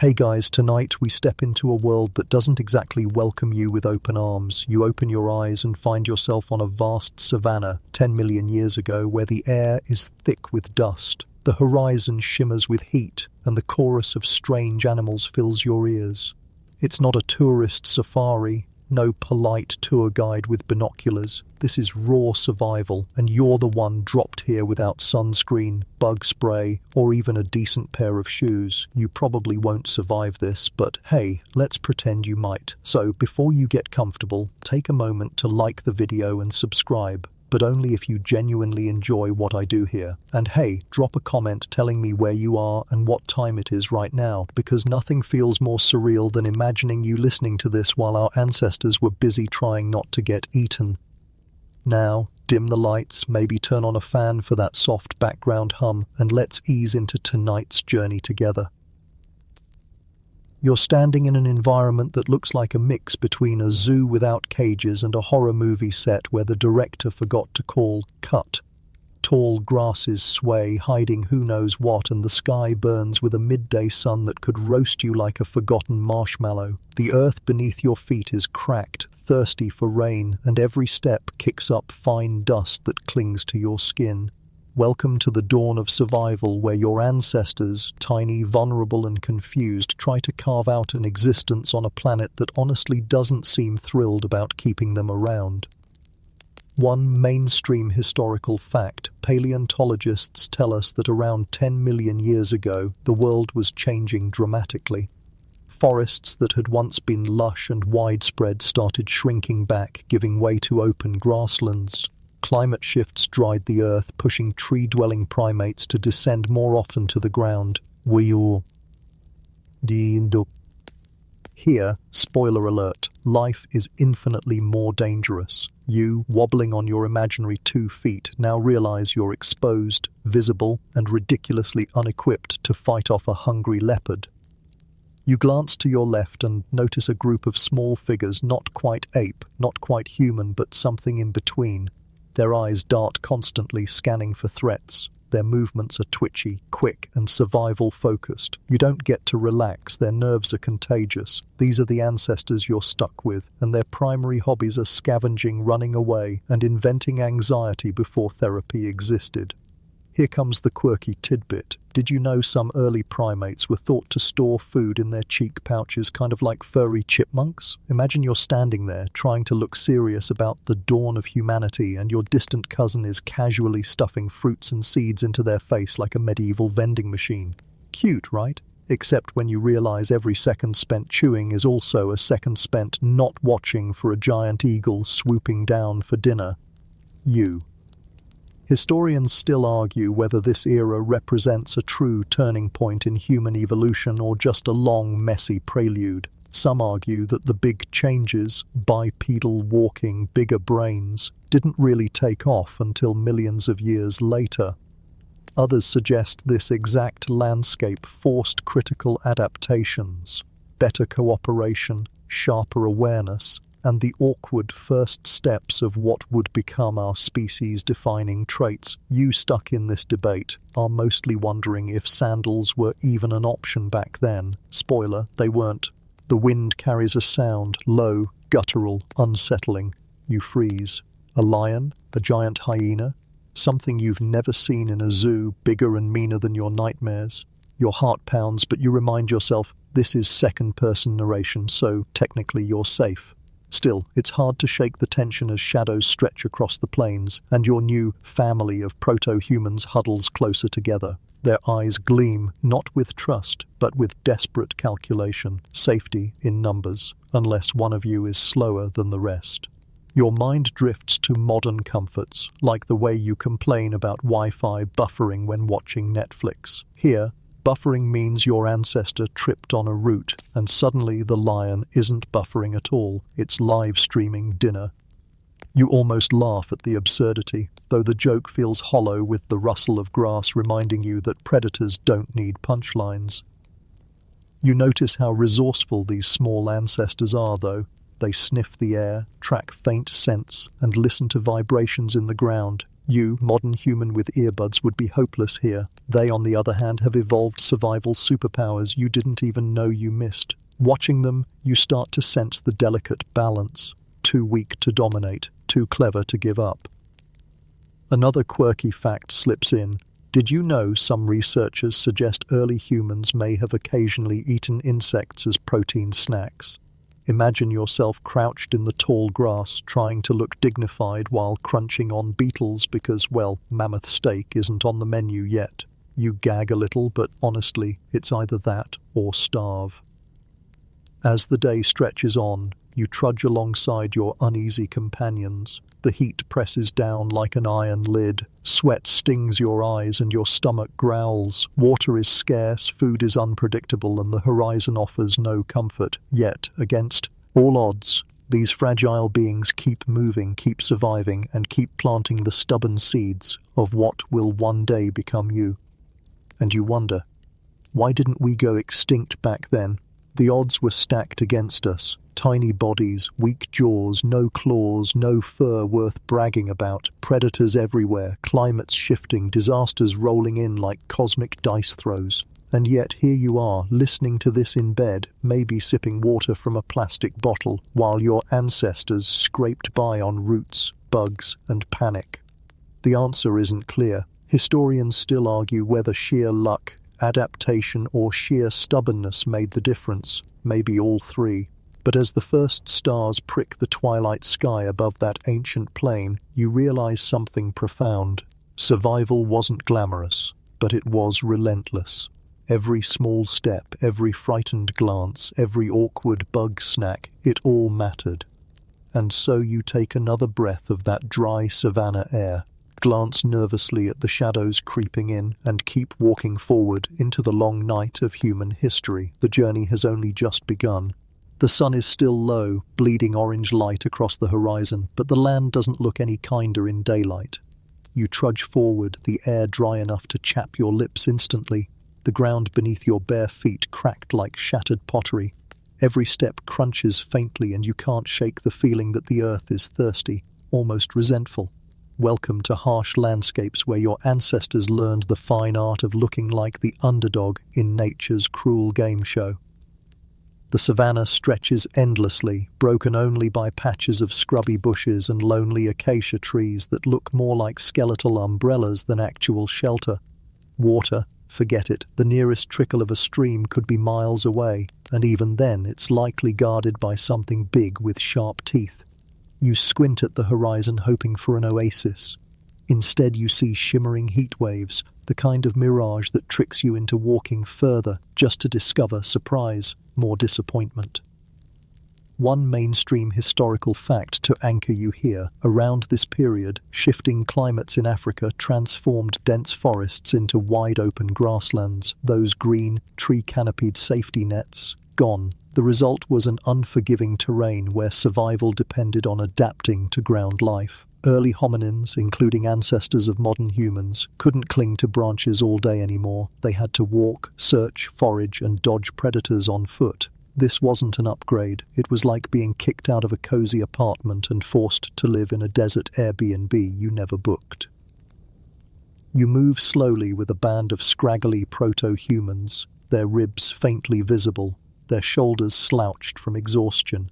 Hey guys, tonight we step into a world that doesn't exactly welcome you with open arms. You open your eyes and find yourself on a vast savanna 10 million years ago where the air is thick with dust, the horizon shimmers with heat, and the chorus of strange animals fills your ears. It's not a tourist safari, no polite tour guide with binoculars. This is raw survival, and you're the one dropped here without sunscreen, bug spray, or even a decent pair of shoes. You probably won't survive this, but hey, let's pretend you might. So before you get comfortable, take a moment to like the video and subscribe, but only if you genuinely enjoy what I do here. And hey, drop a comment telling me where you are and what time it is right now, because nothing feels more surreal than imagining you listening to this while our ancestors were busy trying not to get eaten. Now, dim the lights, maybe turn on a fan for that soft background hum, and let's ease into tonight's journey together. You're standing in an environment that looks like a mix between a zoo without cages and a horror movie set where the director forgot to call cut. Tall grasses sway, hiding who knows what, and the sky burns with a midday sun that could roast you like a forgotten marshmallow. The earth beneath your feet is cracked, thirsty for rain, and every step kicks up fine dust that clings to your skin. Welcome to the dawn of survival, where your ancestors, tiny, vulnerable and confused, try to carve out an existence on a planet that honestly doesn't seem thrilled about keeping them around. One mainstream historical fact: paleontologists tell us that around 10 million years ago, the world was changing dramatically. Forests that had once been lush and widespread started shrinking back, giving way to open grasslands. Climate shifts dried the earth, pushing tree-dwelling primates to descend more often to the ground. Here, spoiler alert, life is infinitely more dangerous. You, wobbling on your imaginary 2 feet, now realize you're exposed, visible, and ridiculously unequipped to fight off a hungry leopard. You glance to your left and notice a group of small figures, not quite ape, not quite human, but something in between. Their eyes dart constantly, scanning for threats. Their movements are twitchy, quick, and survival-focused. You don't get to relax, their nerves are contagious. These are the ancestors you're stuck with, and their primary hobbies are scavenging, running away, and inventing anxiety before therapy existed. Here comes the quirky tidbit. Did you know some early primates were thought to store food in their cheek pouches, kind of like furry chipmunks? Imagine you're standing there, trying to look serious about the dawn of humanity, and your distant cousin is casually stuffing fruits and seeds into their face like a medieval vending machine. Cute, right? Except when you realize every second spent chewing is also a second spent not watching for a giant eagle swooping down for dinner. Historians still argue whether this era represents a true turning point in human evolution or just a long, messy prelude. Some argue that the big changes, bipedal walking, bigger brains, didn't really take off until millions of years later. Others suggest this exact landscape forced critical adaptations, better cooperation, sharper awareness, and the awkward first steps of what would become our species-defining traits. You, stuck in this debate, are mostly wondering if sandals were even an option back then. Spoiler, they weren't. The wind carries a sound, low, guttural, unsettling. You freeze. A lion? A giant hyena? Something you've never seen in a zoo, bigger and meaner than your nightmares. Your heart pounds, but you remind yourself, this is second-person narration, so technically you're safe. Still, it's hard to shake the tension as shadows stretch across the plains, and your new family of proto-humans huddles closer together. Their eyes gleam, not with trust, but with desperate calculation, safety in numbers, unless one of you is slower than the rest. Your mind drifts to modern comforts, like the way you complain about Wi-Fi buffering when watching Netflix. Here, buffering means your ancestor tripped on a root, and suddenly the lion isn't buffering at all, it's live streaming dinner. You almost laugh at the absurdity, though the joke feels hollow with the rustle of grass reminding you that predators don't need punchlines. You notice how resourceful these small ancestors are, though. They sniff the air, track faint scents, and listen to vibrations in the ground. You, modern human with earbuds, would be hopeless here. They, on the other hand, have evolved survival superpowers you didn't even know you missed. Watching them, you start to sense the delicate balance. Too weak to dominate, too clever to give up. Another quirky fact slips in. Did you know some researchers suggest early humans may have occasionally eaten insects as protein snacks? Imagine yourself crouched in the tall grass, trying to look dignified while crunching on beetles because, well, mammoth steak isn't on the menu yet. You gag a little, but honestly, it's either that or starve. As the day stretches on, you trudge alongside your uneasy companions. The heat presses down like an iron lid. Sweat stings your eyes and your stomach growls. Water is scarce, food is unpredictable, and the horizon offers no comfort. Yet, against all odds, these fragile beings keep moving, keep surviving, and keep planting the stubborn seeds of what will one day become you. And you wonder, why didn't we go extinct back then? The odds were stacked against us. Tiny bodies, weak jaws, no claws, no fur worth bragging about, predators everywhere, climates shifting, disasters rolling in like cosmic dice throws. And yet here you are, listening to this in bed, maybe sipping water from a plastic bottle, while your ancestors scraped by on roots, bugs, and panic. The answer isn't clear. Historians still argue whether sheer luck, adaptation, or sheer stubbornness made the difference, maybe all three. But as the first stars prick the twilight sky above that ancient plain, you realize something profound. Survival wasn't glamorous, but it was relentless. Every small step, every frightened glance, every awkward bug snack, it all mattered. And so you take another breath of that dry savanna air, glance nervously at the shadows creeping in, and keep walking forward into the long night of human history. The journey has only just begun. The sun is still low, bleeding orange light across the horizon, but the land doesn't look any kinder in daylight. You trudge forward, the air dry enough to chap your lips instantly, the ground beneath your bare feet cracked like shattered pottery. Every step crunches faintly, and you can't shake the feeling that the earth is thirsty, almost resentful. Welcome to harsh landscapes where your ancestors learned the fine art of looking like the underdog in nature's cruel game show. The savanna stretches endlessly, broken only by patches of scrubby bushes and lonely acacia trees that look more like skeletal umbrellas than actual shelter. Water, forget it. The nearest trickle of a stream could be miles away, and even then it's likely guarded by something big with sharp teeth. You squint at the horizon hoping for an oasis. Instead you see shimmering heat waves, the kind of mirage that tricks you into walking further just to discover surprise, more disappointment. One mainstream historical fact to anchor you here: around this period, shifting climates in Africa transformed dense forests into wide-open grasslands, those green, tree-canopied safety nets gone. The result was an unforgiving terrain where survival depended on adapting to ground life. Early hominins, including ancestors of modern humans, couldn't cling to branches all day anymore. They had to walk, search, forage, and dodge predators on foot. This wasn't an upgrade. It was like being kicked out of a cozy apartment and forced to live in a desert Airbnb you never booked. You move slowly with a band of scraggly proto-humans, their ribs faintly visible, their shoulders slouched from exhaustion.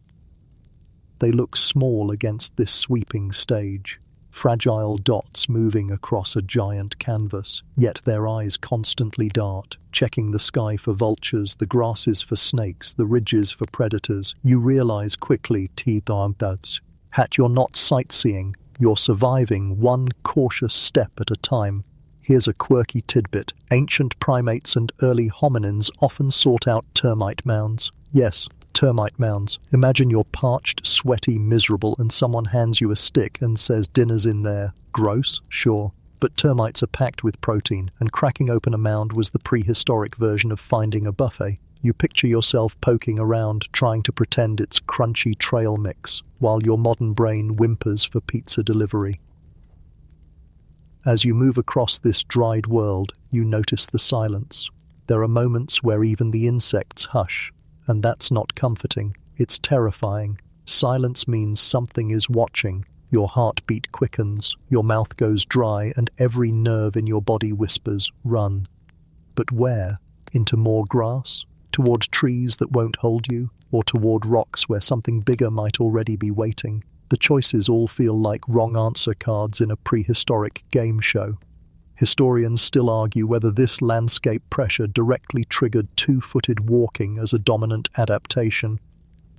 They look small against this sweeping stage, fragile dots moving across a giant canvas, yet their eyes constantly dart, checking the sky for vultures, the grasses for snakes, the ridges for predators. You realize quickly, you're not sightseeing, you're surviving one cautious step at a time. Here's a quirky tidbit. Ancient primates and early hominins often sought out termite mounds. Yes, termite mounds. Imagine you're parched, sweaty, miserable, and someone hands you a stick and says dinner's in there. Gross? Sure. But termites are packed with protein, and cracking open a mound was the prehistoric version of finding a buffet. You picture yourself poking around, trying to pretend it's crunchy trail mix, while your modern brain whimpers for pizza delivery. As you move across this dried world, you notice the silence. There are moments where even the insects hush, and that's not comforting, it's terrifying. Silence means something is watching. Your heartbeat quickens, your mouth goes dry, and every nerve in your body whispers, run. But where? Into more grass? Toward trees that won't hold you? Or toward rocks where something bigger might already be waiting? The choices all feel like wrong answer cards in a prehistoric game show. Historians still argue whether this landscape pressure directly triggered two-footed walking as a dominant adaptation.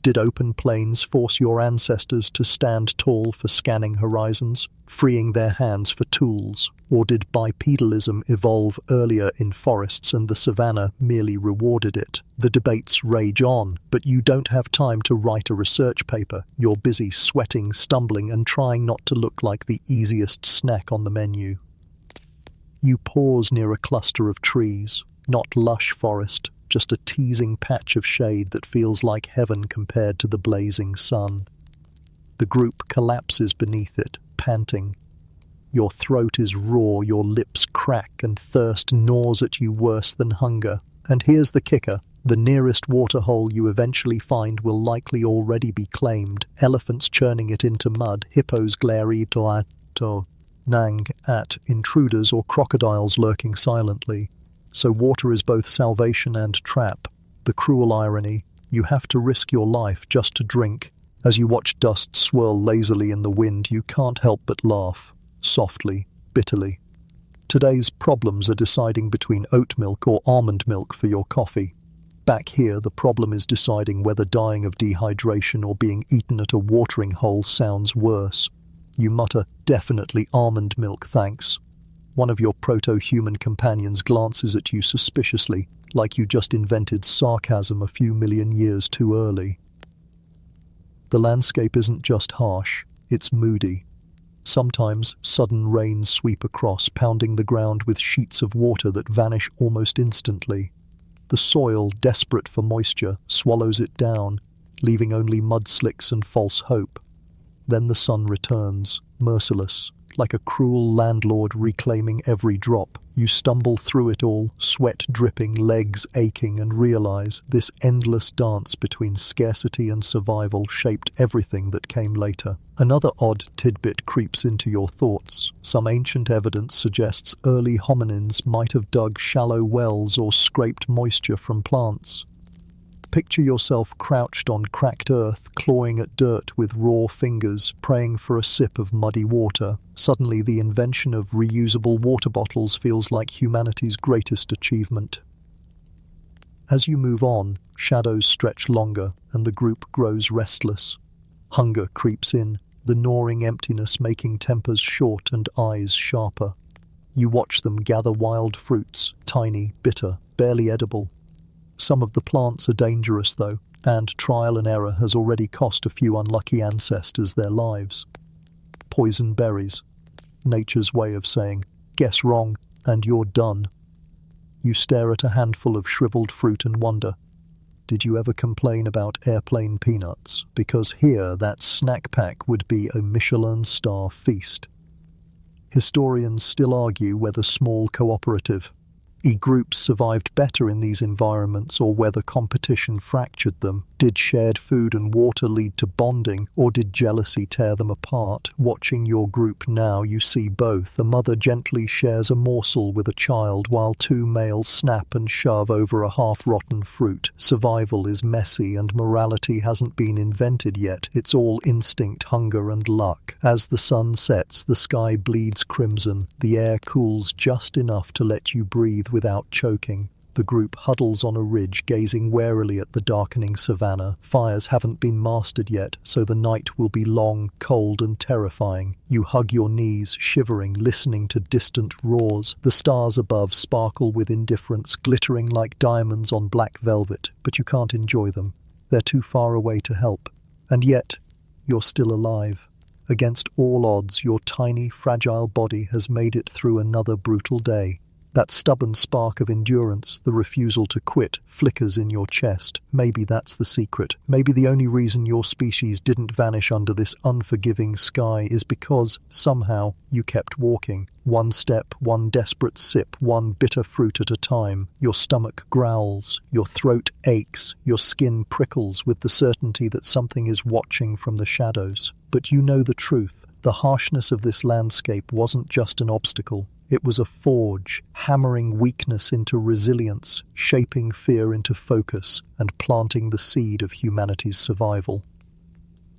Did open plains force your ancestors to stand tall for scanning horizons, freeing their hands for tools? Or did bipedalism evolve earlier in forests and the savanna merely rewarded it? The debates rage on, but you don't have time to write a research paper. You're busy sweating, stumbling, and trying not to look like the easiest snack on the menu. You pause near a cluster of trees, not lush forest, just a teasing patch of shade that feels like heaven compared to the blazing sun. The group collapses beneath it, panting. Your throat is raw, your lips crack, and thirst gnaws at you worse than hunger. And here's the kicker. The nearest waterhole you eventually find will likely already be claimed, elephants churning it into mud, hippos glaring at intruders, or crocodiles lurking silently. So water is both salvation and trap. The cruel irony, you have to risk your life just to drink. As you watch dust swirl lazily in the wind, you can't help but laugh, softly, bitterly. Today's problems are deciding between oat milk or almond milk for your coffee. Back here, the problem is deciding whether dying of dehydration or being eaten at a watering hole sounds worse. You mutter, definitely almond milk, thanks. One of your proto-human companions glances at you suspiciously, like you just invented sarcasm a few million years too early. The landscape isn't just harsh, it's moody. Sometimes sudden rains sweep across, pounding the ground with sheets of water that vanish almost instantly. The soil, desperate for moisture, swallows it down, leaving only mudslicks and false hope. Then the sun returns, merciless, like a cruel landlord reclaiming every drop. You stumble through it all, sweat dripping, legs aching, and realize this endless dance between scarcity and survival shaped everything that came later. Another odd tidbit creeps into your thoughts. Some ancient evidence suggests early hominins might have dug shallow wells or scraped moisture from plants. Picture yourself crouched on cracked earth, clawing at dirt with raw fingers, praying for a sip of muddy water. Suddenly, the invention of reusable water bottles feels like humanity's greatest achievement. As you move on, shadows stretch longer, and the group grows restless. Hunger creeps in, the gnawing emptiness making tempers short and eyes sharper. You watch them gather wild fruits, tiny, bitter, barely edible. Some of the plants are dangerous, though, and trial and error has already cost a few unlucky ancestors their lives. Poison berries. Nature's way of saying, guess wrong, and you're done. You stare at a handful of shriveled fruit and wonder, did you ever complain about airplane peanuts? Because here, that snack pack would be a Michelin star feast. Historians still argue whether small cooperative groups survived better in these environments or whether competition fractured them. Did shared food and water lead to bonding, or did jealousy tear them apart? Watching your group now, you see both. A mother gently shares a morsel with a child while two males snap and shove over a half-rotten fruit. Survival is messy and morality hasn't been invented yet. It's all instinct, hunger, and luck. As the sun sets, the sky bleeds crimson. The air cools just enough to let you breathe without choking. The group huddles on a ridge, gazing warily at the darkening savanna. Fires haven't been mastered yet, so the night will be long, cold, and terrifying. You hug your knees, shivering, listening to distant roars. The stars above sparkle with indifference, glittering like diamonds on black velvet, but you can't enjoy them. They're too far away to help. And yet, you're still alive. Against all odds, your tiny, fragile body has made it through another brutal day. That stubborn spark of endurance, the refusal to quit, flickers in your chest. Maybe that's the secret. Maybe the only reason your species didn't vanish under this unforgiving sky is because, somehow, you kept walking. One step, one desperate sip, one bitter fruit at a time. Your stomach growls, your throat aches, your skin prickles with the certainty that something is watching from the shadows. But you know the truth. The harshness of this landscape wasn't just an obstacle. It was a forge, hammering weakness into resilience, shaping fear into focus, and planting the seed of humanity's survival.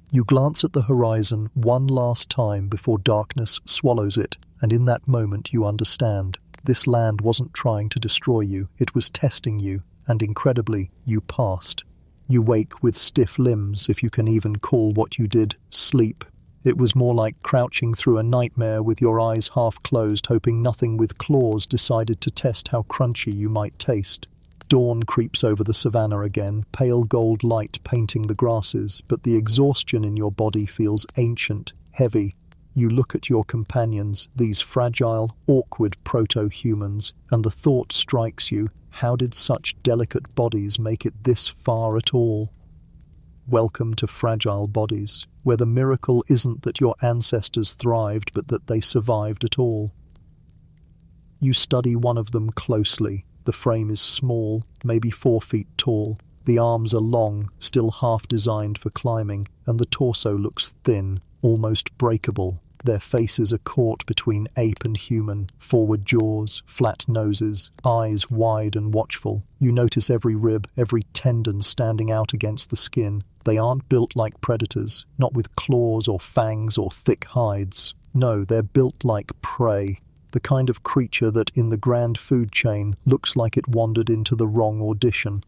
You glance at the horizon one last time before darkness swallows it, and in that moment you understand. This land wasn't trying to destroy you, it was testing you, and incredibly, you passed. You wake with stiff limbs, if you can even call what you did sleep. It was more like crouching through a nightmare with your eyes half closed, hoping nothing with claws decided to test how crunchy you might taste. Dawn creeps over the savanna again, pale gold light painting the grasses, but the exhaustion in your body feels ancient, heavy. You look at your companions, these fragile, awkward proto-humans, and the thought strikes you, how did such delicate bodies make it this far at all? Welcome to fragile bodies, where the miracle isn't that your ancestors thrived, but that they survived at all. You study one of them closely. The frame is small, maybe 4 feet tall. The arms are long, still half designed for climbing, and the torso looks thin, almost breakable. Their faces are caught between ape and human, forward jaws, flat noses, eyes wide and watchful. You notice every rib, every tendon standing out against the skin. They aren't built like predators, not with claws or fangs or thick hides. No, they're built like prey. The kind of creature that, in the grand food chain, looks like it wandered into the wrong audition.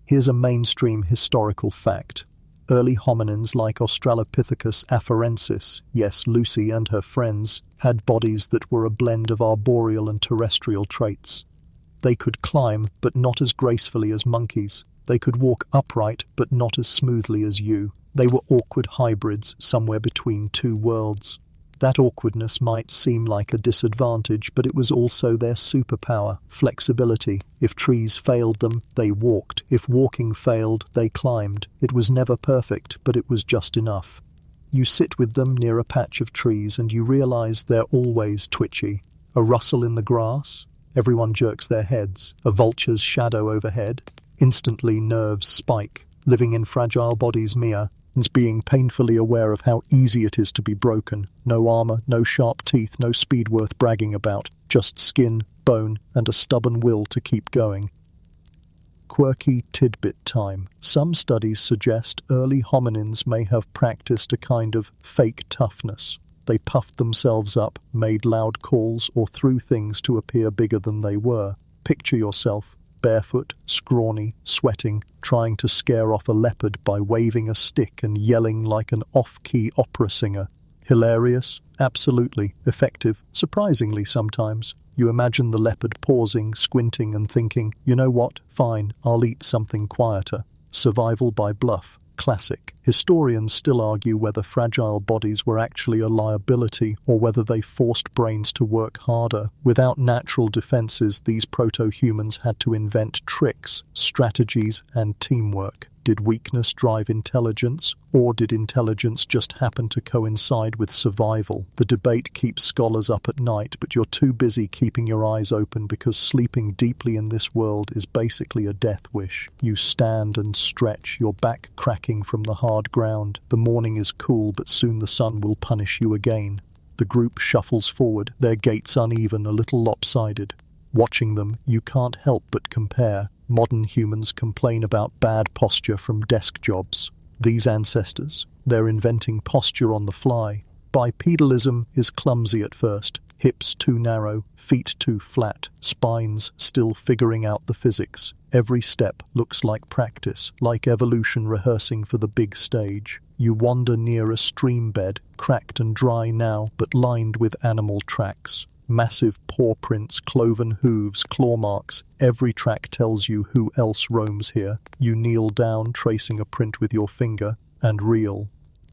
Here's a mainstream historical fact. Early hominins like Australopithecus afarensis, yes, Lucy and her friends, had bodies that were a blend of arboreal and terrestrial traits. They could climb, but not as gracefully as monkeys. They could walk upright, but not as smoothly as you. They were awkward hybrids, somewhere between two worlds. That awkwardness might seem like a disadvantage, but it was also their superpower, flexibility. If trees failed them, they walked. If walking failed, they climbed. It was never perfect, but it was just enough. You sit with them near a patch of trees and you realize they're always twitchy. A rustle in the grass, everyone jerks their heads. A vulture's shadow overhead, instantly nerves spike. Living in fragile bodies, Mia, and being painfully aware of how easy it is to be broken. No armor, no sharp teeth, no speed worth bragging about, just skin, bone, and a stubborn will to keep going. Quirky tidbit time. Some studies suggest early hominins may have practiced a kind of fake toughness. They puffed themselves up, made loud calls, or threw things to appear bigger than they were. Picture yourself, barefoot, scrawny, sweating, trying to scare off a leopard by waving a stick and yelling like an off-key opera singer. Hilarious? Absolutely. Effective? Surprisingly sometimes. You imagine the leopard pausing, squinting and thinking, you know what? Fine, I'll eat something quieter. Survival by bluff. Classic. Historians still argue whether fragile bodies were actually a liability or whether they forced brains to work harder. Without natural defenses, these proto-humans had to invent tricks, strategies, and teamwork. Did weakness drive intelligence, or did intelligence just happen to coincide with survival? The debate keeps scholars up at night, but you're too busy keeping your eyes open because sleeping deeply in this world is basically a death wish. You stand and stretch, your back cracking from the hard ground. The morning is cool, but soon the sun will punish you again. The group shuffles forward, their gaits uneven, a little lopsided. Watching them, you can't help but compare. Modern humans complain about bad posture from desk jobs. These ancestors, they're inventing posture on the fly. Bipedalism is clumsy at first. Hips too narrow, feet too flat, spines still figuring out the physics. Every step looks like practice, like evolution rehearsing for the big stage. You wander near a stream bed, cracked and dry now, but lined with animal tracks. Massive paw prints, cloven hooves, claw marks. Every track tells you who else roams here. You kneel down, tracing a print with your finger, and reel.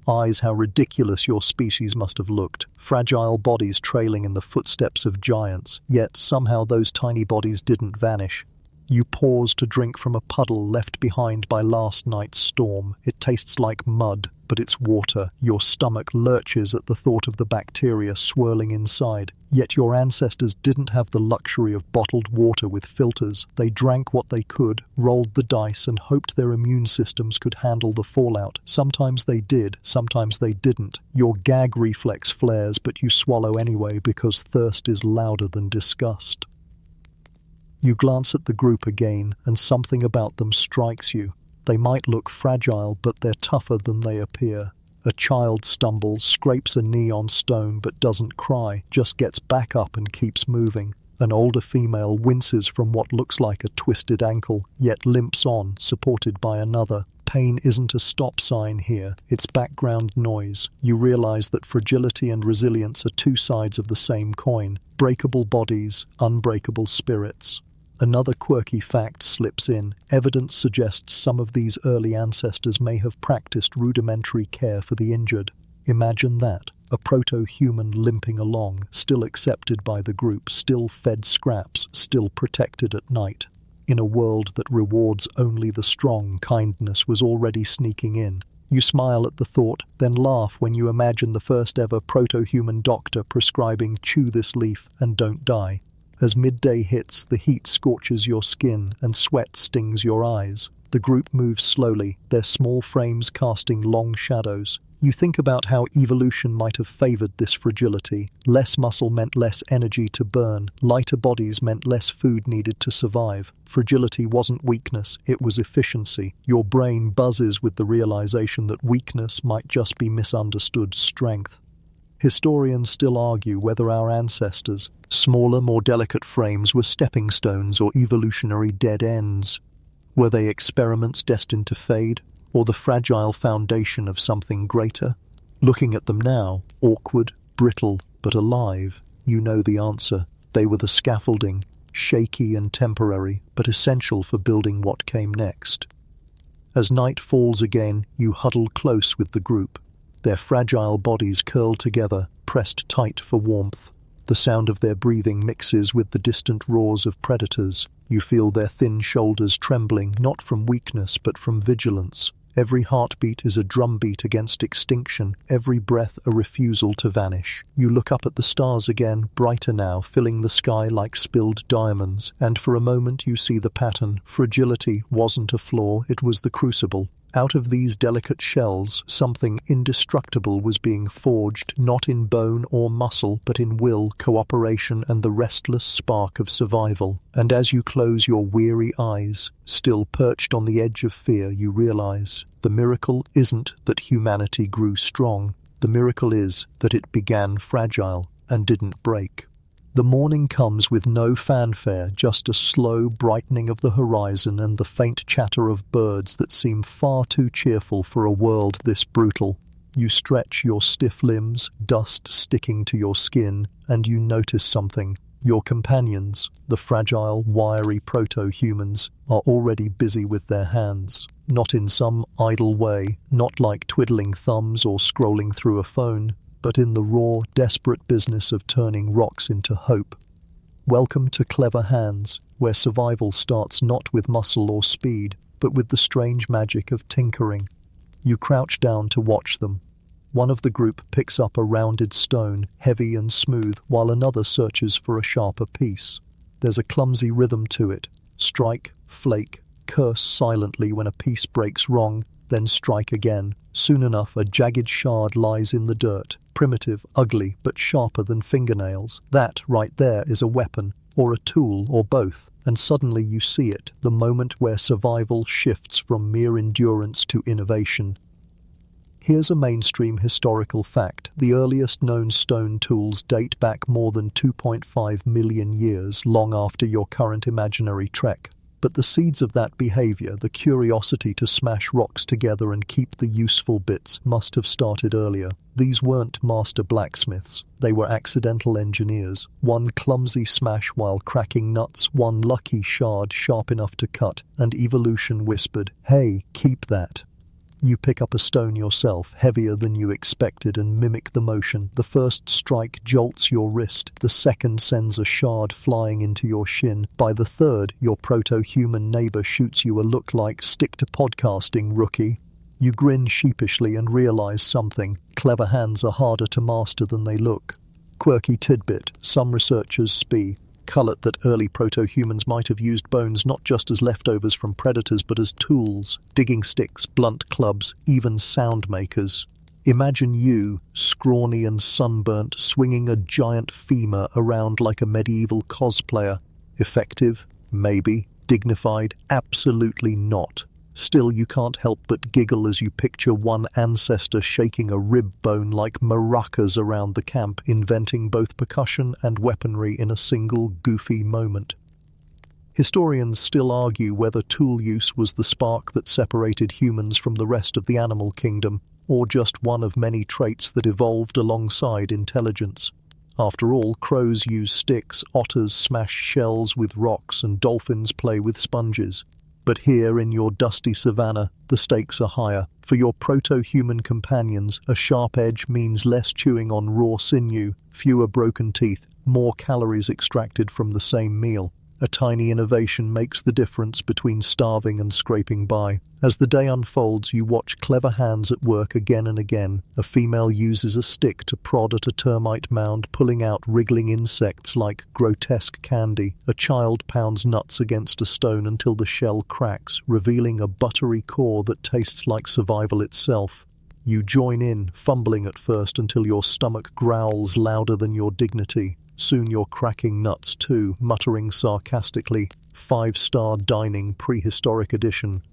Eyes, how ridiculous your species must have looked. Fragile bodies trailing in the footsteps of giants, yet somehow those tiny bodies didn't vanish. You pause to drink from a puddle left behind by last night's storm. It tastes like mud, but it's water. Your stomach lurches at the thought of the bacteria swirling inside. Yet your ancestors didn't have the luxury of bottled water with filters. They drank what they could, rolled the dice, and hoped their immune systems could handle the fallout. Sometimes they did, sometimes they didn't. Your gag reflex flares, but you swallow anyway because thirst is louder than disgust. You glance at the group again, and something about them strikes you. They might look fragile, but they're tougher than they appear. A child stumbles, scrapes a knee on stone, but doesn't cry, just gets back up and keeps moving. An older female winces from what looks like a twisted ankle, yet limps on, supported by another. Pain isn't a stop sign here, it's background noise. You realize that fragility and resilience are two sides of the same coin. Breakable bodies, unbreakable spirits. Another quirky fact slips in. Evidence suggests some of these early ancestors may have practiced rudimentary care for the injured. Imagine that, a proto-human limping along, still accepted by the group, still fed scraps, still protected at night. In a world that rewards only the strong, kindness was already sneaking in. You smile at the thought, then laugh when you imagine the first ever proto-human doctor prescribing "chew this leaf and don't die." As midday hits, the heat scorches your skin and sweat stings your eyes. The group moves slowly, their small frames casting long shadows. You think about how evolution might have favored this fragility. Less muscle meant less energy to burn. Lighter bodies meant less food needed to survive. Fragility wasn't weakness, it was efficiency. Your brain buzzes with the realization that weakness might just be misunderstood strength. Historians still argue whether our ancestors' smaller, more delicate frames were stepping stones or evolutionary dead ends. Were they experiments destined to fade, or the fragile foundation of something greater? Looking at them now, awkward, brittle, but alive, you know the answer. They were the scaffolding, shaky and temporary, but essential for building what came next. As night falls again, you huddle close with the group. Their fragile bodies curl together, pressed tight for warmth. The sound of their breathing mixes with the distant roars of predators. You feel their thin shoulders trembling, not from weakness but from vigilance. Every heartbeat is a drumbeat against extinction, every breath a refusal to vanish. You look up at the stars again, brighter now, filling the sky like spilled diamonds, and for a moment you see the pattern. Fragility wasn't a flaw, it was the crucible. Out of these delicate shells, something indestructible was being forged, not in bone or muscle, but in will, cooperation, and the restless spark of survival. And as you close your weary eyes, still perched on the edge of fear, you realize the miracle isn't that humanity grew strong. The miracle is that it began fragile and didn't break. The morning comes with no fanfare, just a slow brightening of the horizon and the faint chatter of birds that seem far too cheerful for a world this brutal. You stretch your stiff limbs, dust sticking to your skin, and you notice something. Your companions, the fragile, wiry proto-humans, are already busy with their hands. Not in some idle way, not like twiddling thumbs or scrolling through a phone, but in the raw, desperate business of turning rocks into hope. Welcome to Clever Hands, where survival starts not with muscle or speed, but with the strange magic of tinkering. You crouch down to watch them. One of the group picks up a rounded stone, heavy and smooth, while another searches for a sharper piece. There's a clumsy rhythm to it. Strike, flake, curse silently when a piece breaks wrong, then strike again. Soon enough, a jagged shard lies in the dirt, primitive, ugly, but sharper than fingernails. That, right there, is a weapon, or a tool, or both, and suddenly you see it, the moment where survival shifts from mere endurance to innovation. Here's a mainstream historical fact. The earliest known stone tools date back more than 2.5 million years, long after your current imaginary trek. But the seeds of that behavior, the curiosity to smash rocks together and keep the useful bits, must have started earlier. These weren't master blacksmiths. They were accidental engineers. One clumsy smash while cracking nuts, one lucky shard sharp enough to cut, and evolution whispered, "Hey, keep that." You pick up a stone yourself, heavier than you expected, and mimic the motion. The first strike jolts your wrist, the second sends a shard flying into your shin. By the third, your proto-human neighbor shoots you a look like "stick to podcasting, rookie." You grin sheepishly and realize something. Clever hands are harder to master than they look. Quirky tidbit: some researchers speculate that early proto-humans might have used bones not just as leftovers from predators but as tools, digging sticks, blunt clubs, even sound makers. Imagine you, scrawny and sunburnt, swinging a giant femur around like a medieval cosplayer. Effective? Maybe. Dignified? Absolutely not. Still, you can't help but giggle as you picture one ancestor shaking a rib bone like maracas around the camp, inventing both percussion and weaponry in a single goofy moment. Historians still argue whether tool use was the spark that separated humans from the rest of the animal kingdom, or just one of many traits that evolved alongside intelligence. After all, crows use sticks, otters smash shells with rocks, and dolphins play with sponges. But here in your dusty savanna, the stakes are higher. For your proto-human companions, a sharp edge means less chewing on raw sinew, fewer broken teeth, more calories extracted from the same meal. A tiny innovation makes the difference between starving and scraping by. As the day unfolds, you watch clever hands at work again and again. A female uses a stick to prod at a termite mound, pulling out wriggling insects like grotesque candy. A child pounds nuts against a stone until the shell cracks, revealing a buttery core that tastes like survival itself. You join in, fumbling at first until your stomach growls louder than your dignity. Soon you're cracking nuts too, muttering sarcastically, "5-star dining, prehistoric edition."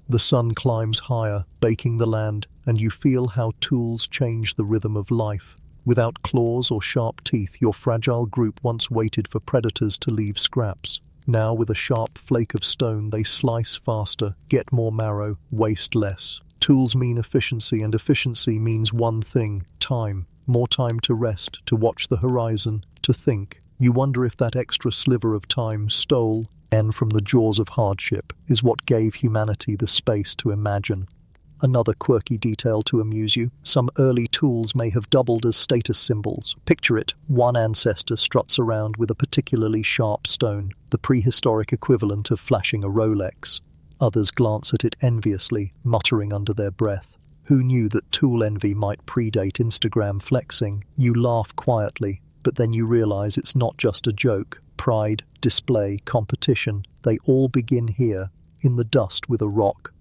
The sun climbs higher, baking the land, and you feel how tools change the rhythm of life. Without claws or sharp teeth, your fragile group once waited for predators to leave scraps. Now, with a sharp flake of stone, they slice faster, get more marrow, waste less. Tools mean efficiency, and efficiency means one thing: time. More time to rest, to watch the horizon, to think. You wonder if that extra sliver of time stole from the jaws of hardship is what gave humanity the space to imagine. Another quirky detail to amuse you: some early tools may have doubled as status symbols. Picture it: one ancestor struts around with a particularly sharp stone, the prehistoric equivalent of flashing a Rolex. Others glance at it enviously, muttering under their breath. Who knew that tool envy might predate Instagram flexing? You laugh quietly, but then you realize it's not just a joke. Pride, display, competition, they all begin here, in the dust with a rock.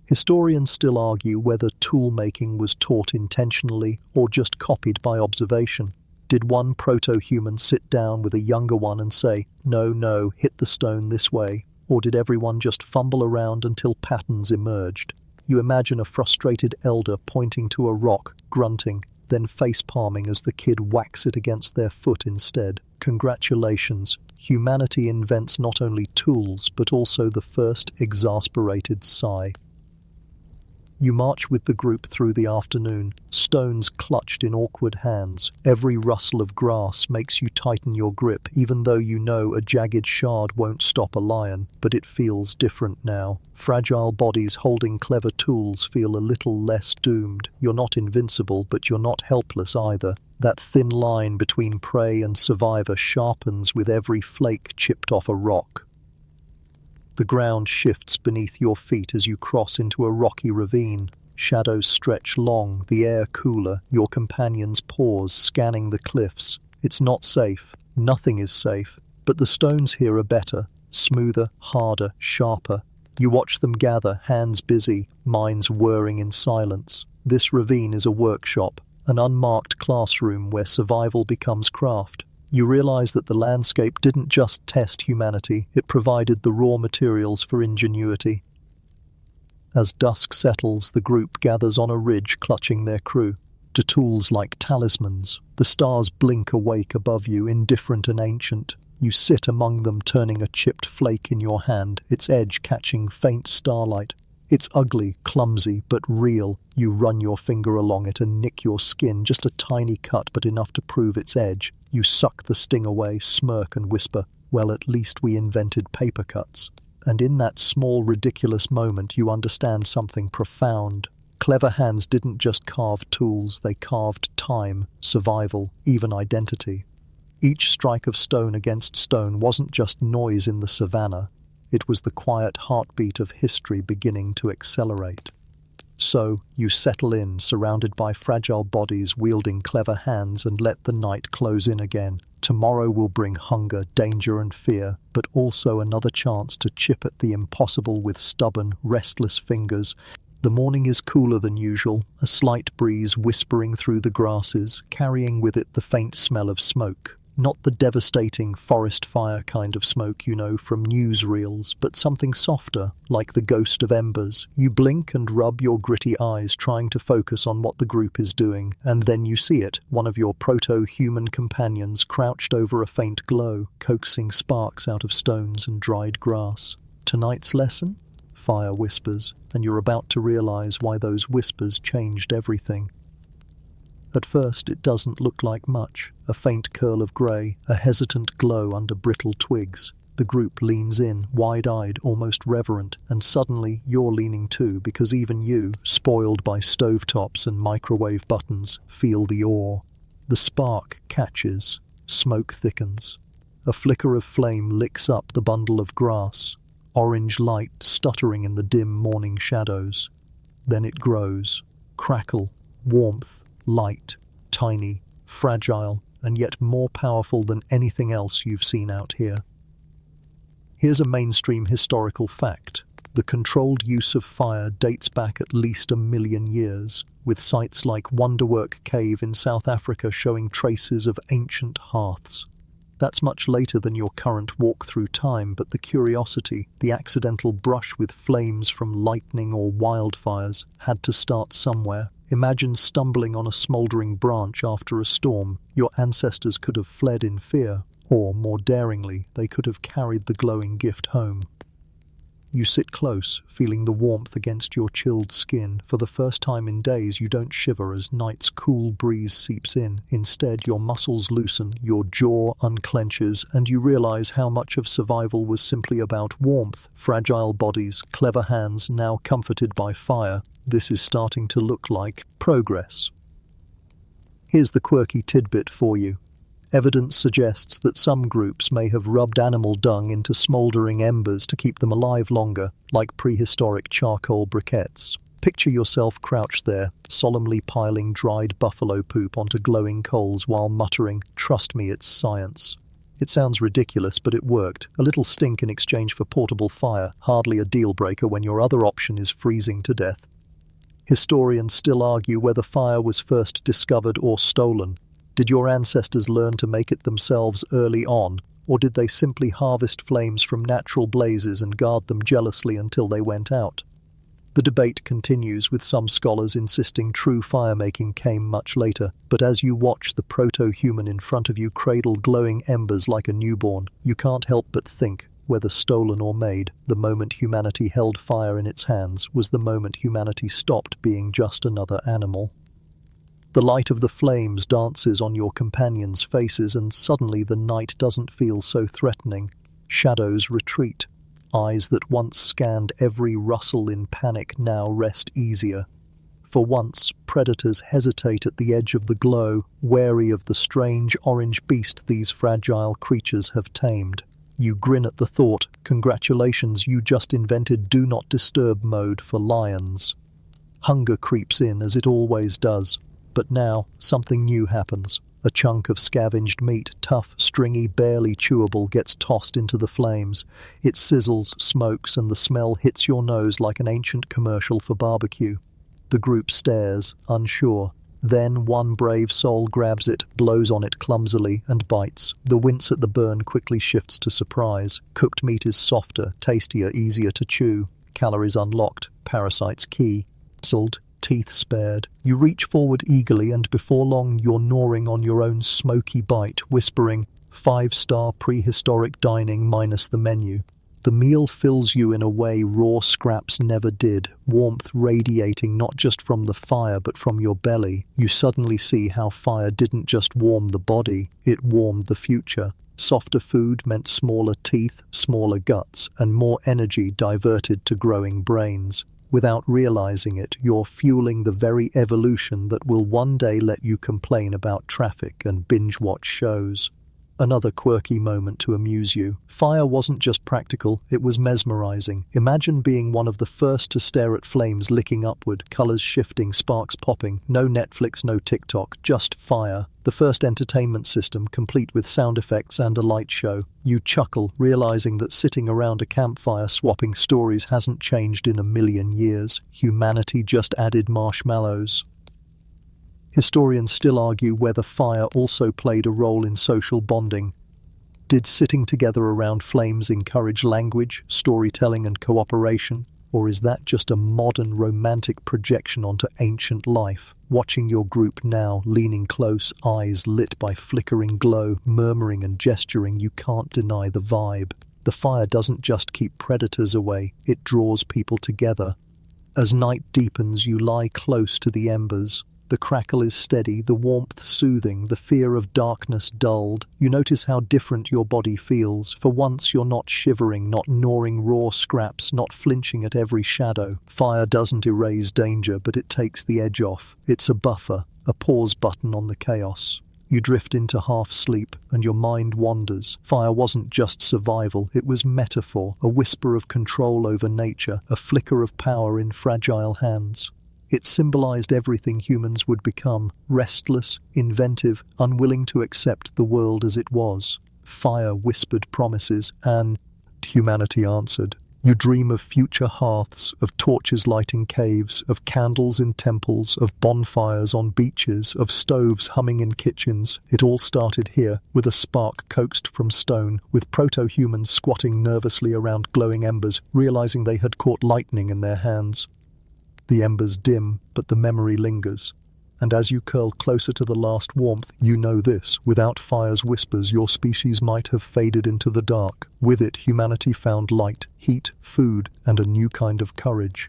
Historians still argue whether tool-making was taught intentionally or just copied by observation. Did one proto-human sit down with a younger one and say, "No, hit the stone this way"? Or did everyone just fumble around until patterns emerged? You imagine a frustrated elder pointing to a rock, grunting, then face-palming as the kid whacks it against their foot instead. Congratulations, humanity invents not only tools, but also the first exasperated sigh. You march with the group through the afternoon, stones clutched in awkward hands. Every rustle of grass makes you tighten your grip, even though you know a jagged shard won't stop a lion. But it feels different now. Fragile bodies holding clever tools feel a little less doomed. You're not invincible, but you're not helpless either. That thin line between prey and survivor sharpens with every flake chipped off a rock. The ground shifts beneath your feet as you cross into a rocky ravine. Shadows stretch long, the air cooler. Your companions pause, scanning the cliffs. It's not safe. Nothing is safe. But the stones here are better. Smoother, harder, sharper. You watch them gather, hands busy, minds whirring in silence. This ravine is a workshop, an unmarked classroom where survival becomes craft. You realize that the landscape didn't just test humanity, it provided the raw materials for ingenuity. As dusk settles, the group gathers on a ridge, clutching their crew. To tools like talismans, the stars blink awake above you, indifferent and ancient. You sit among them, turning a chipped flake in your hand, its edge catching faint starlight. It's ugly, clumsy, but real. You run your finger along it and nick your skin, just a tiny cut, but enough to prove its edge. You suck the sting away, smirk and whisper, "Well, at least we invented paper cuts." And in that small, ridiculous moment, you understand something profound. Clever hands didn't just carve tools, they carved time, survival, even identity. Each strike of stone against stone wasn't just noise in the savanna, it was the quiet heartbeat of history beginning to accelerate. So, you settle in, surrounded by fragile bodies wielding clever hands, and let the night close in again. Tomorrow will bring hunger, danger and fear, but also another chance to chip at the impossible with stubborn, restless fingers. The morning is cooler than usual, a slight breeze whispering through the grasses, carrying with it the faint smell of smoke. Not the devastating forest fire kind of smoke you know from newsreels, but something softer, like the ghost of embers. You blink and rub your gritty eyes, trying to focus on what the group is doing, and then you see it, one of your proto-human companions crouched over a faint glow, coaxing sparks out of stones and dried grass. Tonight's lesson? Fire whispers, and you're about to realize why those whispers changed everything. At first, it doesn't look like much. A faint curl of grey, a hesitant glow under brittle twigs. The group leans in, wide-eyed, almost reverent, and suddenly you're leaning too, because even you, spoiled by stovetops and microwave buttons, feel the awe. The spark catches, smoke thickens. A flicker of flame licks up the bundle of grass, orange light stuttering in the dim morning shadows. Then it grows. Crackle, warmth, light, tiny, fragile, and yet more powerful than anything else you've seen out here. Here's a mainstream historical fact. The controlled use of fire dates back at least 1 million years, with sites like Wonderwork Cave in South Africa showing traces of ancient hearths. That's much later than your current walk through time, but the curiosity, the accidental brush with flames from lightning or wildfires, had to start somewhere. Imagine stumbling on a smouldering branch after a storm. Your ancestors could have fled in fear, or, more daringly, they could have carried the glowing gift home. You sit close, feeling the warmth against your chilled skin. For the first time in days, you don't shiver as night's cool breeze seeps in. Instead, your muscles loosen, your jaw unclenches, and you realize how much of survival was simply about warmth, fragile bodies, clever hands, now comforted by fire. This is starting to look like progress. Here's the quirky tidbit for you. Evidence suggests that some groups may have rubbed animal dung into smouldering embers to keep them alive longer, like prehistoric charcoal briquettes. Picture yourself crouched there, solemnly piling dried buffalo poop onto glowing coals while muttering, "Trust me, it's science." It sounds ridiculous, but it worked. A little stink in exchange for portable fire, hardly a deal-breaker when your other option is freezing to death. Historians still argue whether fire was first discovered or stolen. Did your ancestors learn to make it themselves early on, or did they simply harvest flames from natural blazes and guard them jealously until they went out? The debate continues, with some scholars insisting true fire-making came much later, but as you watch the proto-human in front of you cradle glowing embers like a newborn, you can't help but think, whether stolen or made, the moment humanity held fire in its hands was the moment humanity stopped being just another animal. The light of the flames dances on your companions' faces, and suddenly the night doesn't feel so threatening. Shadows retreat. Eyes that once scanned every rustle in panic now rest easier. For once, predators hesitate at the edge of the glow, wary of the strange orange beast these fragile creatures have tamed. You grin at the thought. Congratulations, you just invented Do Not Disturb mode for lions. Hunger creeps in, as it always does. But now, something new happens. A chunk of scavenged meat, tough, stringy, barely chewable, gets tossed into the flames. It sizzles, smokes, and the smell hits your nose like an ancient commercial for barbecue. The group stares, unsure. Then one brave soul grabs it, blows on it clumsily, and bites. The wince at the burn quickly shifts to surprise. Cooked meat is softer, tastier, easier to chew. Calories unlocked, parasites key. Sizzled, teeth spared. You reach forward eagerly, and before long you're gnawing on your own smoky bite, whispering, 5-star prehistoric dining minus the menu. The meal fills you in a way raw scraps never did, warmth radiating not just from the fire but from your belly. You suddenly see how fire didn't just warm the body, it warmed the future. Softer food meant smaller teeth, smaller guts, and more energy diverted to growing brains. Without realizing it, you're fueling the very evolution that will one day let you complain about traffic and binge-watch shows. Another quirky moment to amuse you. Fire wasn't just practical, it was mesmerizing. Imagine being one of the first to stare at flames licking upward, colors shifting, sparks popping. No Netflix, no TikTok, just fire. The first entertainment system, complete with sound effects and a light show. You chuckle, realizing that sitting around a campfire swapping stories hasn't changed in a million years. Humanity just added marshmallows. Historians still argue whether fire also played a role in social bonding. Did sitting together around flames encourage language, storytelling, and cooperation? Or is that just a modern romantic projection onto ancient life? Watching your group now, leaning close, eyes lit by flickering glow, murmuring and gesturing, you can't deny the vibe. The fire doesn't just keep predators away, it draws people together. As night deepens, you lie close to the embers. The crackle is steady, the warmth soothing, the fear of darkness dulled. You notice how different your body feels. For once, you're not shivering, not gnawing raw scraps, not flinching at every shadow. Fire doesn't erase danger, but it takes the edge off. It's a buffer, a pause button on the chaos. You drift into half-sleep, and your mind wanders. Fire wasn't just survival, it was metaphor, a whisper of control over nature, a flicker of power in fragile hands. It symbolized everything humans would become: restless, inventive, unwilling to accept the world as it was. Fire whispered promises, and humanity answered. You dream of future hearths, of torches lighting caves, of candles in temples, of bonfires on beaches, of stoves humming in kitchens. It all started here, with a spark coaxed from stone, with proto-humans squatting nervously around glowing embers, realizing they had caught lightning in their hands. The embers dim, but the memory lingers. And as you curl closer to the last warmth, you know this: without fire's whispers, your species might have faded into the dark. With it, humanity found light, heat, food, and a new kind of courage.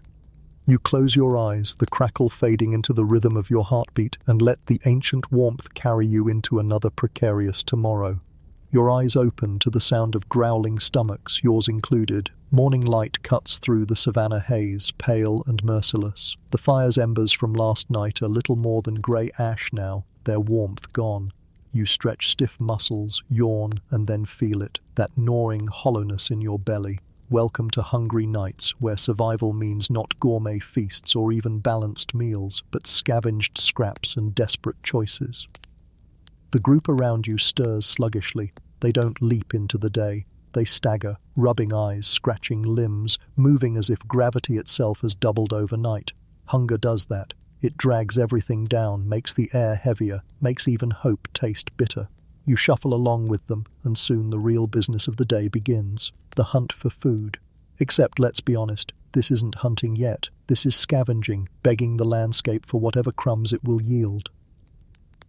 You close your eyes, the crackle fading into the rhythm of your heartbeat, and let the ancient warmth carry you into another precarious tomorrow. Your eyes open to the sound of growling stomachs, yours included. Morning light cuts through the savanna haze, pale and merciless. The fire's embers from last night are little more than grey ash now, their warmth gone. You stretch stiff muscles, yawn, and then feel it, that gnawing hollowness in your belly. Welcome to hungry nights, where survival means not gourmet feasts or even balanced meals, but scavenged scraps and desperate choices. The group around you stirs sluggishly. They don't leap into the day. They stagger, rubbing eyes, scratching limbs, moving as if gravity itself has doubled overnight. Hunger does that. It drags everything down, makes the air heavier, makes even hope taste bitter. You shuffle along with them, and soon the real business of the day begins. The hunt for food. Except, let's be honest, this isn't hunting yet. This is scavenging, begging the landscape for whatever crumbs it will yield.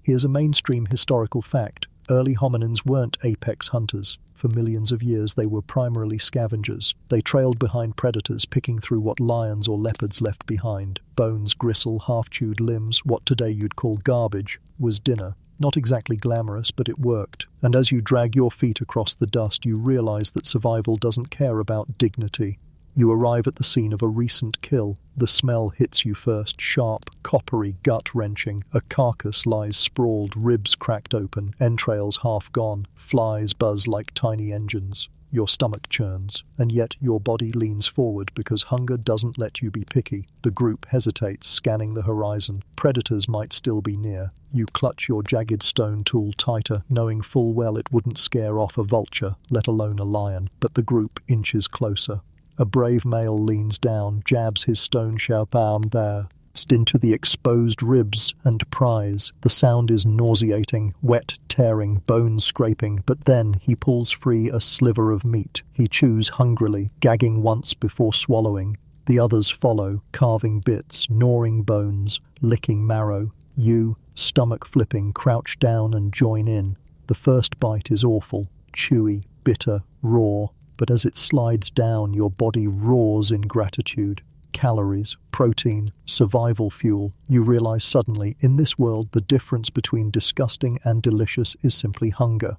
Here's a mainstream historical fact. Early hominins weren't apex hunters. For millions of years, they were primarily scavengers. They trailed behind predators, picking through what lions or leopards left behind. Bones, gristle, half-chewed limbs, what today you'd call garbage, was dinner. Not exactly glamorous, but it worked. And as you drag your feet across the dust, you realize that survival doesn't care about dignity. You arrive at the scene of a recent kill. The smell hits you first, sharp, coppery, gut-wrenching. A carcass lies sprawled, ribs cracked open, entrails half gone. Flies buzz like tiny engines. Your stomach churns, and yet your body leans forward because hunger doesn't let you be picky. The group hesitates, scanning the horizon. Predators might still be near. You clutch your jagged stone tool tighter, knowing full well it wouldn't scare off a vulture, let alone a lion. But the group inches closer. A brave male leans down, jabs his stone sharp arm there, into the exposed ribs, and pries. The sound is nauseating, wet, tearing, bone-scraping, but then he pulls free a sliver of meat. He chews hungrily, gagging once before swallowing. The others follow, carving bits, gnawing bones, licking marrow. You, stomach flipping, crouch down and join in. The first bite is awful, chewy, bitter, raw. But as it slides down, your body roars in gratitude. Calories, protein, survival fuel. You realize suddenly, in this world, the difference between disgusting and delicious is simply hunger.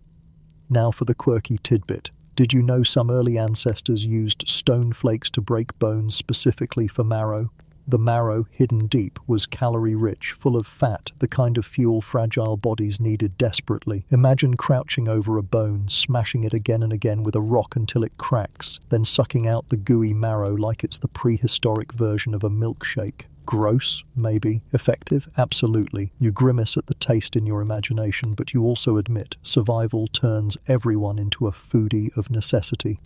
Now for the quirky tidbit. Did you know some early ancestors used stone flakes to break bones specifically for marrow? The marrow, hidden deep, was calorie-rich, full of fat, the kind of fuel fragile bodies needed desperately. Imagine crouching over a bone, smashing it again and again with a rock until it cracks, then sucking out the gooey marrow like it's the prehistoric version of a milkshake. Gross? Maybe. Effective? Absolutely. You grimace at the taste in your imagination, but you also admit survival turns everyone into a foodie of necessity.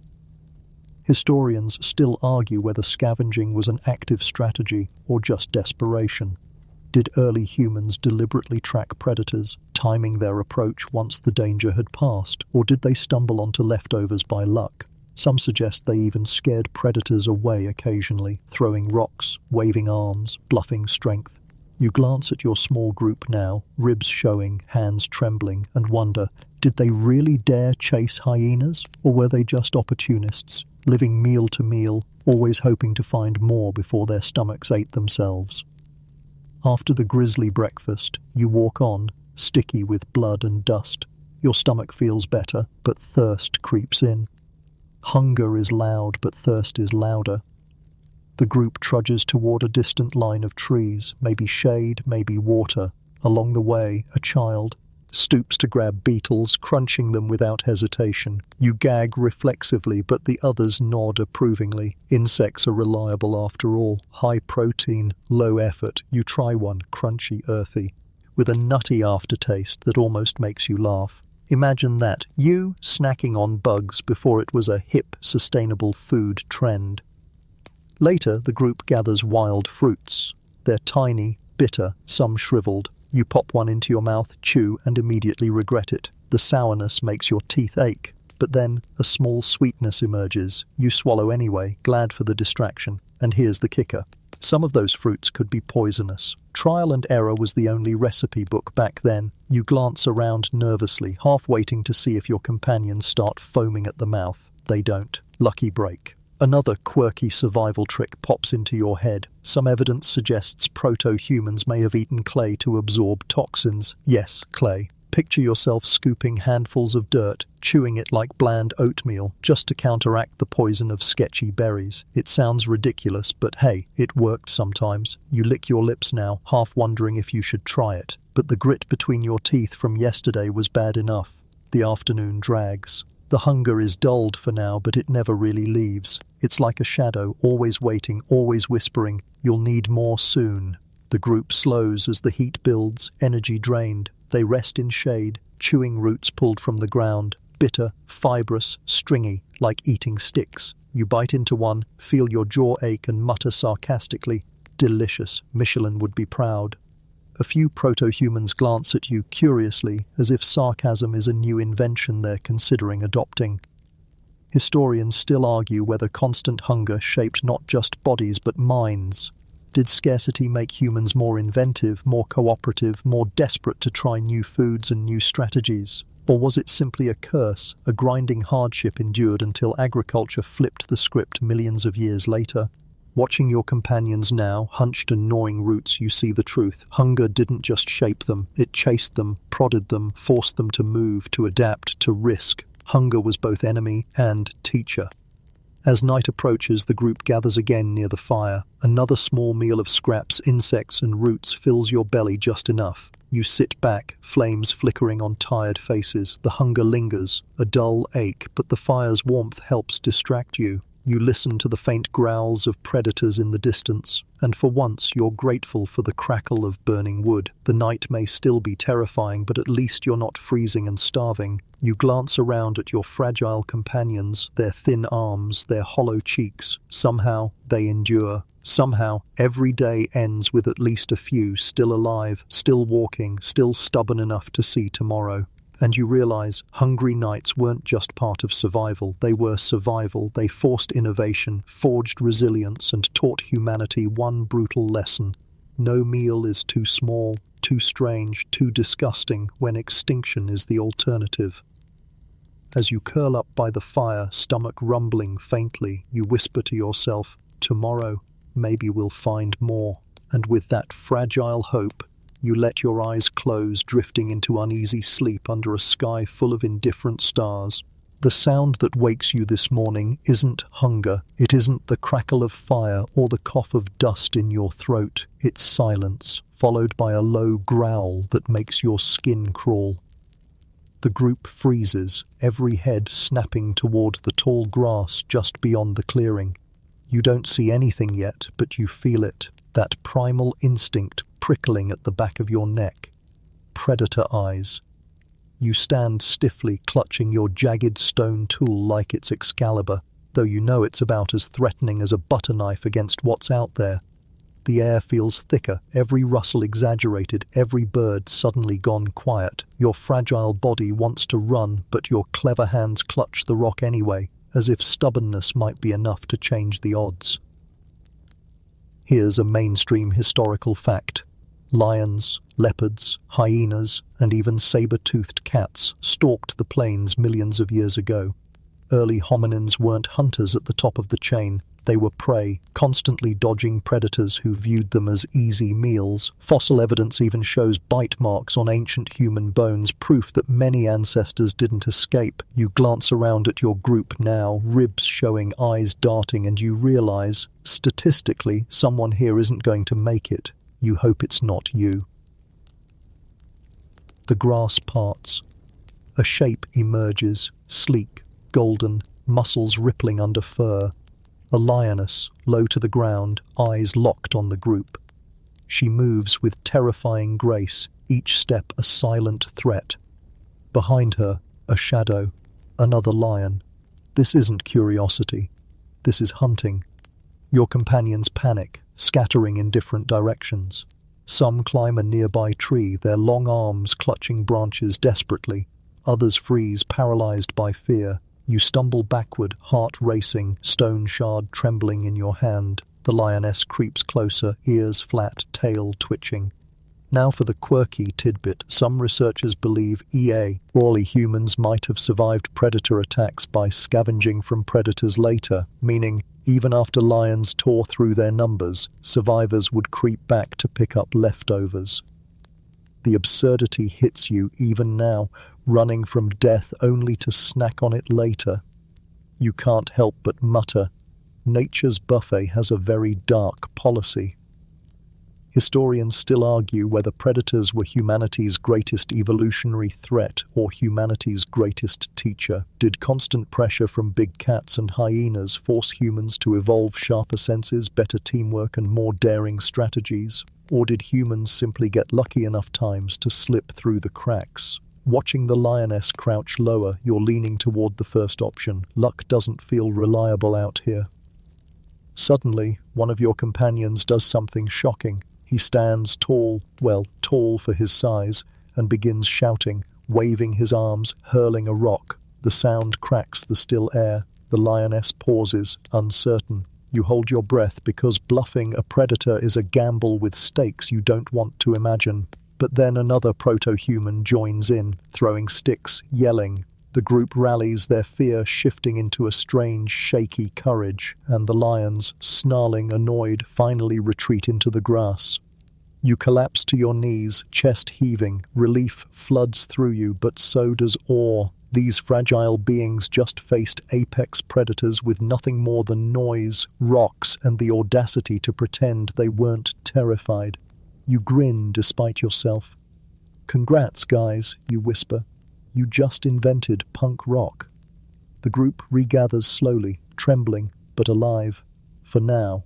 Historians still argue whether scavenging was an active strategy or just desperation. Did early humans deliberately track predators, timing their approach once the danger had passed, or did they stumble onto leftovers by luck? Some suggest they even scared predators away occasionally, throwing rocks, waving arms, bluffing strength. You glance at your small group now, ribs showing, hands trembling, and wonder, did they really dare chase hyenas, or were they just opportunists, living meal to meal, always hoping to find more before their stomachs ate themselves? After the grisly breakfast, you walk on, sticky with blood and dust. Your stomach feels better, but thirst creeps in. Hunger is loud, but thirst is louder. The group trudges toward a distant line of trees, maybe shade, maybe water. Along the way, a child stoops to grab beetles, crunching them without hesitation. You gag reflexively, but the others nod approvingly. Insects are reliable after all. High protein, low effort. You try one, crunchy, earthy, with a nutty aftertaste that almost makes you laugh. Imagine that, you snacking on bugs before it was a hip, sustainable food trend. Later, the group gathers wild fruits. They're tiny, bitter, some shriveled. You pop one into your mouth, chew, and immediately regret it. The sourness makes your teeth ache. But then, a small sweetness emerges. You swallow anyway, glad for the distraction. And here's the kicker. Some of those fruits could be poisonous. Trial and error was the only recipe book back then. You glance around nervously, half waiting to see if your companions start foaming at the mouth. They don't. Lucky break. Another quirky survival trick pops into your head. Some evidence suggests proto-humans may have eaten clay to absorb toxins. Yes, clay. Picture yourself scooping handfuls of dirt, chewing it like bland oatmeal, just to counteract the poison of sketchy berries. It sounds ridiculous, but hey, it worked sometimes. You lick your lips now, half wondering if you should try it. But the grit between your teeth from yesterday was bad enough. The afternoon drags. The hunger is dulled for now, but it never really leaves. It's like a shadow, always waiting, always whispering, "You'll need more soon." The group slows as the heat builds, energy drained. They rest in shade, chewing roots pulled from the ground, bitter, fibrous, stringy, like eating sticks. You bite into one, feel your jaw ache and mutter sarcastically, "Delicious, Michelin would be proud." A few proto-humans glance at you curiously, as if sarcasm is a new invention they're considering adopting. Historians still argue whether constant hunger shaped not just bodies but minds. Did scarcity make humans more inventive, more cooperative, more desperate to try new foods and new strategies? Or was it simply a curse, a grinding hardship endured until agriculture flipped the script millions of years later? Watching your companions now, hunched and gnawing roots, you see the truth. Hunger didn't just shape them, it chased them, prodded them, forced them to move, to adapt, to risk. Hunger was both enemy and teacher. As night approaches, the group gathers again near the fire. Another small meal of scraps, insects, and roots fills your belly just enough. You sit back, flames flickering on tired faces. The hunger lingers, a dull ache, but the fire's warmth helps distract you. You listen to the faint growls of predators in the distance, and for once you're grateful for the crackle of burning wood. The night may still be terrifying, but at least you're not freezing and starving. You glance around at your fragile companions, their thin arms, their hollow cheeks. Somehow, they endure. Somehow, every day ends with at least a few still alive, still walking, still stubborn enough to see tomorrow. And you realize hungry nights weren't just part of survival, they were survival. They forced innovation, forged resilience, and taught humanity one brutal lesson. No meal is too small, too strange, too disgusting when extinction is the alternative. As you curl up by the fire, stomach rumbling faintly, you whisper to yourself, "Tomorrow, maybe we'll find more." And with that fragile hope, You let your eyes close, drifting into uneasy sleep under a sky full of indifferent stars. The sound that wakes you this morning isn't hunger, it isn't the crackle of fire or the cough of dust in your throat. It's silence, followed by a low growl that makes your skin crawl. The group freezes, every head snapping toward the tall grass just beyond the clearing. You don't see anything yet, but you feel it, that primal instinct prickling at the back of your neck. Predator eyes. You stand stiffly, clutching your jagged stone tool like it's Excalibur, though you know it's about as threatening as a butter knife against what's out there. The air feels thicker, every rustle exaggerated, every bird suddenly gone quiet. Your fragile body wants to run, but your clever hands clutch the rock anyway, as if stubbornness might be enough to change the odds. Here's a mainstream historical fact. Lions, leopards, hyenas, and even saber-toothed cats stalked the plains millions of years ago. Early hominins weren't hunters at the top of the chain. They were prey, constantly dodging predators who viewed them as easy meals. Fossil evidence even shows bite marks on ancient human bones, proof that many ancestors didn't escape. You glance around at your group now, ribs showing, eyes darting, and you realize, statistically, someone here isn't going to make it. You hope it's not you. The grass parts. A shape emerges, sleek, golden, muscles rippling under fur. A lioness, low to the ground, eyes locked on the group. She moves with terrifying grace, each step a silent threat. Behind her, a shadow, another lion. This isn't curiosity. This is hunting. Your companions panic, scattering in different directions. Some climb a nearby tree, their long arms clutching branches desperately. Others freeze, paralyzed by fear. You stumble backward, heart racing, stone shard trembling in your hand. The lioness creeps closer, ears flat, tail twitching. Now for the quirky tidbit. Some researchers believe early humans might have survived predator attacks by scavenging from predators later, meaning even after lions tore through their numbers, survivors would creep back to pick up leftovers. The absurdity hits you even now, running from death only to snack on it later. You can't help but mutter, nature's buffet has a very dark policy. Historians still argue whether predators were humanity's greatest evolutionary threat or humanity's greatest teacher. Did constant pressure from big cats and hyenas force humans to evolve sharper senses, better teamwork, and more daring strategies? Or did humans simply get lucky enough times to slip through the cracks? Watching the lioness crouch lower, you're leaning toward the first option. Luck doesn't feel reliable out here. Suddenly, one of your companions does something shocking. He stands tall for his size, and begins shouting, waving his arms, hurling a rock. The sound cracks the still air. The lioness pauses, uncertain. You hold your breath because bluffing a predator is a gamble with stakes you don't want to imagine. But then another proto-human joins in, throwing sticks, yelling. The group rallies, their fear shifting into a strange, shaky courage, and the lions, snarling, annoyed, finally retreat into the grass. You collapse to your knees, chest heaving. Relief floods through you, but so does awe. These fragile beings just faced apex predators with nothing more than noise, rocks, and the audacity to pretend they weren't terrified. You grin despite yourself. "Congrats, guys," you whisper. "You just invented punk rock." The group regathers slowly, trembling, but alive. For now.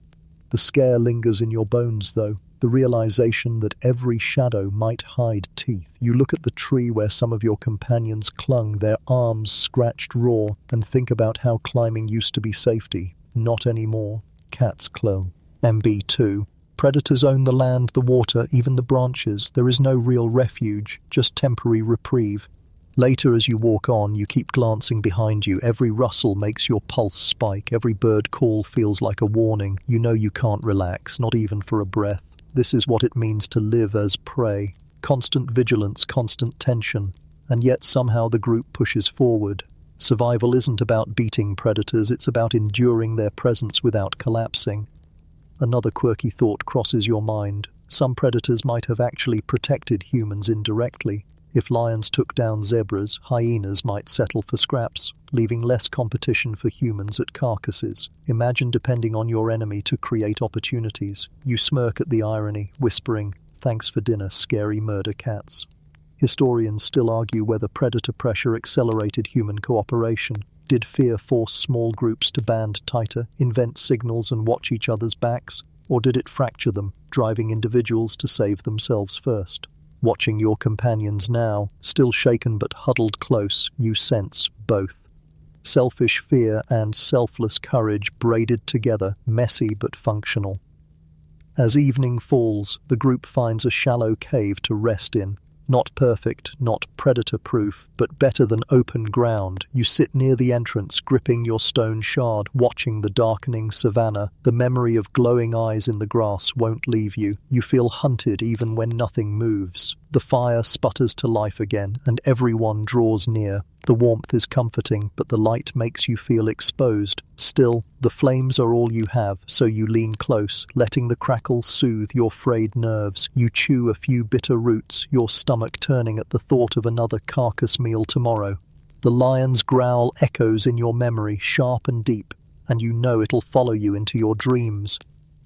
The scare lingers in your bones, though. The realization that every shadow might hide teeth. You look at the tree where some of your companions clung, their arms scratched raw, and think about how climbing used to be safety. Not anymore. Cats claw. MB2. Predators own the land, the water, even the branches. There is no real refuge, just temporary reprieve. Later, as you walk on, you keep glancing behind you. Every rustle makes your pulse spike. Every bird call feels like a warning. You know you can't relax, not even for a breath. This is what it means to live as prey. Constant vigilance, constant tension. And yet somehow the group pushes forward. Survival isn't about beating predators, it's about enduring their presence without collapsing. Another quirky thought crosses your mind. Some predators might have actually protected humans indirectly. If lions took down zebras, hyenas might settle for scraps, leaving less competition for humans at carcasses. Imagine depending on your enemy to create opportunities. You smirk at the irony, whispering, "Thanks for dinner, scary murder cats." Historians still argue whether predator pressure accelerated human cooperation. Did fear force small groups to band tighter, invent signals and watch each other's backs? Or did it fracture them, driving individuals to save themselves first? Watching your companions now, still shaken but huddled close, you sense both. Selfish fear and selfless courage braided together, messy but functional. As evening falls, the group finds a shallow cave to rest in. Not perfect, not predator-proof, but better than open ground. You sit near the entrance, gripping your stone shard, watching the darkening savanna. The memory of glowing eyes in the grass won't leave you. You feel hunted even when nothing moves. The fire sputters to life again, and everyone draws near. The warmth is comforting, but the light makes you feel exposed. Still, the flames are all you have, so you lean close, letting the crackle soothe your frayed nerves. You chew a few bitter roots, your stomach turning at the thought of another carcass meal tomorrow. The lion's growl echoes in your memory, sharp and deep, and you know it'll follow you into your dreams.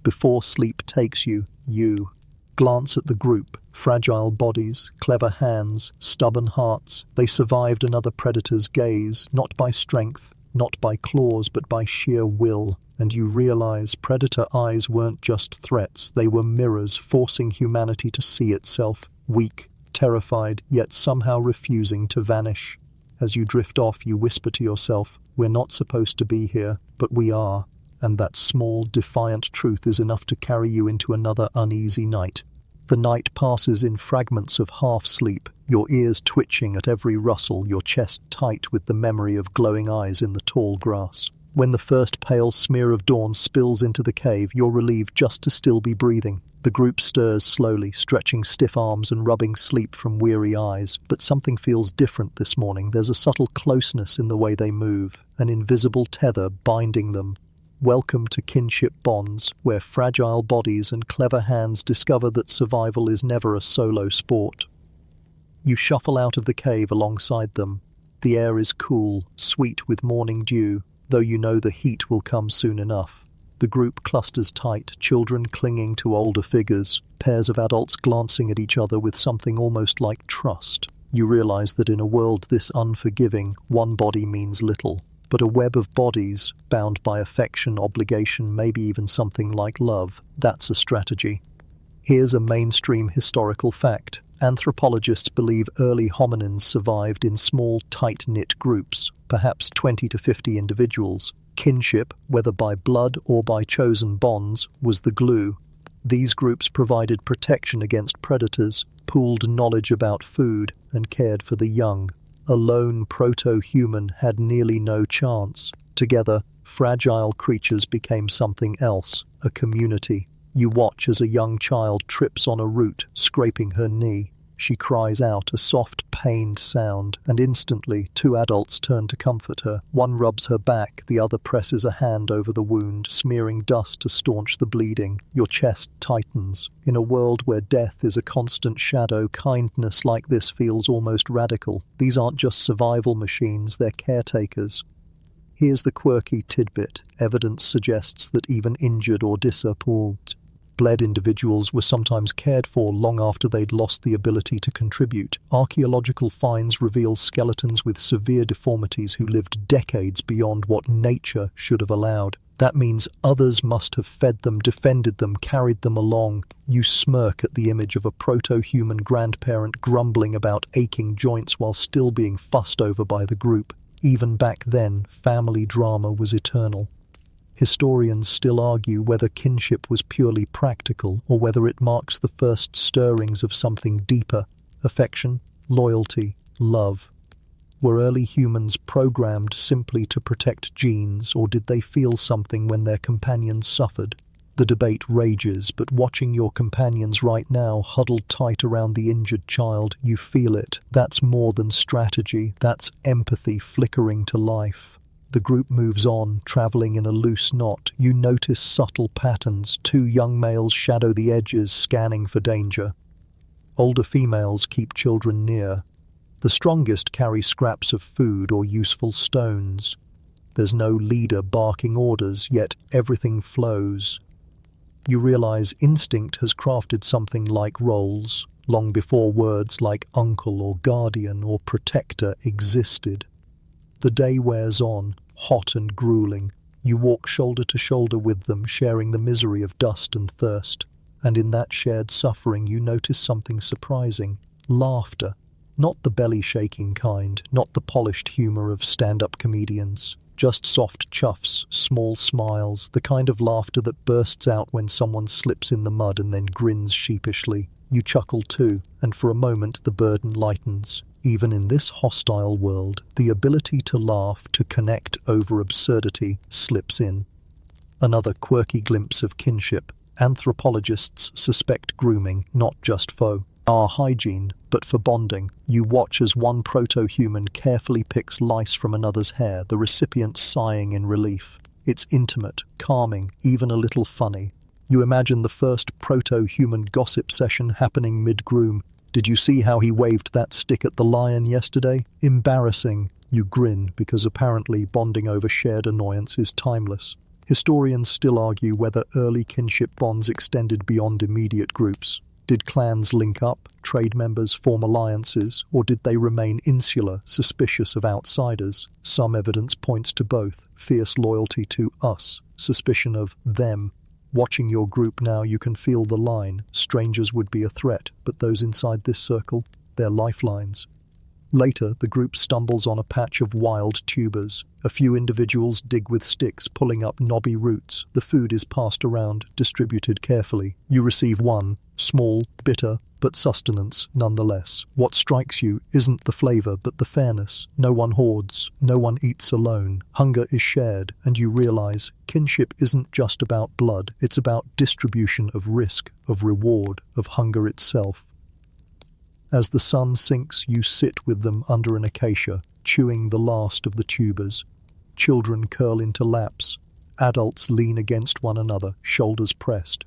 Before sleep takes you, you glance at the group. Fragile bodies, clever hands, stubborn hearts. They survived another predator's gaze, not by strength, not by claws, but by sheer will. And you realize predator eyes weren't just threats, they were mirrors forcing humanity to see itself, weak, terrified, yet somehow refusing to vanish. As you drift off, you whisper to yourself, "We're not supposed to be here, but we are." And that small, defiant truth is enough to carry you into another uneasy night. The night passes in fragments of half-sleep, your ears twitching at every rustle, your chest tight with the memory of glowing eyes in the tall grass. When the first pale smear of dawn spills into the cave, you're relieved just to still be breathing. The group stirs slowly, stretching stiff arms and rubbing sleep from weary eyes. But something feels different this morning. There's a subtle closeness in the way they move, an invisible tether binding them. Welcome to kinship bonds, where fragile bodies and clever hands discover that survival is never a solo sport. You shuffle out of the cave alongside them. The air is cool, sweet with morning dew, though you know the heat will come soon enough. The group clusters tight, children clinging to older figures, pairs of adults glancing at each other with something almost like trust. You realize that in a world this unforgiving, one body means little. But a web of bodies, bound by affection, obligation, maybe even something like love, that's a strategy. Here's a mainstream historical fact. Anthropologists believe early hominins survived in small, tight-knit groups, perhaps 20 to 50 individuals. Kinship, whether by blood or by chosen bonds, was the glue. These groups provided protection against predators, pooled knowledge about food, and cared for the young. A lone proto-human had nearly no chance. Together, fragile creatures became something else, a community. You watch as a young child trips on a root, scraping her knee. She cries out, a soft, pained sound, and instantly 2 adults turn to comfort her. One rubs her back, the other presses a hand over the wound, smearing dust to staunch the bleeding. Your chest tightens. In a world where death is a constant shadow, kindness like this feels almost radical. These aren't just survival machines, they're caretakers. Here's the quirky tidbit. Evidence suggests that even injured or disappointed, bled individuals were sometimes cared for long after they'd lost the ability to contribute. Archaeological finds reveal skeletons with severe deformities who lived decades beyond what nature should have allowed. That means others must have fed them, defended them, carried them along. You smirk at the image of a proto-human grandparent grumbling about aching joints while still being fussed over by the group. Even back then, family drama was eternal. Historians still argue whether kinship was purely practical or whether it marks the first stirrings of something deeper: affection, loyalty, love. Were early humans programmed simply to protect genes, or did they feel something when their companions suffered? The debate rages, but watching your companions right now huddled tight around the injured child, you feel it. That's more than strategy, that's empathy flickering to life. The group moves on, traveling in a loose knot. You notice subtle patterns. Two young males shadow the edges, scanning for danger. Older females keep children near. The strongest carry scraps of food or useful stones. There's no leader barking orders, yet everything flows. You realize instinct has crafted something like roles, long before words like uncle or guardian or protector existed. The day wears on, hot and grueling. You walk shoulder to shoulder with them, sharing the misery of dust and thirst. And in that shared suffering you notice something surprising. Laughter. Not the belly-shaking kind, not the polished humor of stand-up comedians. Just soft chuffs, small smiles, the kind of laughter that bursts out when someone slips in the mud and then grins sheepishly. You chuckle too, and for a moment the burden lightens. Even in this hostile world, the ability to laugh, to connect over absurdity, slips in. Another quirky glimpse of kinship. Anthropologists suspect grooming, not just for our hygiene, but for bonding. You watch as one proto-human carefully picks lice from another's hair, the recipient sighing in relief. It's intimate, calming, even a little funny. You imagine the first proto-human gossip session happening mid-groom. Did you see how he waved that stick at the lion yesterday? Embarrassing. You grin, because apparently bonding over shared annoyance is timeless. Historians still argue whether early kinship bonds extended beyond immediate groups. Did clans link up, trade members form alliances, or did they remain insular, suspicious of outsiders? Some evidence points to both: fierce loyalty to us, suspicion of them. Watching your group now, you can feel the line. Strangers would be a threat, but those inside this circle, they're lifelines. Later, the group stumbles on a patch of wild tubers. A few individuals dig with sticks, pulling up knobby roots. The food is passed around, distributed carefully. You receive one, small, bitter, but sustenance nonetheless. What strikes you isn't the flavor, but the fairness. No one hoards, no one eats alone. Hunger is shared, and you realize kinship isn't just about blood. It's about distribution of risk, of reward, of hunger itself. As the sun sinks, you sit with them under an acacia, chewing the last of the tubers. Children curl into laps. Adults lean against one another, shoulders pressed.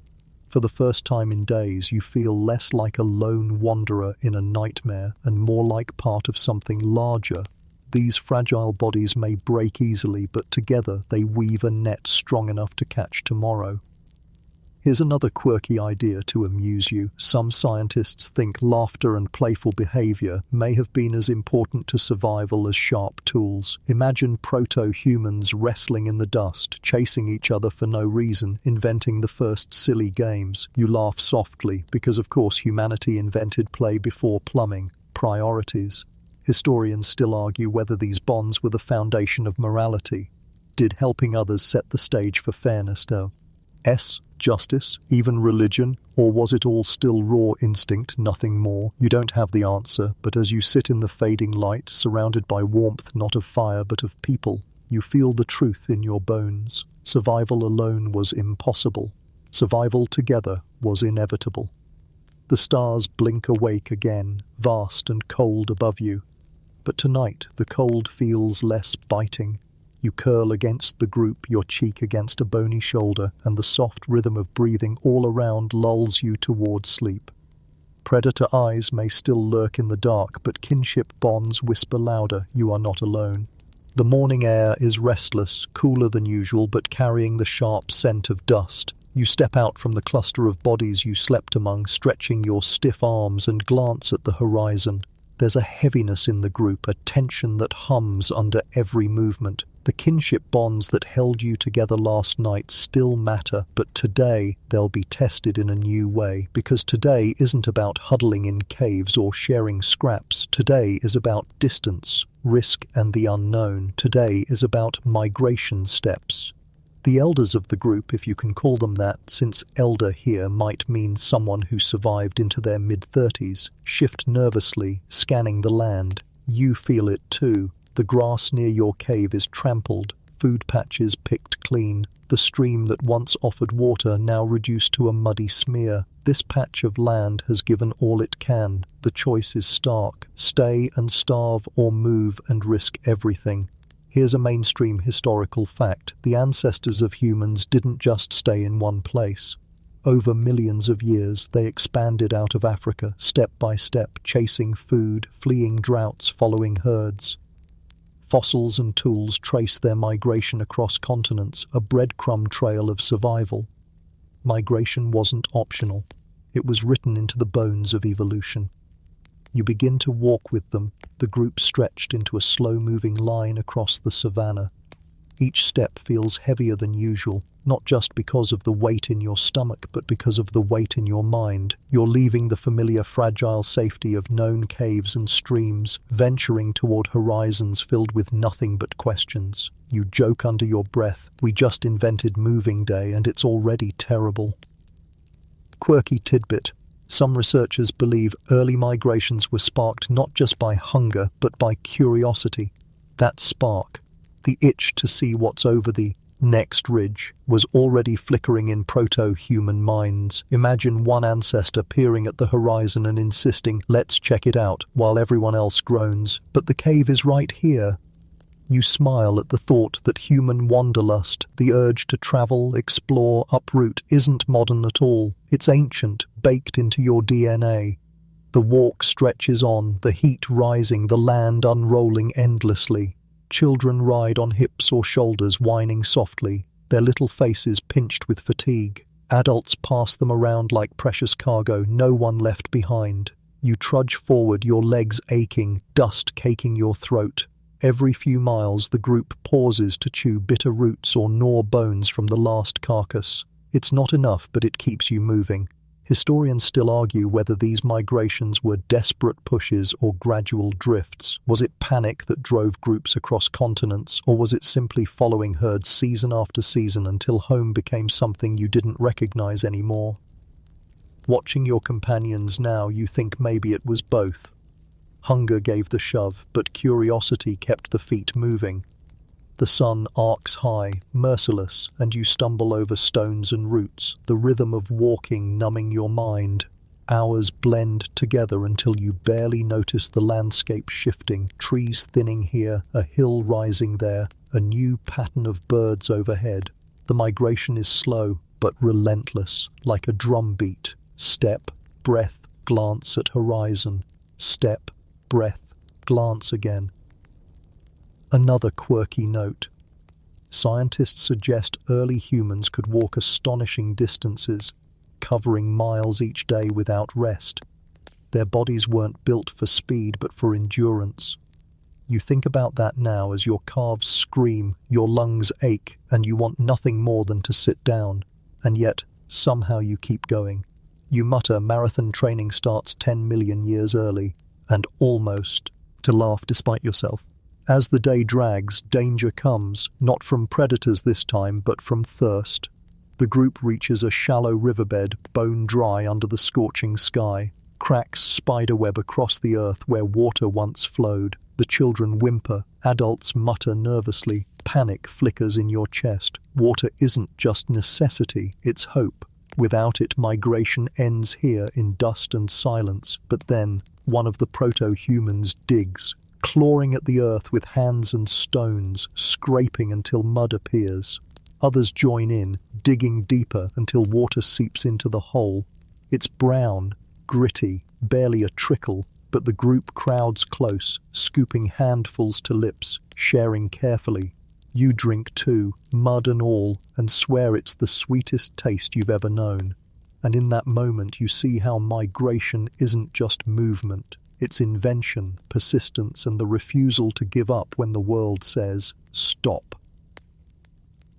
For the first time in days, you feel less like a lone wanderer in a nightmare and more like part of something larger. These fragile bodies may break easily, but together they weave a net strong enough to catch tomorrow. Here's another quirky idea to amuse you. Some scientists think laughter and playful behavior may have been as important to survival as sharp tools. Imagine proto-humans wrestling in the dust, chasing each other for no reason, inventing the first silly games. You laugh softly, because of course humanity invented play before plumbing. Priorities. Historians still argue whether these bonds were the foundation of morality. Did helping others set the stage for fairness, though? Justice, even religion, or was it all still raw instinct, nothing more? You don't have the answer, but as you sit in the fading light, surrounded by warmth not of fire but of people, you feel the truth in your bones. Survival alone was impossible. Survival together was inevitable. The stars blink awake again, vast and cold above you. But tonight the cold feels less biting. You curl against the group, your cheek against a bony shoulder, and the soft rhythm of breathing all around lulls you towards sleep. Predator eyes may still lurk in the dark, but kinship bonds whisper louder, you are not alone. The morning air is restless, cooler than usual, but carrying the sharp scent of dust. You step out from the cluster of bodies you slept among, stretching your stiff arms, and glance at the horizon. There's a heaviness in the group, a tension that hums under every movement. The kinship bonds that held you together last night still matter, but today they'll be tested in a new way, because today isn't about huddling in caves or sharing scraps. Today is about distance, risk, and the unknown. Today is about migration steps. The elders of the group, if you can call them that, since elder here might mean someone who survived into their mid-30s, shift nervously, scanning the land. You feel it too. The grass near your cave is trampled, food patches picked clean, the stream that once offered water now reduced to a muddy smear. This patch of land has given all it can. The choice is stark: stay and starve, or move and risk everything. Here's a mainstream historical fact. The ancestors of humans didn't just stay in one place. Over millions of years, they expanded out of Africa, step by step, chasing food, fleeing droughts, following herds. Fossils and tools trace their migration across continents, a breadcrumb trail of survival. Migration wasn't optional. It was written into the bones of evolution. You begin to walk with them, the group stretched into a slow-moving line across the savanna. Each step feels heavier than usual, not just because of the weight in your stomach, but because of the weight in your mind. You're leaving the familiar, fragile safety of known caves and streams, venturing toward horizons filled with nothing but questions. You joke under your breath, "We just invented moving day and it's already terrible." Quirky tidbit. Some researchers believe early migrations were sparked not just by hunger, but by curiosity. That spark, the itch to see what's over the next ridge, was already flickering in proto-human minds. Imagine one ancestor peering at the horizon and insisting, "Let's check it out," while everyone else groans, "But the cave is right here." You smile at the thought that human wanderlust, the urge to travel, explore, uproot, isn't modern at all. It's ancient, baked into your DNA. The walk stretches on, the heat rising, the land unrolling endlessly. Children ride on hips or shoulders, whining softly, their little faces pinched with fatigue. Adults pass them around like precious cargo, no one left behind. You trudge forward, your legs aching, dust caking your throat. Every few miles, the group pauses to chew bitter roots or gnaw bones from the last carcass. It's not enough, but it keeps you moving. Historians still argue whether these migrations were desperate pushes or gradual drifts. Was it panic that drove groups across continents, or was it simply following herds season after season until home became something you didn't recognize anymore? Watching your companions now, you think maybe it was both. Hunger gave the shove, but curiosity kept the feet moving. The sun arcs high, merciless, and you stumble over stones and roots, the rhythm of walking numbing your mind. Hours blend together until you barely notice the landscape shifting, trees thinning here, a hill rising there, a new pattern of birds overhead. The migration is slow, but relentless, like a drumbeat. Step, breath, glance at horizon. Step, breath, glance again. Another quirky note. Scientists suggest early humans could walk astonishing distances, covering miles each day without rest. Their bodies weren't built for speed, but for endurance. You think about that now as your calves scream, your lungs ache, and you want nothing more than to sit down. And yet, somehow you keep going. You mutter, "Marathon training starts 10 million years early," and almost to laugh despite yourself. As the day drags, danger comes, not from predators this time, but from thirst. The group reaches a shallow riverbed, bone dry under the scorching sky. Cracks spiderweb across the earth where water once flowed. The children whimper, adults mutter nervously. Panic flickers in your chest. Water isn't just necessity, it's hope. Without it, migration ends here in dust and silence. But then, one of the proto-humans digs, clawing at the earth with hands and stones, scraping until mud appears. Others join in, digging deeper until water seeps into the hole. It's brown, gritty, barely a trickle, but the group crowds close, scooping handfuls to lips, sharing carefully. You drink too, mud and all, and swear it's the sweetest taste you've ever known. And in that moment you see how migration isn't just movement. It's invention, persistence, and the refusal to give up when the world says, "Stop."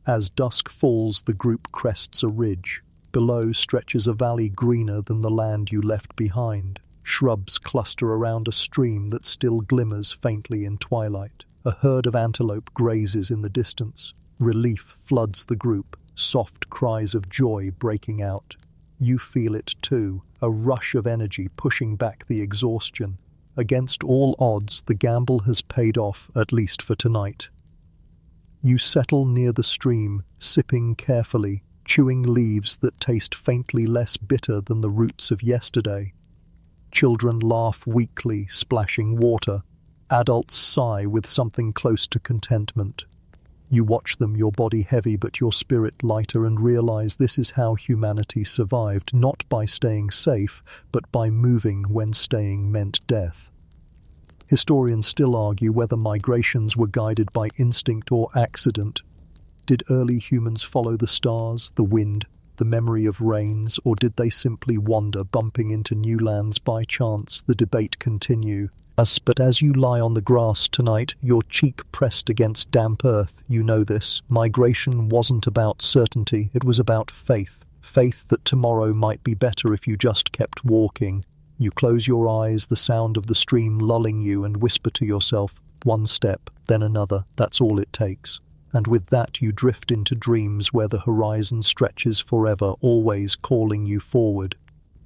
As dusk falls, the group crests a ridge. Below stretches a valley greener than the land you left behind. Shrubs cluster around a stream that still glimmers faintly in twilight. A herd of antelope grazes in the distance. Relief floods the group, soft cries of joy breaking out. You feel it too, a rush of energy pushing back the exhaustion. Against all odds, the gamble has paid off, at least for tonight. You settle near the stream, sipping carefully, chewing leaves that taste faintly less bitter than the roots of yesterday. Children laugh weakly, splashing water. Adults sigh with something close to contentment. You watch them, your body heavy but your spirit lighter, and realize this is how humanity survived, not by staying safe, but by moving when staying meant death. Historians still argue whether migrations were guided by instinct or accident. Did early humans follow the stars, the wind, the memory of rains, or did they simply wander, bumping into new lands by chance? The debate continue. But as you lie on the grass tonight, your cheek pressed against damp earth, you know this. Migration wasn't about certainty, it was about faith. Faith that tomorrow might be better if you just kept walking. You close your eyes, the sound of the stream lulling you, and whisper to yourself, one step, then another, that's all it takes. And with that you drift into dreams where the horizon stretches forever, always calling you forward.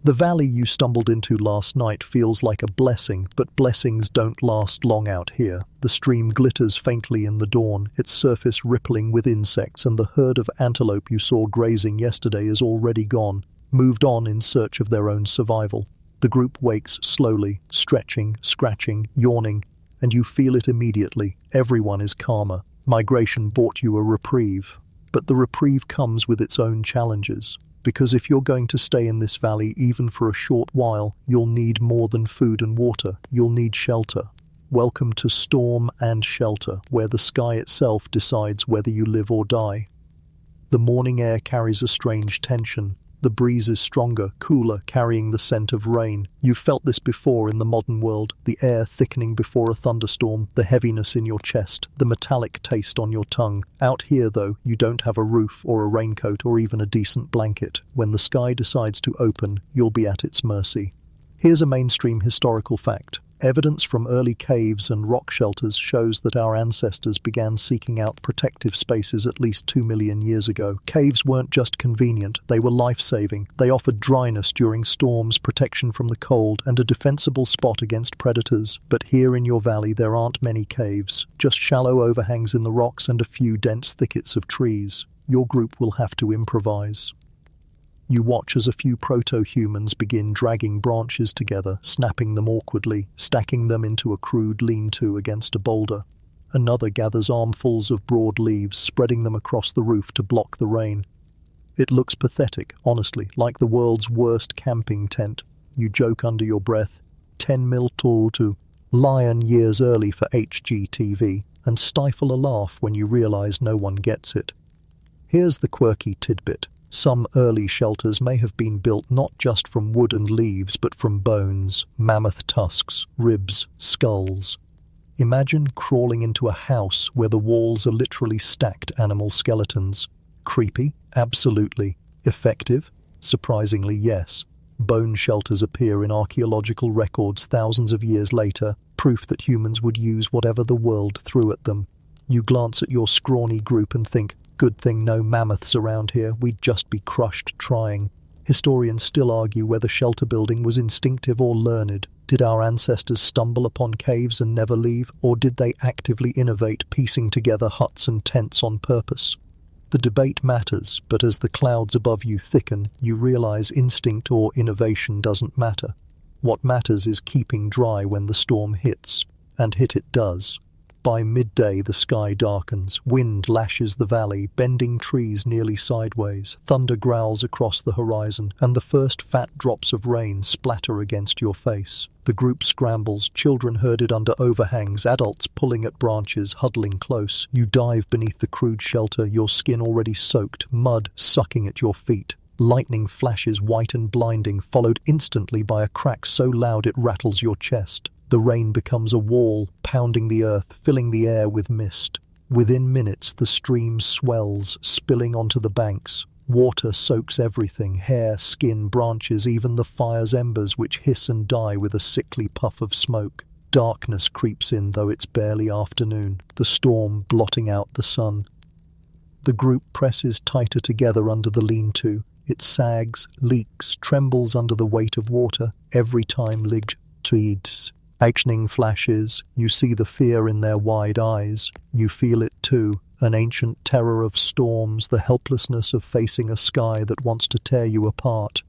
The valley you stumbled into last night feels like a blessing, but blessings don't last long out here. The stream glitters faintly in the dawn, its surface rippling with insects, and the herd of antelope you saw grazing yesterday is already gone, moved on in search of their own survival. The group wakes slowly, stretching, scratching, yawning, and you feel it immediately. Everyone is calmer. Migration brought you a reprieve, but the reprieve comes with its own challenges. Because if you're going to stay in this valley even for a short while, you'll need more than food and water. You'll need shelter. Welcome to Storm and Shelter, where the sky itself decides whether you live or die. The morning air carries a strange tension. The breeze is stronger, cooler, carrying the scent of rain. You've felt this before in the modern world, the air thickening before a thunderstorm, the heaviness in your chest, the metallic taste on your tongue. Out here, though, you don't have a roof or a raincoat or even a decent blanket. When the sky decides to open, you'll be at its mercy. Here's a mainstream historical fact. Evidence from early caves and rock shelters shows that our ancestors began seeking out protective spaces at least 2 million years ago. Caves weren't just convenient, they were life-saving. They offered dryness during storms, protection from the cold, and a defensible spot against predators. But here in your valley there aren't many caves, just shallow overhangs in the rocks and a few dense thickets of trees. Your group will have to improvise. You watch as a few proto-humans begin dragging branches together, snapping them awkwardly, stacking them into a crude lean-to against a boulder. Another gathers armfuls of broad leaves, spreading them across the roof to block the rain. It looks pathetic, honestly, like the world's worst camping tent. You joke under your breath, 10 mil tall to lion years early for HGTV, and stifle a laugh when you realize no one gets it. Here's the quirky tidbit. Some early shelters may have been built not just from wood and leaves, but from bones, mammoth tusks, ribs, skulls. Imagine crawling into a house where the walls are literally stacked animal skeletons. Creepy? Absolutely. Effective? Surprisingly, yes. Bone shelters appear in archaeological records thousands of years later, proof that humans would use whatever the world threw at them. You glance at your scrawny group and think, good thing no mammoths around here, we'd just be crushed trying. Historians still argue whether shelter building was instinctive or learned. Did our ancestors stumble upon caves and never leave, or did they actively innovate, piecing together huts and tents on purpose? The debate matters, but as the clouds above you thicken, you realize instinct or innovation doesn't matter. What matters is keeping dry when the storm hits, and hit it does. By midday the sky darkens, wind lashes the valley, bending trees nearly sideways, thunder growls across the horizon, and the first fat drops of rain splatter against your face. The group scrambles, children herded under overhangs, adults pulling at branches, huddling close. You dive beneath the crude shelter, your skin already soaked, mud sucking at your feet. Lightning flashes white and blinding, followed instantly by a crack so loud it rattles your chest. The rain becomes a wall, pounding the earth, filling the air with mist. Within minutes, the stream swells, spilling onto the banks. Water soaks everything, hair, skin, branches, even the fire's embers, which hiss and die with a sickly puff of smoke. Darkness creeps in, though it's barely afternoon, the storm blotting out the sun. The group presses tighter together under the lean-to. It sags, leaks, trembles under the weight of water, every time lightning flashes. You see the fear in their wide eyes. You feel it too, an ancient terror of storms, the helplessness of facing a sky that wants to tear you apart.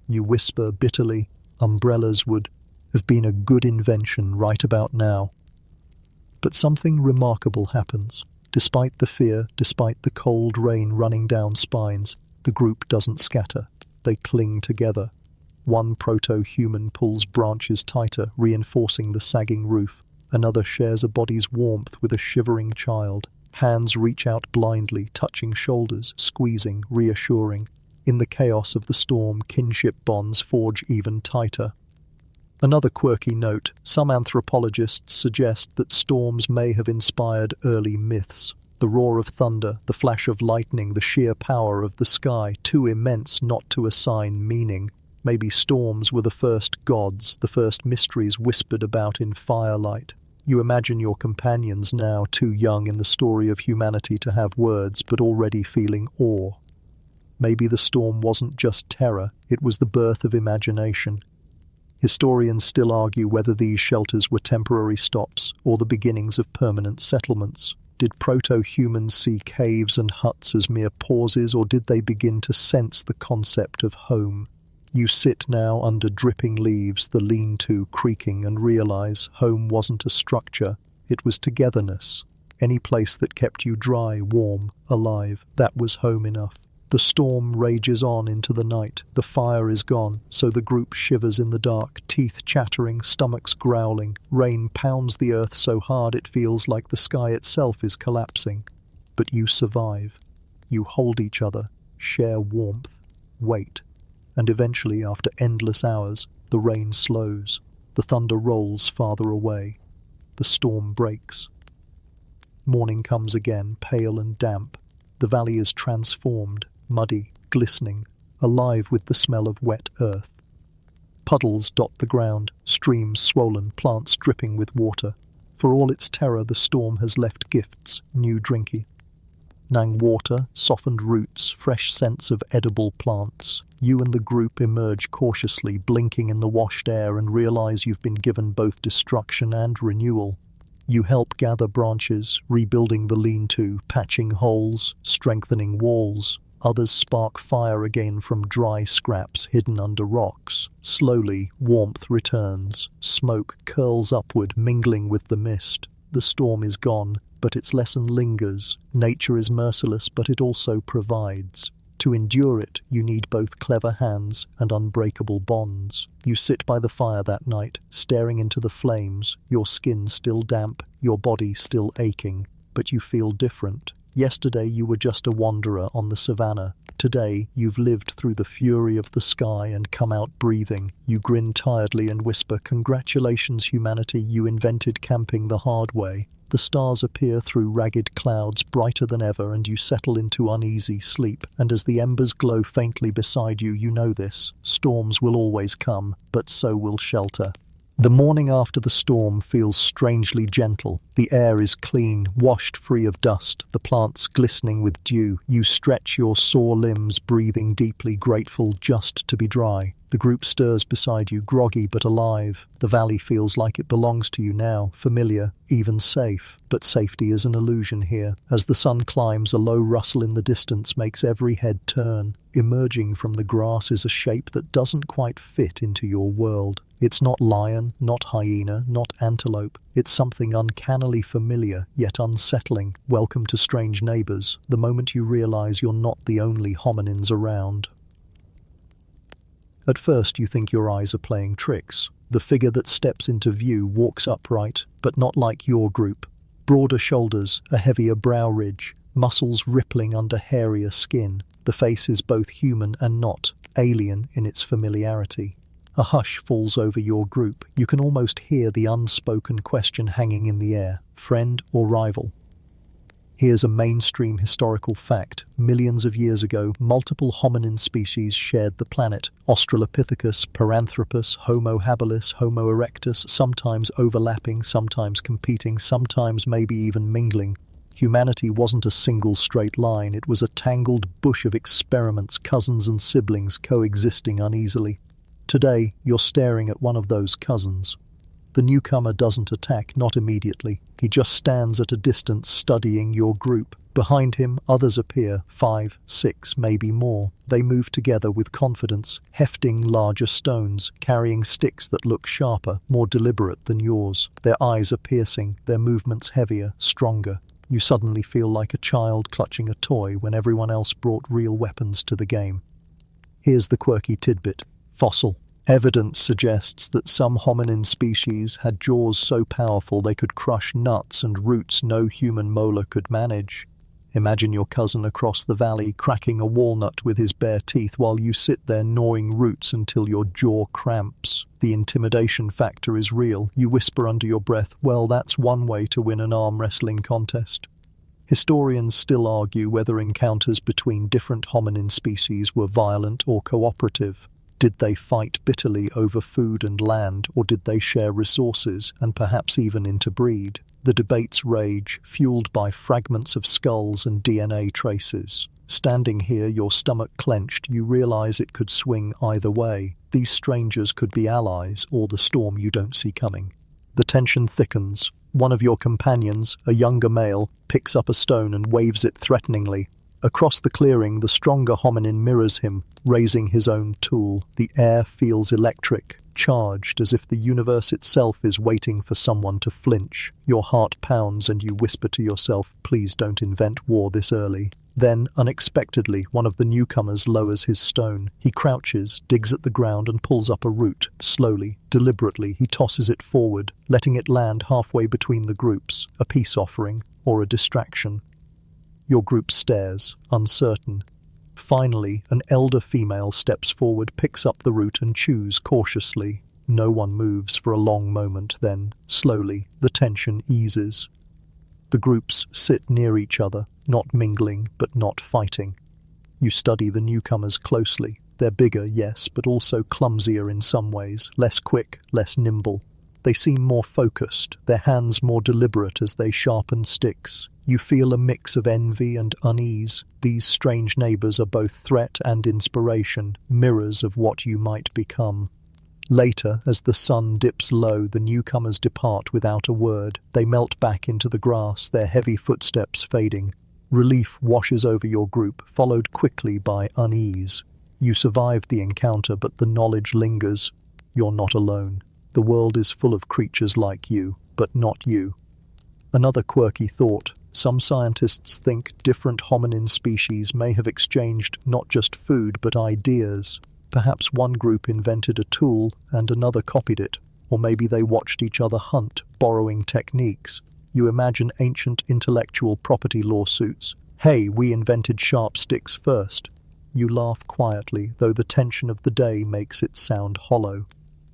You whisper bitterly, umbrellas would have been a good invention right about now. But something remarkable happens. Despite the fear, despite the cold rain running down spines, the group doesn't scatter. They cling together. One proto-human pulls branches tighter, reinforcing the sagging roof. Another shares a body's warmth with a shivering child. Hands reach out blindly, touching shoulders, squeezing, reassuring. In the chaos of the storm, kinship bonds forge even tighter. Another quirky note: some anthropologists suggest that storms may have inspired early myths. The roar of thunder, the flash of lightning, the sheer power of the sky, too immense not to assign meaning. Maybe storms were the first gods, the first mysteries whispered about in firelight. You imagine your companions now, too young in the story of humanity to have words, but already feeling awe. Maybe the storm wasn't just terror, it was the birth of imagination. Historians still argue whether these shelters were temporary stops or the beginnings of permanent settlements. Did proto-humans see caves and huts as mere pauses, or did they begin to sense the concept of home? You sit now under dripping leaves, the lean-to creaking, and realize home wasn't a structure, it was togetherness. Any place that kept you dry, warm, alive, that was home enough. The storm rages on into the night. The fire is gone, so the group shivers in the dark, teeth chattering, stomachs growling. Rain pounds the earth so hard it feels like the sky itself is collapsing. But you survive. You hold each other, share warmth, wait. And eventually, after endless hours, the rain slows. The thunder rolls farther away. The storm breaks. Morning comes again, pale and damp. The valley is transformed, muddy, glistening, alive with the smell of wet earth. Puddles dot the ground, streams swollen, plants dripping with water. For all its terror, the storm has left gifts, new drinking. Water, softened roots, fresh scents of edible plants. You and the group emerge cautiously, blinking in the washed air, and realize you've been given both destruction and renewal. You help gather branches, rebuilding the lean-to, patching holes, strengthening walls. Others spark fire again from dry scraps hidden under rocks. Slowly, warmth returns. Smoke curls upward, mingling with the mist. The storm is gone, but its lesson lingers. Nature is merciless, but it also provides. To endure it, you need both clever hands and unbreakable bonds. You sit by the fire that night, staring into the flames, your skin still damp, your body still aching. But you feel different. Yesterday you were just a wanderer on the savanna. Today you've lived through the fury of the sky and come out breathing. You grin tiredly and whisper, "Congratulations, humanity, you invented camping the hard way." The stars appear through ragged clouds, brighter than ever, and you settle into uneasy sleep. And as the embers glow faintly beside you, you know this: storms will always come, but so will shelter. The morning after the storm feels strangely gentle. The air is clean, washed free of dust, the plants glistening with dew. You stretch your sore limbs, breathing deeply, grateful just to be dry. The group stirs beside you, groggy but alive. The valley feels like it belongs to you now, familiar, even safe. But safety is an illusion here. As the sun climbs, a low rustle in the distance makes every head turn. Emerging from the grass is a shape that doesn't quite fit into your world. It's not lion, not hyena, not antelope. It's something uncannily familiar, yet unsettling. Welcome to strange neighbors, the moment you realize you're not the only hominins around. At first you think your eyes are playing tricks. The figure that steps into view walks upright, but not like your group. Broader shoulders, a heavier brow ridge, muscles rippling under hairier skin. The face is both human and not, alien in its familiarity. A hush falls over your group. You can almost hear the unspoken question hanging in the air: friend or rival? Here's a mainstream historical fact. Millions of years ago, multiple hominin species shared the planet. Australopithecus, Paranthropus, Homo habilis, Homo erectus, sometimes overlapping, sometimes competing, sometimes maybe even mingling. Humanity wasn't a single straight line, it was a tangled bush of experiments, cousins and siblings coexisting uneasily. Today, you're staring at one of those cousins. The newcomer doesn't attack, not immediately. He just stands at a distance studying your group. Behind him, others appear, 5, 6, maybe more. They move together with confidence, hefting larger stones, carrying sticks that look sharper, more deliberate than yours. Their eyes are piercing, their movements heavier, stronger. You suddenly feel like a child clutching a toy when everyone else brought real weapons to the game. Here's the quirky tidbit. Fossil. Evidence suggests that some hominin species had jaws so powerful they could crush nuts and roots no human molar could manage. Imagine your cousin across the valley cracking a walnut with his bare teeth while you sit there gnawing roots until your jaw cramps. The intimidation factor is real. You whisper under your breath, "Well, that's one way to win an arm wrestling contest." Historians still argue whether encounters between different hominin species were violent or cooperative. Did they fight bitterly over food and land, or did they share resources and perhaps even interbreed? The debates rage, fueled by fragments of skulls and DNA traces. Standing here, your stomach clenched, you realize it could swing either way. These strangers could be allies, or the storm you don't see coming. The tension thickens. One of your companions, a younger male, picks up a stone and waves it threateningly. Across the clearing, the stronger hominin mirrors him, raising his own tool. The air feels electric, charged, as if the universe itself is waiting for someone to flinch. Your heart pounds and you whisper to yourself, "Please don't invent war this early." Then, unexpectedly, one of the newcomers lowers his stone. He crouches, digs at the ground and pulls up a root. Slowly, deliberately, he tosses it forward, letting it land halfway between the groups, a peace offering or a distraction. Your group stares, uncertain. Finally, an elder female steps forward, picks up the root and chews cautiously. No one moves for a long moment, then, slowly, the tension eases. The groups sit near each other, not mingling, but not fighting. You study the newcomers closely. They're bigger, yes, but also clumsier in some ways, less quick, less nimble. They seem more focused, their hands more deliberate as they sharpen sticks. You feel a mix of envy and unease. These strange neighbors are both threat and inspiration, mirrors of what you might become. Later, as the sun dips low, the newcomers depart without a word. They melt back into the grass, their heavy footsteps fading. Relief washes over your group, followed quickly by unease. You survived the encounter, but the knowledge lingers. You're not alone. The world is full of creatures like you, but not you. Another quirky thought. Some scientists think different hominin species may have exchanged not just food, but ideas. Perhaps one group invented a tool and another copied it, or maybe they watched each other hunt, borrowing techniques. You imagine ancient intellectual property lawsuits. "Hey, we invented sharp sticks first." You laugh quietly, though the tension of the day makes it sound hollow.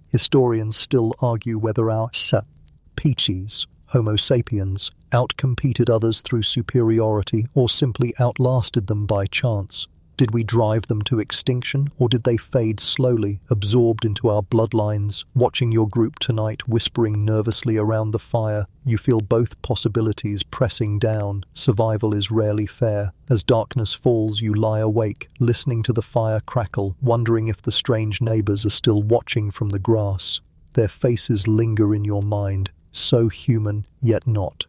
Historians still argue whether our species, Homo sapiens, outcompeted others through superiority or simply outlasted them by chance. Did we drive them to extinction, or did they fade slowly, absorbed into our bloodlines? Watching your group tonight, whispering nervously around the fire, you feel both possibilities pressing down. Survival is rarely fair. As darkness falls, you lie awake, listening to the fire crackle, wondering if the strange neighbors are still watching from the grass. Their faces linger in your mind, so human, yet not.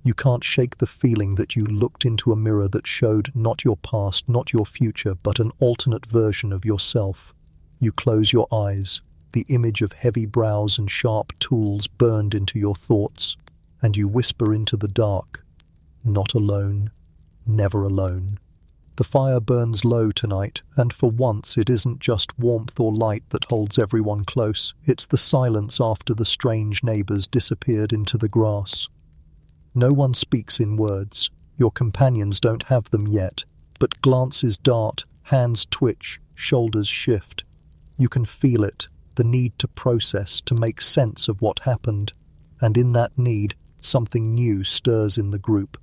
You can't shake the feeling that you looked into a mirror that showed not your past, not your future, but an alternate version of yourself. You close your eyes, the image of heavy brows and sharp tools burned into your thoughts, and you whisper into the dark, "Not alone, never alone." The fire burns low tonight, and for once it isn't just warmth or light that holds everyone close. It's the silence after the strange neighbors disappeared into the grass. No one speaks in words. Your companions don't have them yet, but glances dart, hands twitch, shoulders shift. You can feel it, the need to process, to make sense of what happened. And in that need, something new stirs in the group.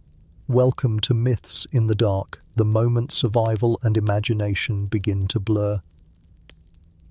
Welcome to Myths in the Dark. The moment survival and imagination begin to blur.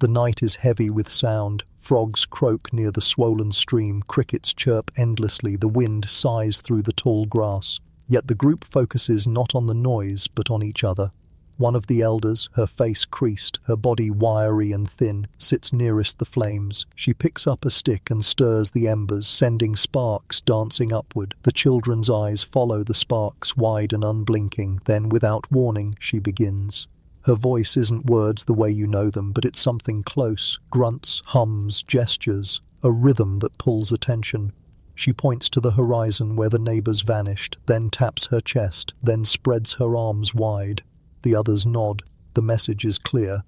The night is heavy with sound. Frogs croak near the swollen stream, crickets chirp endlessly, the wind sighs through the tall grass. Yet the group focuses not on the noise, but on each other. One of the elders, her face creased, her body wiry and thin, sits nearest the flames. She picks up a stick and stirs the embers, sending sparks dancing upward. The children's eyes follow the sparks, wide and unblinking. Then, without warning, she begins. Her voice isn't words the way you know them, but it's something close. Grunts, hums, gestures, a rhythm that pulls attention. She points to the horizon where the neighbors vanished, then taps her chest, then spreads her arms wide. The others nod. The message is clear.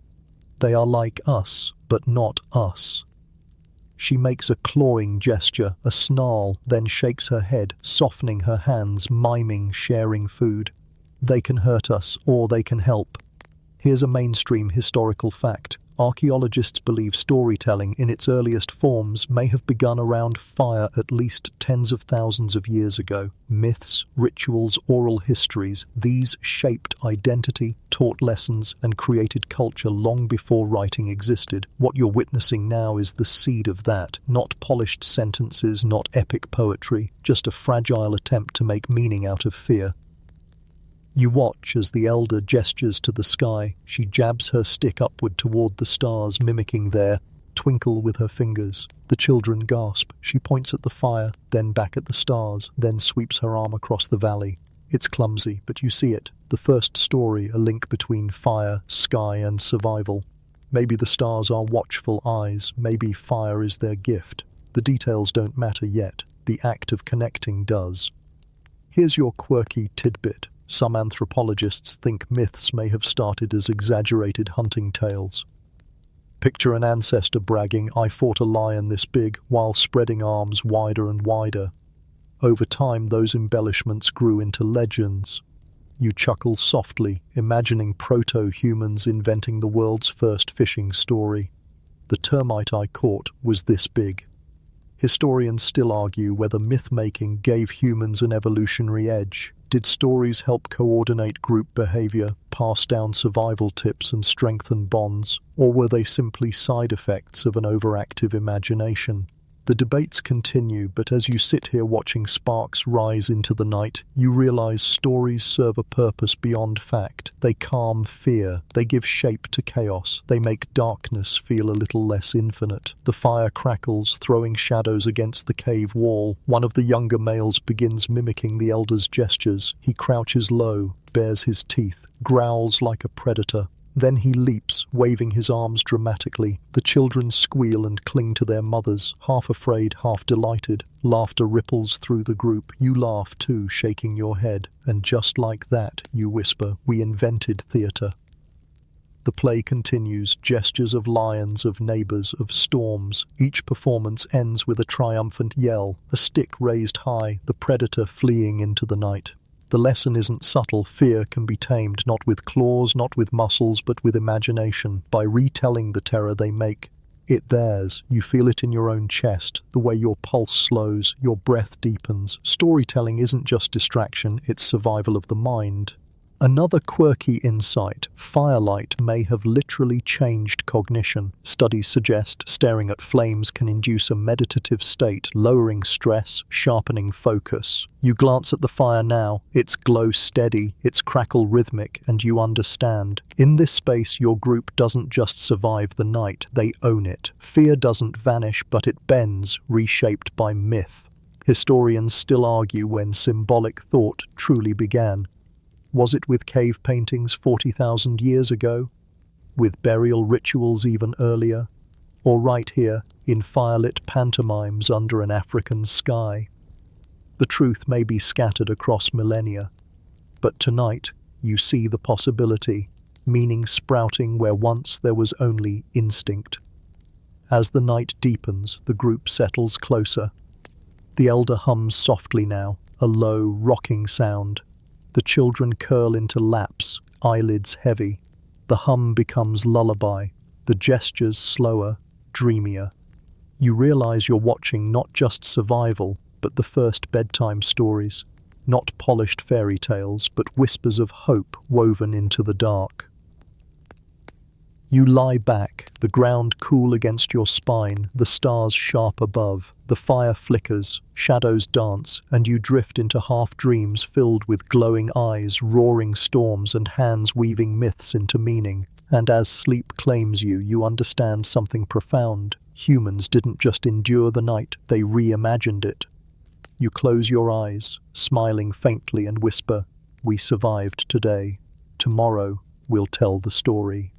They are like us, but not us. She makes a clawing gesture, a snarl, then shakes her head, softening her hands, miming sharing food. They can hurt us, or they can help. Here's a mainstream historical fact. Archaeologists believe storytelling in its earliest forms may have begun around fire at least tens of thousands of years ago. Myths, rituals, oral histories, these shaped identity, taught lessons, and created culture long before writing existed. What you're witnessing now is the seed of that, not polished sentences, not epic poetry, just a fragile attempt to make meaning out of fear. You watch as the elder gestures to the sky. She jabs her stick upward toward the stars, mimicking their twinkle with her fingers. The children gasp. She points at the fire, then back at the stars, then sweeps her arm across the valley. It's clumsy, but you see it. The first story, a link between fire, sky, and survival. Maybe the stars are watchful eyes. Maybe fire is their gift. The details don't matter yet. The act of connecting does. Here's your quirky tidbit. Some anthropologists think myths may have started as exaggerated hunting tales. Picture an ancestor bragging, "I fought a lion this big," while spreading arms wider and wider. Over time, those embellishments grew into legends. You chuckle softly, imagining proto-humans inventing the world's first fishing story. The termite I caught was this big. Historians still argue whether myth-making gave humans an evolutionary edge. Did stories help coordinate group behavior, pass down survival tips and strengthen bonds, or were they simply side effects of an overactive imagination? The debates continue, but as you sit here watching sparks rise into the night, you realize stories serve a purpose beyond fact. They calm fear, they give shape to chaos, they make darkness feel a little less infinite. The fire crackles, throwing shadows against the cave wall. One of the younger males begins mimicking the elder's gestures. He crouches low, bares his teeth, growls like a predator. Then he leaps, waving his arms dramatically. The children squeal and cling to their mothers, half afraid, half delighted. Laughter ripples through the group. You laugh too, shaking your head. And just like that, you whisper, "We invented theatre." The play continues, gestures of lions, of neighbors, of storms. Each performance ends with a triumphant yell, a stick raised high, the predator fleeing into the night. The lesson isn't subtle. Fear can be tamed, not with claws, not with muscles, but with imagination. By retelling the terror they make it theirs. You feel it in your own chest, the way your pulse slows, your breath deepens. Storytelling isn't just distraction, it's survival of the mind. Another quirky insight, firelight may have literally changed cognition. Studies suggest staring at flames can induce a meditative state, lowering stress, sharpening focus. You glance at the fire now, its glow steady, its crackle rhythmic, and you understand. In this space, your group doesn't just survive the night, they own it. Fear doesn't vanish, but it bends, reshaped by myth. Historians still argue when symbolic thought truly began. Was it with cave paintings 40,000 years ago? With burial rituals even earlier? Or right here, in firelit pantomimes under an African sky? The truth may be scattered across millennia. But tonight, you see the possibility, meaning sprouting where once there was only instinct. As the night deepens, the group settles closer. The elder hums softly now, a low, rocking sound. The children curl into laps, eyelids heavy. The hum becomes lullaby, the gestures slower, dreamier. You realize you're watching not just survival, but the first bedtime stories. Not polished fairy tales, but whispers of hope woven into the dark. You lie back, the ground cool against your spine, the stars sharp above. The fire flickers, shadows dance, and you drift into half-dreams filled with glowing eyes, roaring storms, and hands weaving myths into meaning. And as sleep claims you, you understand something profound. Humans didn't just endure the night, they reimagined it. You close your eyes, smiling faintly, and whisper, "We survived today. Tomorrow, we'll tell the story."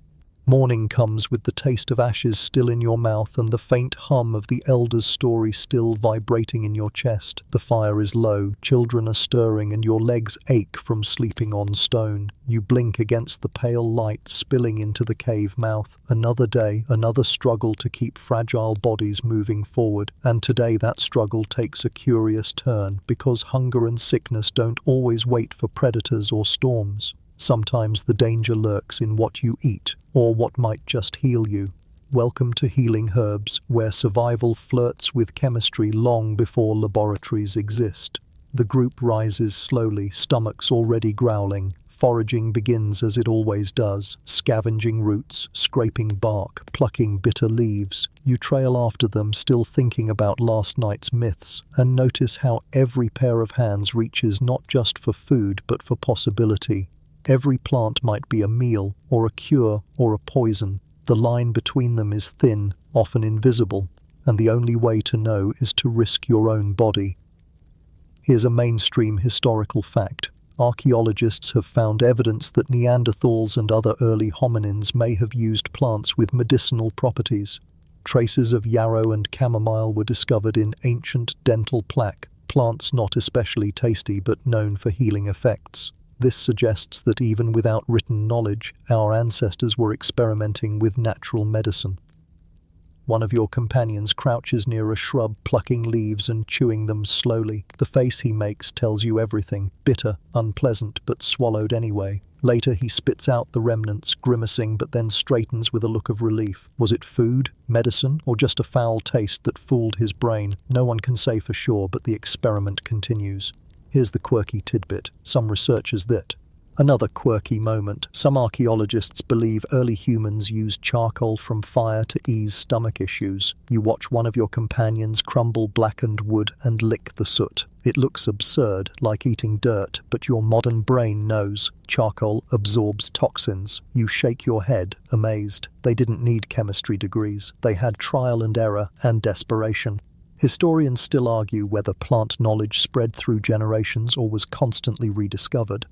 Morning comes with the taste of ashes still in your mouth and the faint hum of the elder's story still vibrating in your chest. The fire is low, children are stirring, and your legs ache from sleeping on stone. You blink against the pale light spilling into the cave mouth. Another day, another struggle to keep fragile bodies moving forward. And today that struggle takes a curious turn, because hunger and sickness don't always wait for predators or storms. Sometimes the danger lurks in what you eat, or what might just heal you. Welcome to Healing Herbs, where survival flirts with chemistry long before laboratories exist. The group rises slowly, stomachs already growling. Foraging begins as it always does, scavenging roots, scraping bark, plucking bitter leaves. You trail after them, still thinking about last night's myths, and notice how every pair of hands reaches not just for food, but for possibility. Every plant might be a meal, or a cure, or a poison. The line between them is thin, often invisible, and the only way to know is to risk your own body. Here's a mainstream historical fact. Archaeologists have found evidence that Neanderthals and other early hominins may have used plants with medicinal properties. Traces of yarrow and chamomile were discovered in ancient dental plaque, plants not especially tasty but known for healing effects. This suggests that even without written knowledge, our ancestors were experimenting with natural medicine. One of your companions crouches near a shrub, plucking leaves and chewing them slowly. The face he makes tells you everything, bitter, unpleasant, but swallowed anyway. Later he spits out the remnants, grimacing, but then straightens with a look of relief. Was it food, medicine, or just a foul taste that fooled his brain? No one can say for sure, but the experiment continues. Here's the quirky tidbit. Some researchers that. Another quirky moment. Some archaeologists believe early humans used charcoal from fire to ease stomach issues. You watch one of your companions crumble blackened wood and lick the soot. It looks absurd, like eating dirt, but your modern brain knows. Charcoal absorbs toxins. You shake your head, amazed. They didn't need chemistry degrees. They had trial and error and desperation. Historians still argue whether plant knowledge spread through generations or was constantly rediscovered.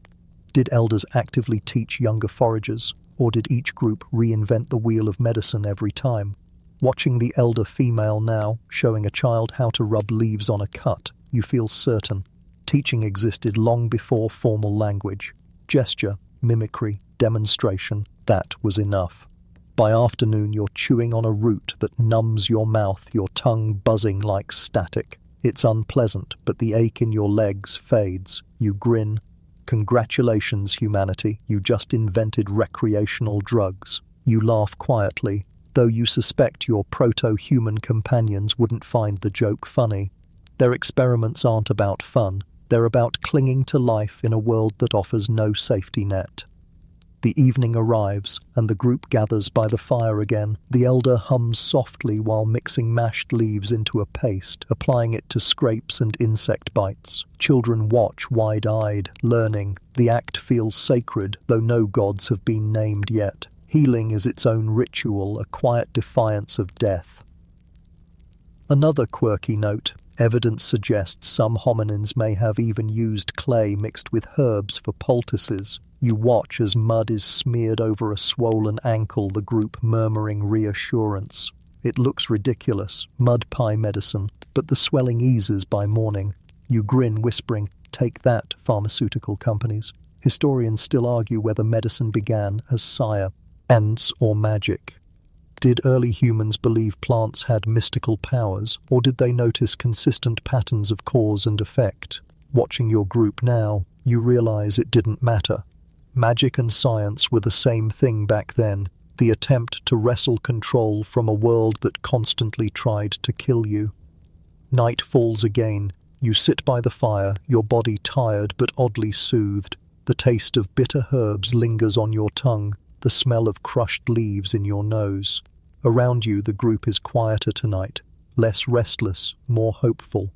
Did elders actively teach younger foragers, or did each group reinvent the wheel of medicine every time? Watching the elder female now, showing a child how to rub leaves on a cut, you feel certain. Teaching existed long before formal language. Gesture, mimicry, demonstration, that was enough. By afternoon, you're chewing on a root that numbs your mouth, your tongue buzzing like static. It's unpleasant, but the ache in your legs fades. You grin. Congratulations, humanity, you just invented recreational drugs. You laugh quietly, though you suspect your proto-human companions wouldn't find the joke funny. Their experiments aren't about fun. They're about clinging to life in a world that offers no safety net. The evening arrives, and the group gathers by the fire again. The elder hums softly while mixing mashed leaves into a paste, applying it to scrapes and insect bites. Children watch wide-eyed, learning. The act feels sacred, though no gods have been named yet. Healing is its own ritual, a quiet defiance of death. Another quirky note. Evidence suggests some hominins may have even used clay mixed with herbs for poultices. You watch as mud is smeared over a swollen ankle, the group murmuring reassurance. It looks ridiculous, mud pie medicine, but the swelling eases by morning. You grin, whispering, "Take that, pharmaceutical companies." Historians still argue whether medicine began as science or magic. Did early humans believe plants had mystical powers, or did they notice consistent patterns of cause and effect? Watching your group now, you realize it didn't matter. Magic and science were the same thing back then, the attempt to wrestle control from a world that constantly tried to kill you. Night falls again. You sit by the fire, your body tired but oddly soothed. The taste of bitter herbs lingers on your tongue. the smell of crushed leaves in your nose. Around you, the group is quieter tonight, less restless, more hopeful.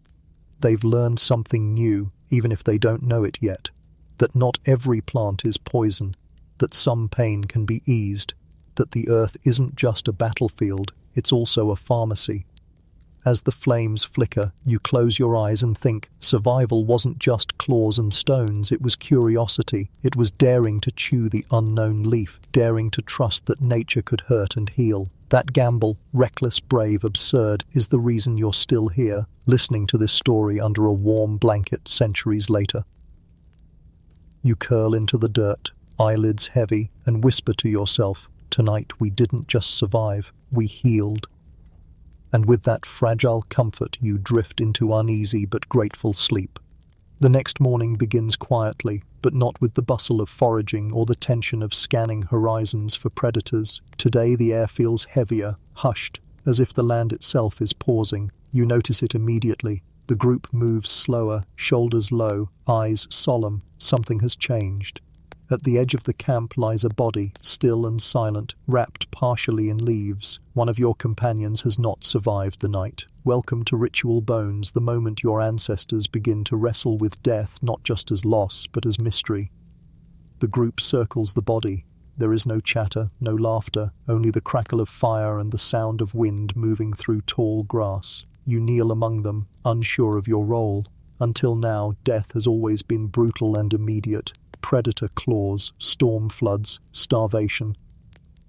They've learned something new, even if they don't know it yet. That not every plant is poison, that some pain can be eased, that the earth isn't just a battlefield, it's also a pharmacy. As the flames flicker, you close your eyes and think, survival wasn't just claws and stones, it was curiosity. It was daring to chew the unknown leaf, daring to trust that nature could hurt and heal. That gamble, reckless, brave, absurd, is the reason you're still here, listening to this story under a warm blanket centuries later. You curl into the dirt, eyelids heavy, and whisper to yourself, tonight we didn't just survive, we healed. And with that fragile comfort you drift into uneasy but grateful sleep. The next morning begins quietly, but not with the bustle of foraging or the tension of scanning horizons for predators. Today the air feels heavier, hushed, as if the land itself is pausing. You notice it immediately. The group moves slower, shoulders low, eyes solemn. Something has changed. At the edge of the camp lies a body, still and silent, wrapped partially in leaves. One of your companions has not survived the night. Welcome to Ritual Bones, the moment your ancestors begin to wrestle with death, not just as loss, but as mystery. The group circles the body. There is no chatter, no laughter, only the crackle of fire and the sound of wind moving through tall grass. You kneel among them, unsure of your role. Until now, death has always been brutal and immediate. Predator claws, storm floods, starvation.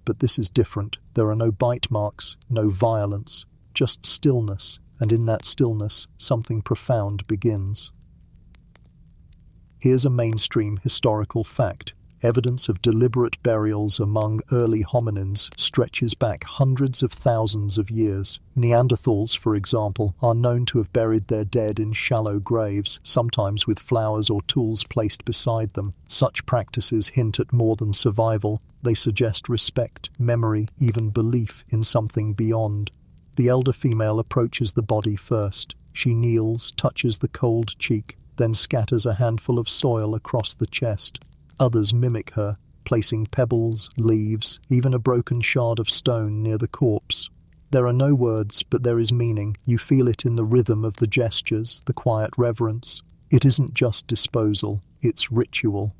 But this is different. There are no bite marks, no violence, just stillness, and in that stillness, something profound begins. Here's a mainstream historical fact. Evidence of deliberate burials among early hominins stretches back hundreds of thousands of years. Neanderthals, for example, are known to have buried their dead in shallow graves, sometimes with flowers or tools placed beside them. Such practices hint at more than survival. They suggest respect, memory, even belief in something beyond. The elder female approaches the body first. She kneels, touches the cold cheek, then scatters a handful of soil across the chest. Others mimic her, placing pebbles, leaves, even a broken shard of stone near the corpse. There are no words, but there is meaning. You feel it in the rhythm of the gestures, the quiet reverence. It isn't just disposal, it's ritual.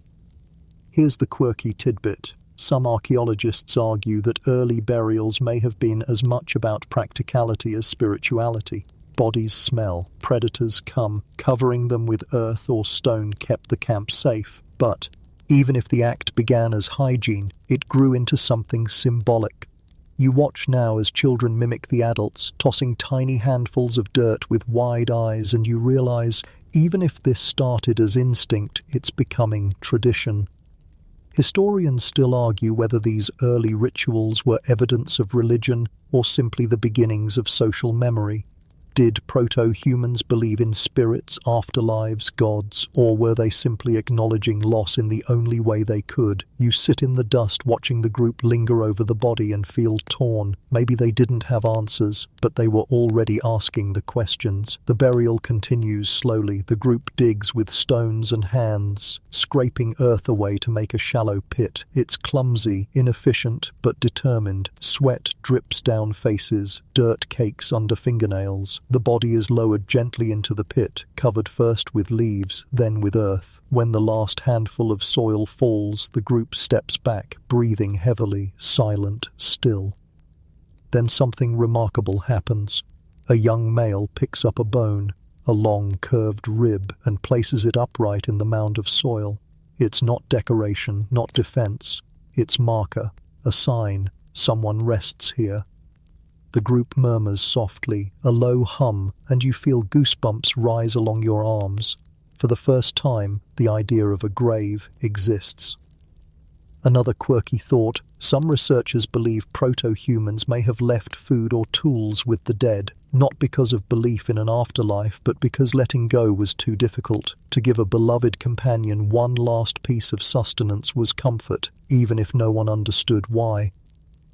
Here's the quirky tidbit. Some archaeologists argue that early burials may have been as much about practicality as spirituality. Bodies smell, predators come, covering them with earth or stone kept the camp safe. But even if the act began as hygiene, it grew into something symbolic. You watch now as children mimic the adults, tossing tiny handfuls of dirt with wide eyes, and you realize, even if this started as instinct, it's becoming tradition. Historians still argue whether these early rituals were evidence of religion or simply the beginnings of social memory. Did proto-humans believe in spirits, afterlives, gods, or were they simply acknowledging loss in the only way they could? You sit in the dust watching the group linger over the body and feel torn. Maybe they didn't have answers, but they were already asking the questions. The burial continues slowly. The group digs with stones and hands, scraping earth away to make a shallow pit. It's clumsy, inefficient, but determined. Sweat drips down faces, dirt cakes under fingernails. The body is lowered gently into the pit, covered first with leaves, then with earth. When the last handful of soil falls, the group steps back, breathing heavily, silent, still. Then something remarkable happens. A young male picks up a bone, a long curved rib, and places it upright in the mound of soil. It's not decoration, not defense. It's marker, a sign. Someone rests here. The group murmurs softly, a low hum, and you feel goosebumps rise along your arms. For the first time, the idea of a grave exists. Another quirky thought, some researchers believe proto-humans may have left food or tools with the dead, not because of belief in an afterlife, but because letting go was too difficult. To give a beloved companion one last piece of sustenance was comfort, even if no one understood why.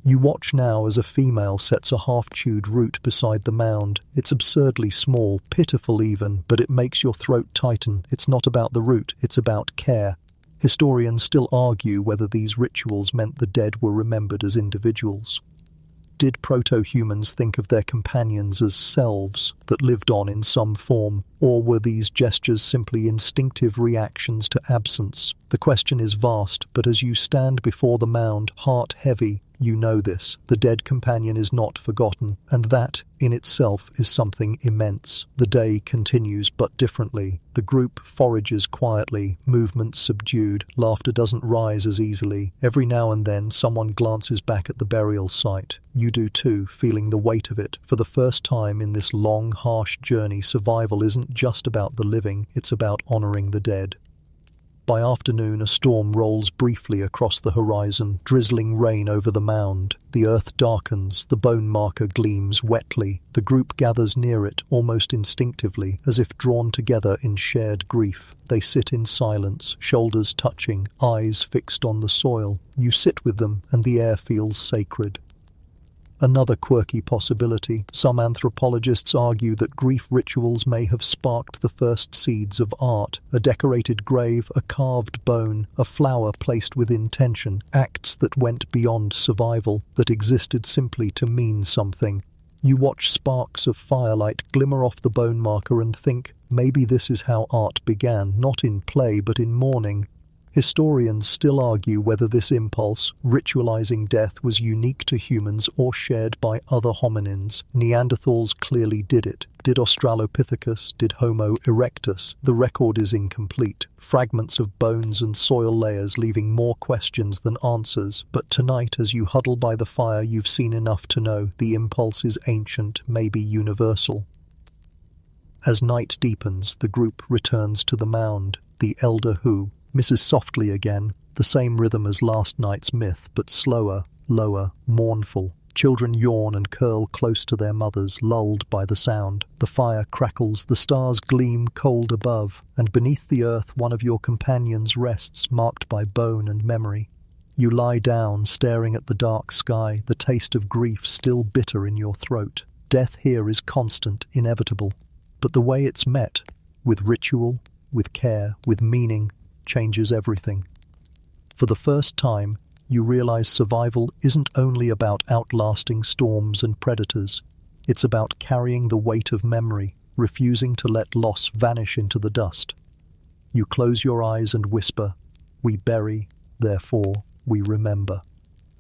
You watch now as a female sets a half-chewed root beside the mound. It's absurdly small, pitiful even, but it makes your throat tighten. It's not about the root, it's about care. Historians still argue whether these rituals meant the dead were remembered as individuals. Did proto-humans think of their companions as selves that lived on in some form, or were these gestures simply instinctive reactions to absence? The question is vast, but as you stand before the mound, heart heavy, you know this. The dead companion is not forgotten, and that, in itself, is something immense. The day continues, but differently. The group forages quietly, movements subdued, laughter doesn't rise as easily. Every now and then, someone glances back at the burial site. You do too, feeling the weight of it. For the first time in this long, harsh journey, survival isn't just about the living, it's about honoring the dead. By afternoon, a storm rolls briefly across the horizon, drizzling rain over the mound. The earth darkens, the bone marker gleams wetly. The group gathers near it, almost instinctively, as if drawn together in shared grief. They sit in silence, shoulders touching, eyes fixed on the soil. You sit with them, and the air feels sacred. Another quirky possibility. Some anthropologists argue that grief rituals may have sparked the first seeds of art. A decorated grave, a carved bone, a flower placed with intention, acts that went beyond survival, that existed simply to mean something. You watch sparks of firelight glimmer off the bone marker and think, maybe this is how art began, not in play but in mourning. Historians still argue whether this impulse, ritualizing death, was unique to humans or shared by other hominins. Neanderthals clearly did it. Did Australopithecus? Did Homo erectus? The record is incomplete. Fragments of bones and soil layers leaving more questions than answers. But tonight, as you huddle by the fire, you've seen enough to know the impulse is ancient, maybe universal. As night deepens, the group returns to the mound. The elder who misses softly again, the same rhythm as last night's myth, but slower, lower, mournful. Children yawn and curl close to their mothers, lulled by the sound. The fire crackles, the stars gleam cold above, and beneath the earth one of your companions rests, marked by bone and memory. You lie down, staring at the dark sky, the taste of grief still bitter in your throat. Death here is constant, inevitable, but the way it's met, with ritual, with care, with meaning, changes everything. For the first time, you realize survival isn't only about outlasting storms and predators. It's about carrying the weight of memory, refusing to let loss vanish into the dust. You close your eyes and whisper, "We bury, therefore we remember."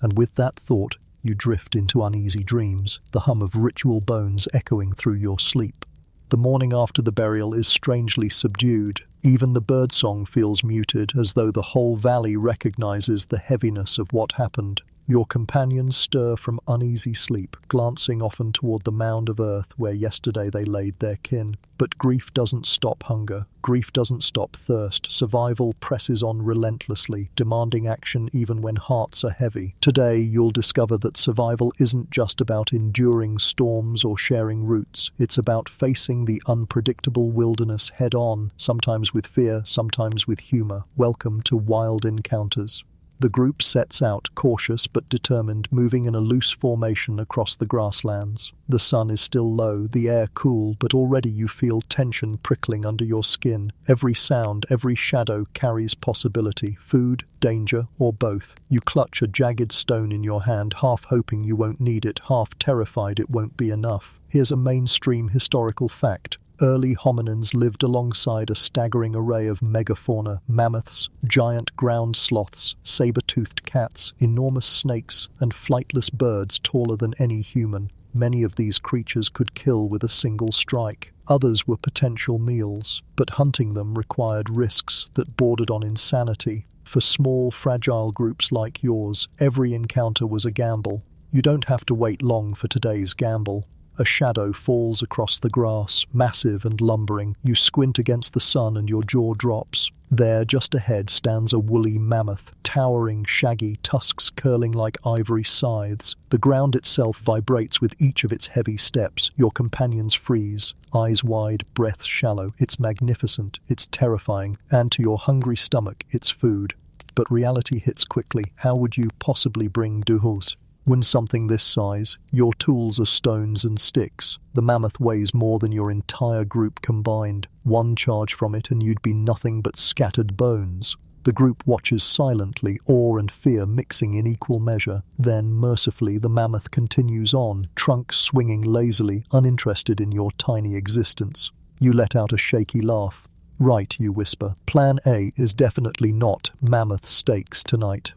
And with that thought, you drift into uneasy dreams, the hum of ritual bones echoing through your sleep. The morning after the burial is strangely subdued. Even the birdsong feels muted, as though the whole valley recognizes the heaviness of what happened. Your companions stir from uneasy sleep, glancing often toward the mound of earth where yesterday they laid their kin. But grief doesn't stop hunger. Grief doesn't stop thirst. Survival presses on relentlessly, demanding action even when hearts are heavy. Today, you'll discover that survival isn't just about enduring storms or sharing roots. It's about facing the unpredictable wilderness head-on, sometimes with fear, sometimes with humor. Welcome to Wild Encounters. The group sets out, cautious but determined, moving in a loose formation across the grasslands. The sun is still low, the air cool, but already you feel tension prickling under your skin. Every sound, every shadow carries possibility, food, danger, or both. You clutch a jagged stone in your hand, half hoping you won't need it, half terrified it won't be enough. Here's a mainstream historical fact. Early hominins lived alongside a staggering array of megafauna: mammoths, giant ground sloths, saber-toothed cats, enormous snakes, and flightless birds taller than any human. Many of these creatures could kill with a single strike. Others were potential meals, but hunting them required risks that bordered on insanity. For small, fragile groups like yours, every encounter was a gamble. You don't have to wait long for today's gamble. A shadow falls across the grass, massive and lumbering. You squint against the sun and your jaw drops. There, just ahead, stands a woolly mammoth, towering, shaggy, tusks curling like ivory scythes. The ground itself vibrates with each of its heavy steps. Your companions freeze, eyes wide, breath shallow. It's magnificent, it's terrifying, and to your hungry stomach, it's food. But reality hits quickly. How would you possibly bring duhus? When something this size, your tools are stones and sticks. The mammoth weighs more than your entire group combined. One charge from it and you'd be nothing but scattered bones. The group watches silently, awe and fear mixing in equal measure. Then, mercifully, the mammoth continues on, trunk swinging lazily, uninterested in your tiny existence. You let out a shaky laugh. Right, you whisper. Plan A is definitely not mammoth steaks tonight.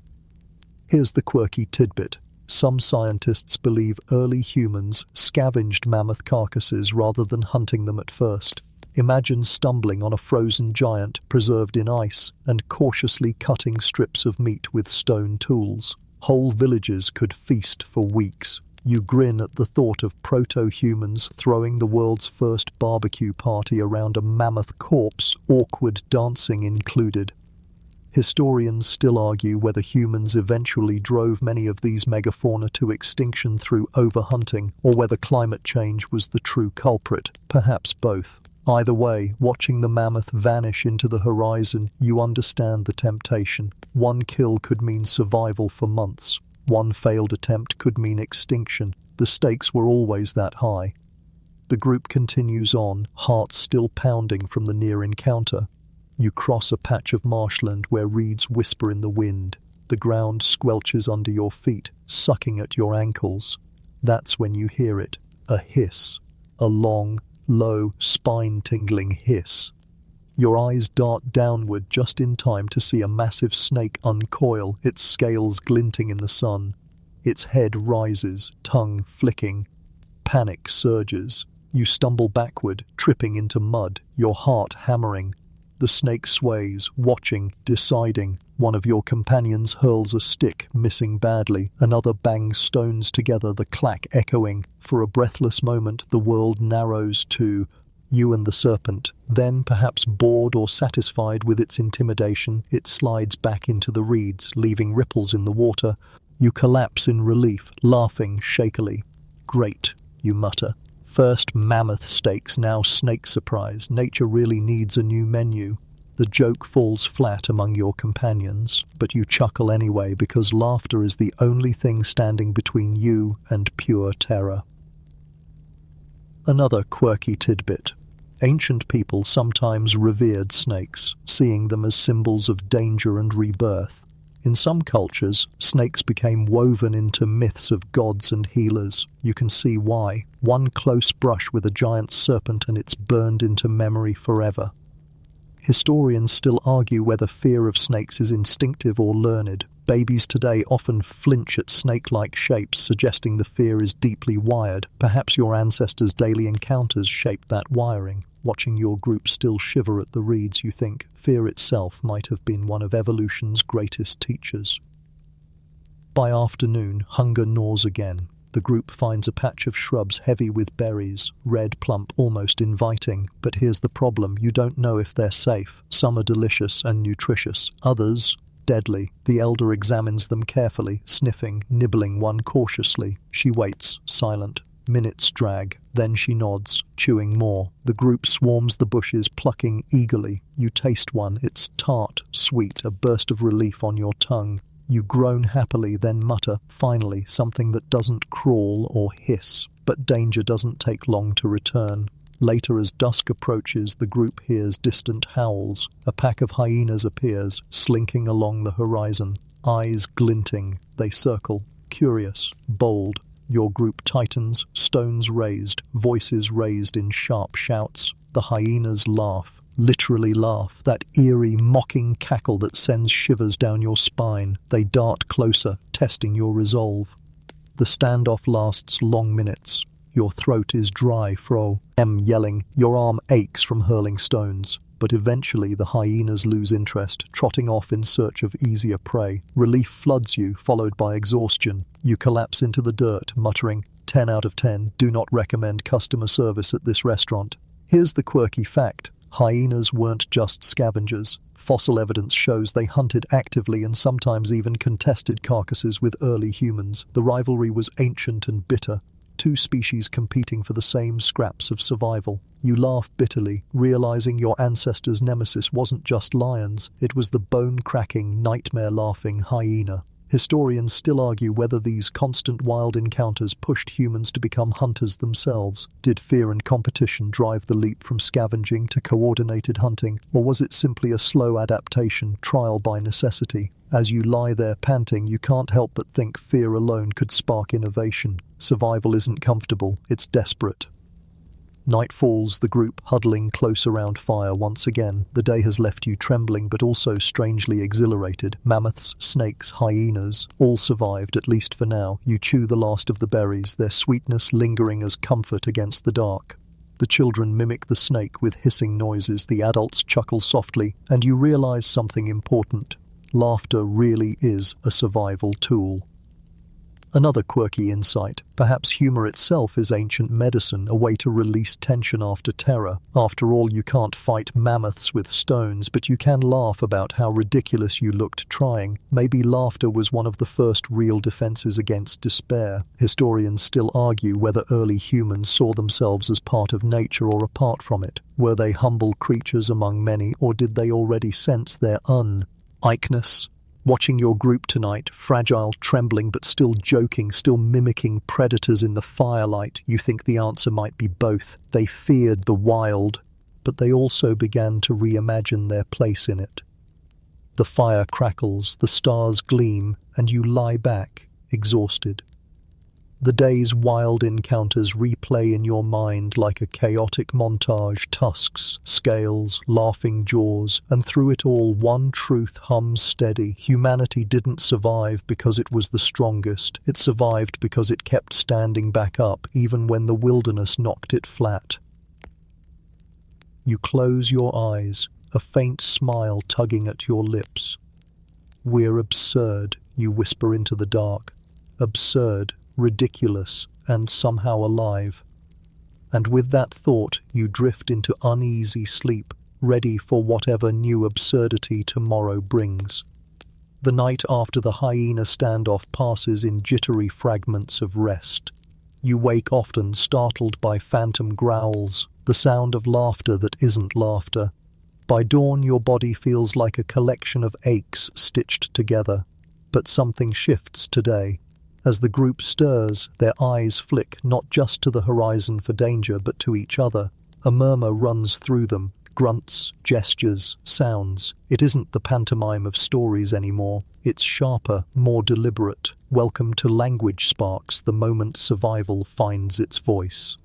Here's the quirky tidbit. Some scientists believe early humans scavenged mammoth carcasses rather than hunting them at first. Imagine stumbling on a frozen giant preserved in ice and cautiously cutting strips of meat with stone tools. Whole villages could feast for weeks. You grin at the thought of proto-humans throwing the world's first barbecue party around a mammoth corpse, awkward dancing included. Historians still argue whether humans eventually drove many of these megafauna to extinction through overhunting, or whether climate change was the true culprit, perhaps both. Either way, watching the mammoth vanish into the horizon, you understand the temptation. One kill could mean survival for months. One failed attempt could mean extinction. The stakes were always that high. The group continues on, hearts still pounding from the near encounter. You cross a patch of marshland where reeds whisper in the wind. The ground squelches under your feet, sucking at your ankles. That's when you hear it, a hiss, a long, low, spine-tingling hiss. Your eyes dart downward just in time to see a massive snake uncoil, its scales glinting in the sun. Its head rises, tongue flicking. Panic surges. You stumble backward, tripping into mud, your heart hammering. The snake sways, watching, deciding. One of your companions hurls a stick, missing badly. Another bangs stones together, the clack echoing. For a breathless moment, the world narrows to you and the serpent. Then, perhaps bored or satisfied with its intimidation, it slides back into the reeds, leaving ripples in the water. You collapse in relief, laughing shakily. Great, you mutter. First mammoth steaks, now snake surprise. Nature really needs a new menu. The joke falls flat among your companions, but you chuckle anyway because laughter is the only thing standing between you and pure terror. Another quirky tidbit. Ancient people sometimes revered snakes, seeing them as symbols of danger and rebirth. In some cultures, snakes became woven into myths of gods and healers. You can see why. One close brush with a giant serpent and it's burned into memory forever. Historians still argue whether fear of snakes is instinctive or learned. Babies today often flinch at snake-like shapes, suggesting the fear is deeply wired. Perhaps your ancestors' daily encounters shaped that wiring. Watching your group still shiver at the reeds, you think fear itself might have been one of evolution's greatest teachers. By afternoon, hunger gnaws again. The group finds a patch of shrubs heavy with berries, red, plump, almost inviting. But here's the problem, you don't know if they're safe. Some are delicious and nutritious, others deadly. The elder examines them carefully, sniffing, nibbling one cautiously. She waits, silent. Minutes drag, then she nods, chewing more. The group swarms the bushes, plucking eagerly. You taste one, it's tart, sweet, a burst of relief on your tongue. You groan happily, then mutter, finally, something that doesn't crawl or hiss. But danger doesn't take long to return. Later, as dusk approaches, the group hears distant howls. A pack of hyenas appears, slinking along the horizon. Eyes glinting, they circle, curious, bold. Your group tightens, stones raised, voices raised in sharp shouts. The hyenas laugh, literally laugh, that eerie, mocking cackle that sends shivers down your spine. They dart closer, testing your resolve. The standoff lasts long minutes. Your throat is dry from yelling. Your arm aches from hurling stones. But eventually the hyenas lose interest, trotting off in search of easier prey. Relief floods you, followed by exhaustion. You collapse into the dirt, muttering, 10 out of 10, do not recommend customer service at this restaurant. Here's the quirky fact. Hyenas weren't just scavengers. Fossil evidence shows they hunted actively and sometimes even contested carcasses with early humans. The rivalry was ancient and bitter. Two species competing for the same scraps of survival. You laugh bitterly, realizing your ancestors' nemesis wasn't just lions, it was the bone-cracking, nightmare-laughing hyena. Historians still argue whether these constant wild encounters pushed humans to become hunters themselves. Did fear and competition drive the leap from scavenging to coordinated hunting, or was it simply a slow adaptation, trial by necessity? As you lie there panting, you can't help but think fear alone could spark innovation. Survival isn't comfortable, it's desperate. Night falls, the group huddling close around fire once again. The day has left you trembling but also strangely exhilarated. Mammoths, snakes, hyenas, all survived, at least for now. You chew the last of the berries, their sweetness lingering as comfort against the dark. The children mimic the snake with hissing noises, the adults chuckle softly, and you realize something important. Laughter really is a survival tool. Another quirky insight, perhaps humor itself is ancient medicine, a way to release tension after terror. After all, you can't fight mammoths with stones, but you can laugh about how ridiculous you looked trying. Maybe laughter was one of the first real defenses against despair. Historians still argue whether early humans saw themselves as part of nature or apart from it. Were they humble creatures among many, or did they already sense their uniqueness? Watching your group tonight, fragile, trembling, but still joking, still mimicking predators in the firelight, you think the answer might be both. They feared the wild, but they also began to reimagine their place in it. The fire crackles, the stars gleam, and you lie back, exhausted. The day's wild encounters replay in your mind like a chaotic montage, tusks, scales, laughing jaws, and through it all one truth hums steady. Humanity didn't survive because it was the strongest. It survived because it kept standing back up, even when the wilderness knocked it flat. You close your eyes, a faint smile tugging at your lips. "We're absurd," you whisper into the dark. Absurd, ridiculous, and somehow alive. And with that thought, you drift into uneasy sleep, ready for whatever new absurdity tomorrow brings. The night after the hyena standoff passes in jittery fragments of rest. You wake often, startled by phantom growls, the sound of laughter that isn't laughter. By dawn, your body feels like a collection of aches stitched together. But something shifts today. As the group stirs, their eyes flick not just to the horizon for danger, but to each other. A murmur runs through them, grunts, gestures, sounds. It isn't the pantomime of stories anymore. It's sharper, more deliberate. Welcome to language sparks, the moment survival finds its voice.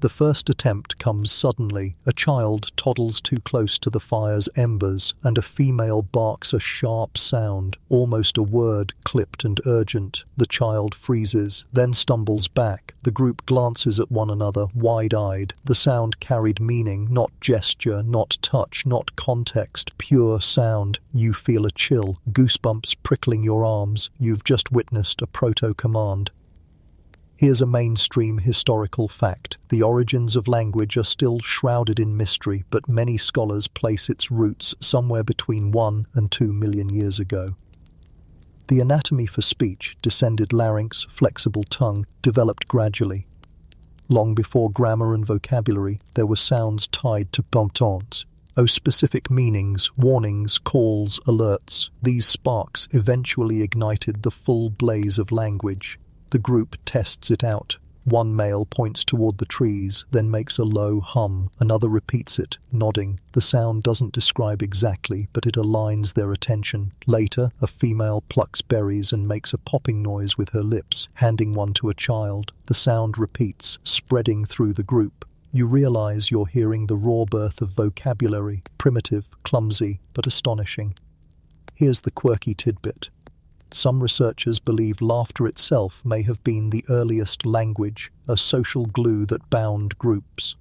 The first attempt comes suddenly. A child toddles too close to the fire's embers, and a female barks a sharp sound, almost a word, clipped and urgent. The child freezes, then stumbles back. The group glances at one another, wide-eyed. The sound carried meaning, not gesture, not touch, not context, pure sound. You feel a chill, goosebumps prickling your arms. You've just witnessed a proto-command. Here's a mainstream historical fact. The origins of language are still shrouded in mystery, but many scholars place its roots somewhere between 1 and 2 million years ago. The anatomy for speech, descended larynx, flexible tongue, developed gradually. Long before grammar and vocabulary, there were sounds tied to proto-humans. Specific meanings, warnings, calls, alerts. These sparks eventually ignited the full blaze of language. The group tests it out. One male points toward the trees, then makes a low hum. Another repeats it, nodding. The sound doesn't describe exactly, but it aligns their attention. Later, a female plucks berries and makes a popping noise with her lips, handing one to a child. The sound repeats, spreading through the group. You realize you're hearing the raw birth of vocabulary, primitive, clumsy, but astonishing. Here's the quirky tidbit. Some researchers believe laughter itself may have been the earliest language, a social glue that bound groups.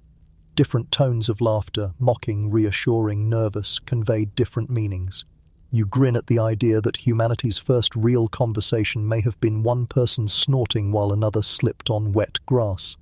Different tones of laughter, mocking, reassuring, nervous, conveyed different meanings. You grin at the idea that humanity's first real conversation may have been one person snorting while another slipped on wet grass.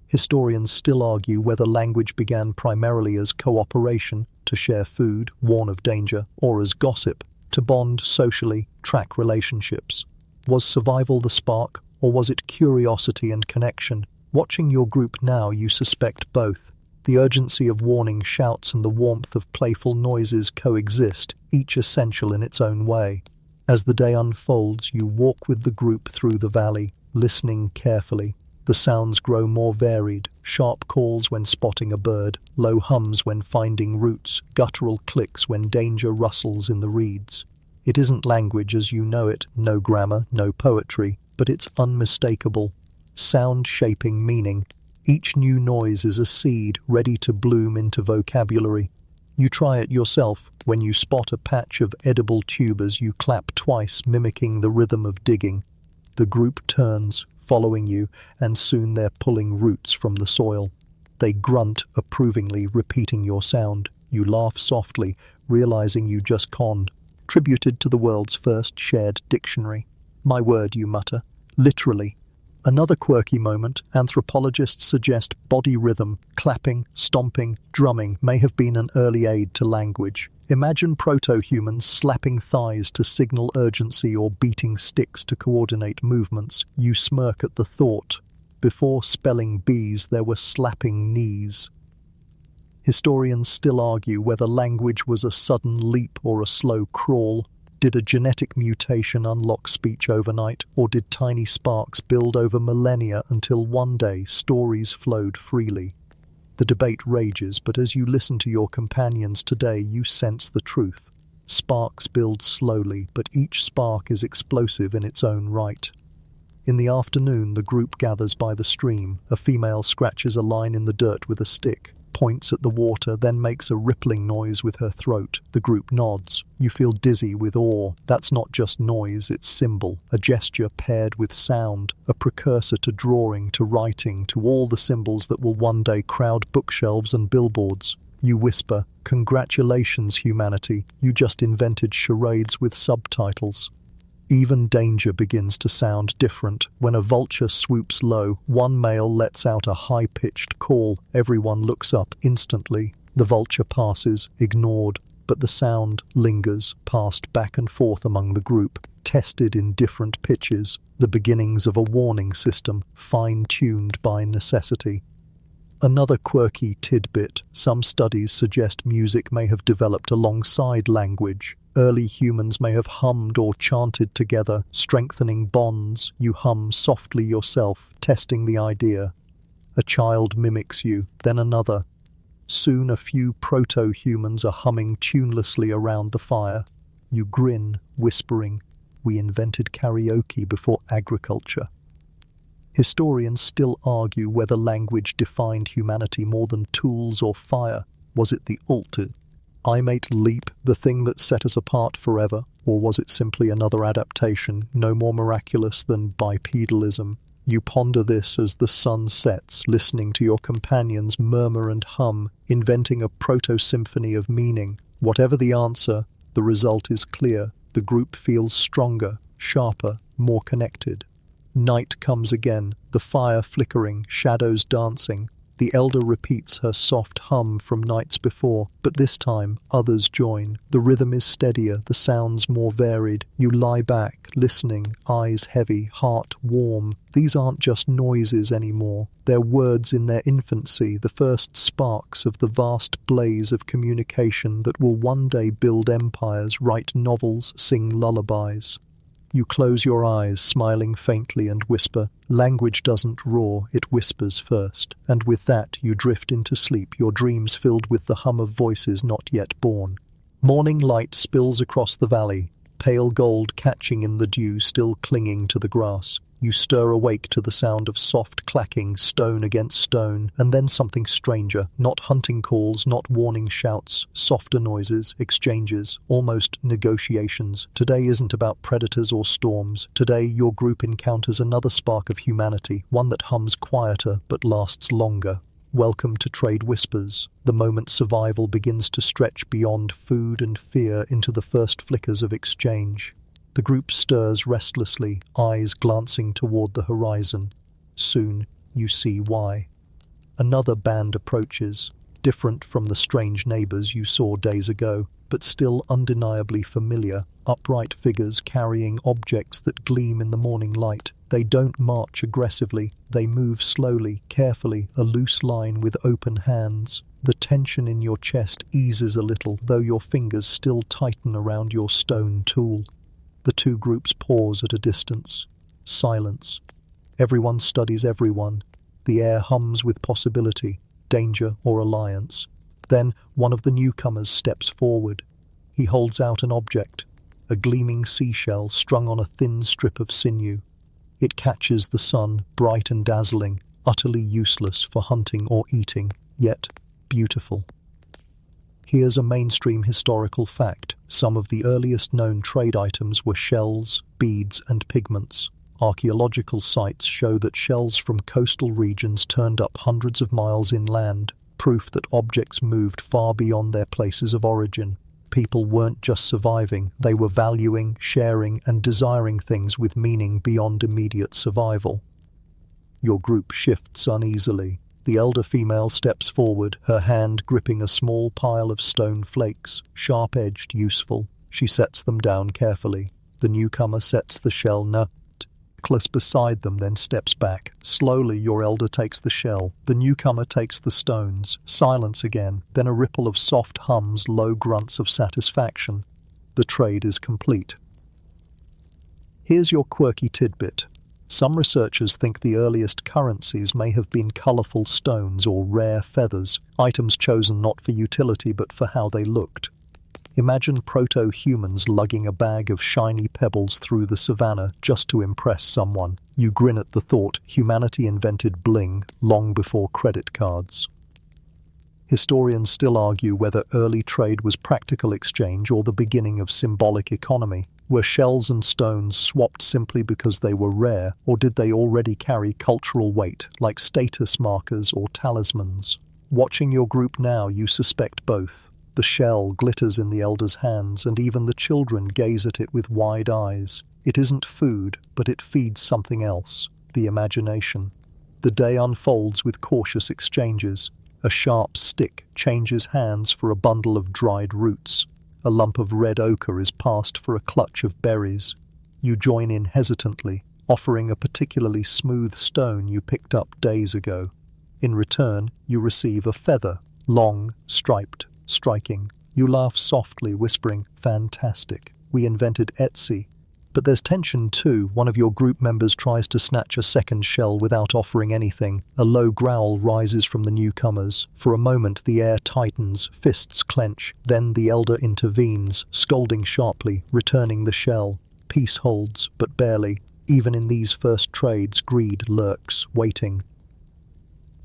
Historians still argue whether language began primarily as cooperation, to share food, warn of danger, or as gossip, to bond socially, track relationships. Was survival the spark, or was it curiosity and connection? Watching your group now, you suspect both. The urgency of warning shouts and the warmth of playful noises coexist, each essential in its own way. As the day unfolds, you walk with the group through the valley, listening carefully. The sounds grow more varied, sharp calls when spotting a bird, low hums when finding roots, guttural clicks when danger rustles in the reeds. It isn't language as you know it, no grammar, no poetry, but it's unmistakable. Sound shaping meaning. Each new noise is a seed ready to bloom into vocabulary. You try it yourself. When you spot a patch of edible tubers, you clap twice, mimicking the rhythm of digging. The group turns, following you, and soon they're pulling roots from the soil. They grunt approvingly, repeating your sound. You laugh softly, realizing you just conned. Tributed to the world's first shared dictionary. My word, you mutter. Literally. Another quirky moment, anthropologists suggest body rhythm, clapping, stomping, drumming may have been an early aid to language. Imagine proto-humans slapping thighs to signal urgency or beating sticks to coordinate movements. You smirk at the thought. Before spelling bees, there were slapping knees. Historians still argue whether language was a sudden leap or a slow crawl. Did a genetic mutation unlock speech overnight, or did tiny sparks build over millennia until one day stories flowed freely? The debate rages, but as you listen to your companions today, you sense the truth. Sparks build slowly, but each spark is explosive in its own right. In the afternoon, the group gathers by the stream. A female scratches a line in the dirt with a stick, points at the water, then makes a rippling noise with her throat. The group nods. You feel dizzy with awe. That's not just noise, it's symbol, a gesture paired with sound, a precursor to drawing, to writing, to all the symbols that will one day crowd bookshelves and billboards. You whisper, "Congratulations, humanity, you just invented charades with subtitles." Even danger begins to sound different. When a vulture swoops low, one male lets out a high-pitched call. Everyone looks up instantly. The vulture passes, ignored, but the sound lingers, passed back and forth among the group, tested in different pitches, the beginnings of a warning system, fine-tuned by necessity. Another quirky tidbit, some studies suggest music may have developed alongside language. Early humans may have hummed or chanted together, strengthening bonds. You hum softly yourself, testing the idea. A child mimics you, then another. Soon a few proto-humans are humming tunelessly around the fire. You grin, whispering, "We invented karaoke before agriculture." Historians still argue whether language defined humanity more than tools or fire. Was it the ultimate leap, the thing that set us apart forever, or was it simply another adaptation, no more miraculous than bipedalism? You ponder this as the sun sets, listening to your companions murmur and hum, inventing a proto-symphony of meaning. Whatever the answer, the result is clear. The group feels stronger, sharper, more connected. Night comes again, the fire flickering, shadows dancing. The elder repeats her soft hum from nights before, but this time others join. The rhythm is steadier, the sounds more varied. You lie back, listening, eyes heavy, heart warm. These aren't just noises anymore. They're words in their infancy, the first sparks of the vast blaze of communication that will one day build empires, write novels, sing lullabies. You close your eyes, smiling faintly, and whisper. Language doesn't roar, it whispers first. And with that, you drift into sleep, your dreams filled with the hum of voices not yet born. Morning light spills across the valley, pale gold catching in the dew still clinging to the grass. You stir awake to the sound of soft clacking, stone against stone, and then something stranger, not hunting calls, not warning shouts, softer noises, exchanges, almost negotiations. Today isn't about predators or storms. Today your group encounters another spark of humanity, one that hums quieter but lasts longer. Welcome to Trade Whispers, the moment survival begins to stretch beyond food and fear into the first flickers of exchange. The group stirs restlessly, eyes glancing toward the horizon. Soon, you see why. Another band approaches, different from the strange neighbors you saw days ago, but still undeniably familiar, upright figures carrying objects that gleam in the morning light. They don't march aggressively, they move slowly, carefully, a loose line with open hands. The tension in your chest eases a little, though your fingers still tighten around your stone tool. The two groups pause at a distance. Silence. Everyone studies everyone. The air hums with possibility, danger or alliance. Then one of the newcomers steps forward. He holds out an object, a gleaming seashell strung on a thin strip of sinew. It catches the sun, bright and dazzling, utterly useless for hunting or eating, yet beautiful. Here's a mainstream historical fact. Some of the earliest known trade items were shells, beads, and pigments. Archaeological sites show that shells from coastal regions turned up hundreds of miles inland, proof that objects moved far beyond their places of origin. People weren't just surviving, they were valuing, sharing, and desiring things with meaning beyond immediate survival. Your group shifts uneasily. The elder female steps forward, her hand gripping a small pile of stone flakes, sharp-edged, useful. She sets them down carefully. The newcomer sets the shell close beside them, then steps back. Slowly, your elder takes the shell. The newcomer takes the stones. Silence again, then a ripple of soft hums, low grunts of satisfaction. The trade is complete. Here's your quirky tidbit. Some researchers think the earliest currencies may have been colorful stones or rare feathers, items chosen not for utility but for how they looked. Imagine proto-humans lugging a bag of shiny pebbles through the savanna just to impress someone. You grin at the thought. Humanity invented bling long before credit cards. Historians still argue whether early trade was practical exchange or the beginning of symbolic economy. Were shells and stones swapped simply because they were rare, or did they already carry cultural weight, like status markers or talismans? Watching your group now, you suspect both. The shell glitters in the elder's hands, and even the children gaze at it with wide eyes. It isn't food, but it feeds something else, the imagination. The day unfolds with cautious exchanges. A sharp stick changes hands for a bundle of dried roots. A lump of red ochre is passed for a clutch of berries. You join in hesitantly, offering a particularly smooth stone you picked up days ago. In return, you receive a feather, long, striped, striking. You laugh softly, whispering, "Fantastic. We invented Etsy." But there's tension too. One of your group members tries to snatch a second shell without offering anything. A low growl rises from the newcomers. For a moment the air tightens, fists clench. Then the elder intervenes, scolding sharply, returning the shell. Peace holds, but barely. Even in these first trades, greed lurks, waiting.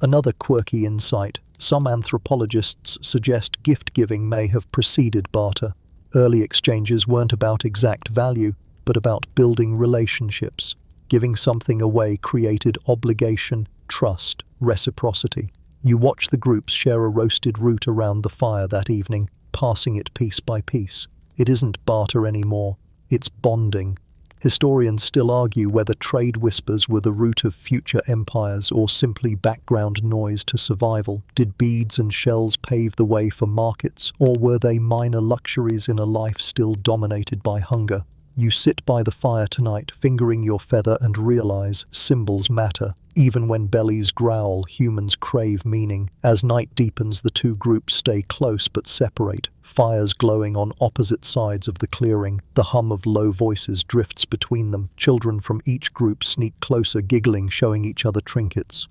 Another quirky insight. Some anthropologists suggest gift-giving may have preceded barter. Early exchanges weren't about exact value, but about building relationships. Giving something away created obligation, trust, reciprocity. You watch the groups share a roasted root around the fire that evening, passing it piece by piece. It isn't barter anymore, it's bonding. Historians still argue whether trade whispers were the root of future empires or simply background noise to survival. Did beads and shells pave the way for markets, or were they minor luxuries in a life still dominated by hunger? You sit by the fire tonight, fingering your feather, and realize symbols matter. Even when bellies growl, humans crave meaning. As night deepens, the two groups stay close but separate. Fires glowing on opposite sides of the clearing. The hum of low voices drifts between them. Children from each group sneak closer, giggling, showing each other trinkets.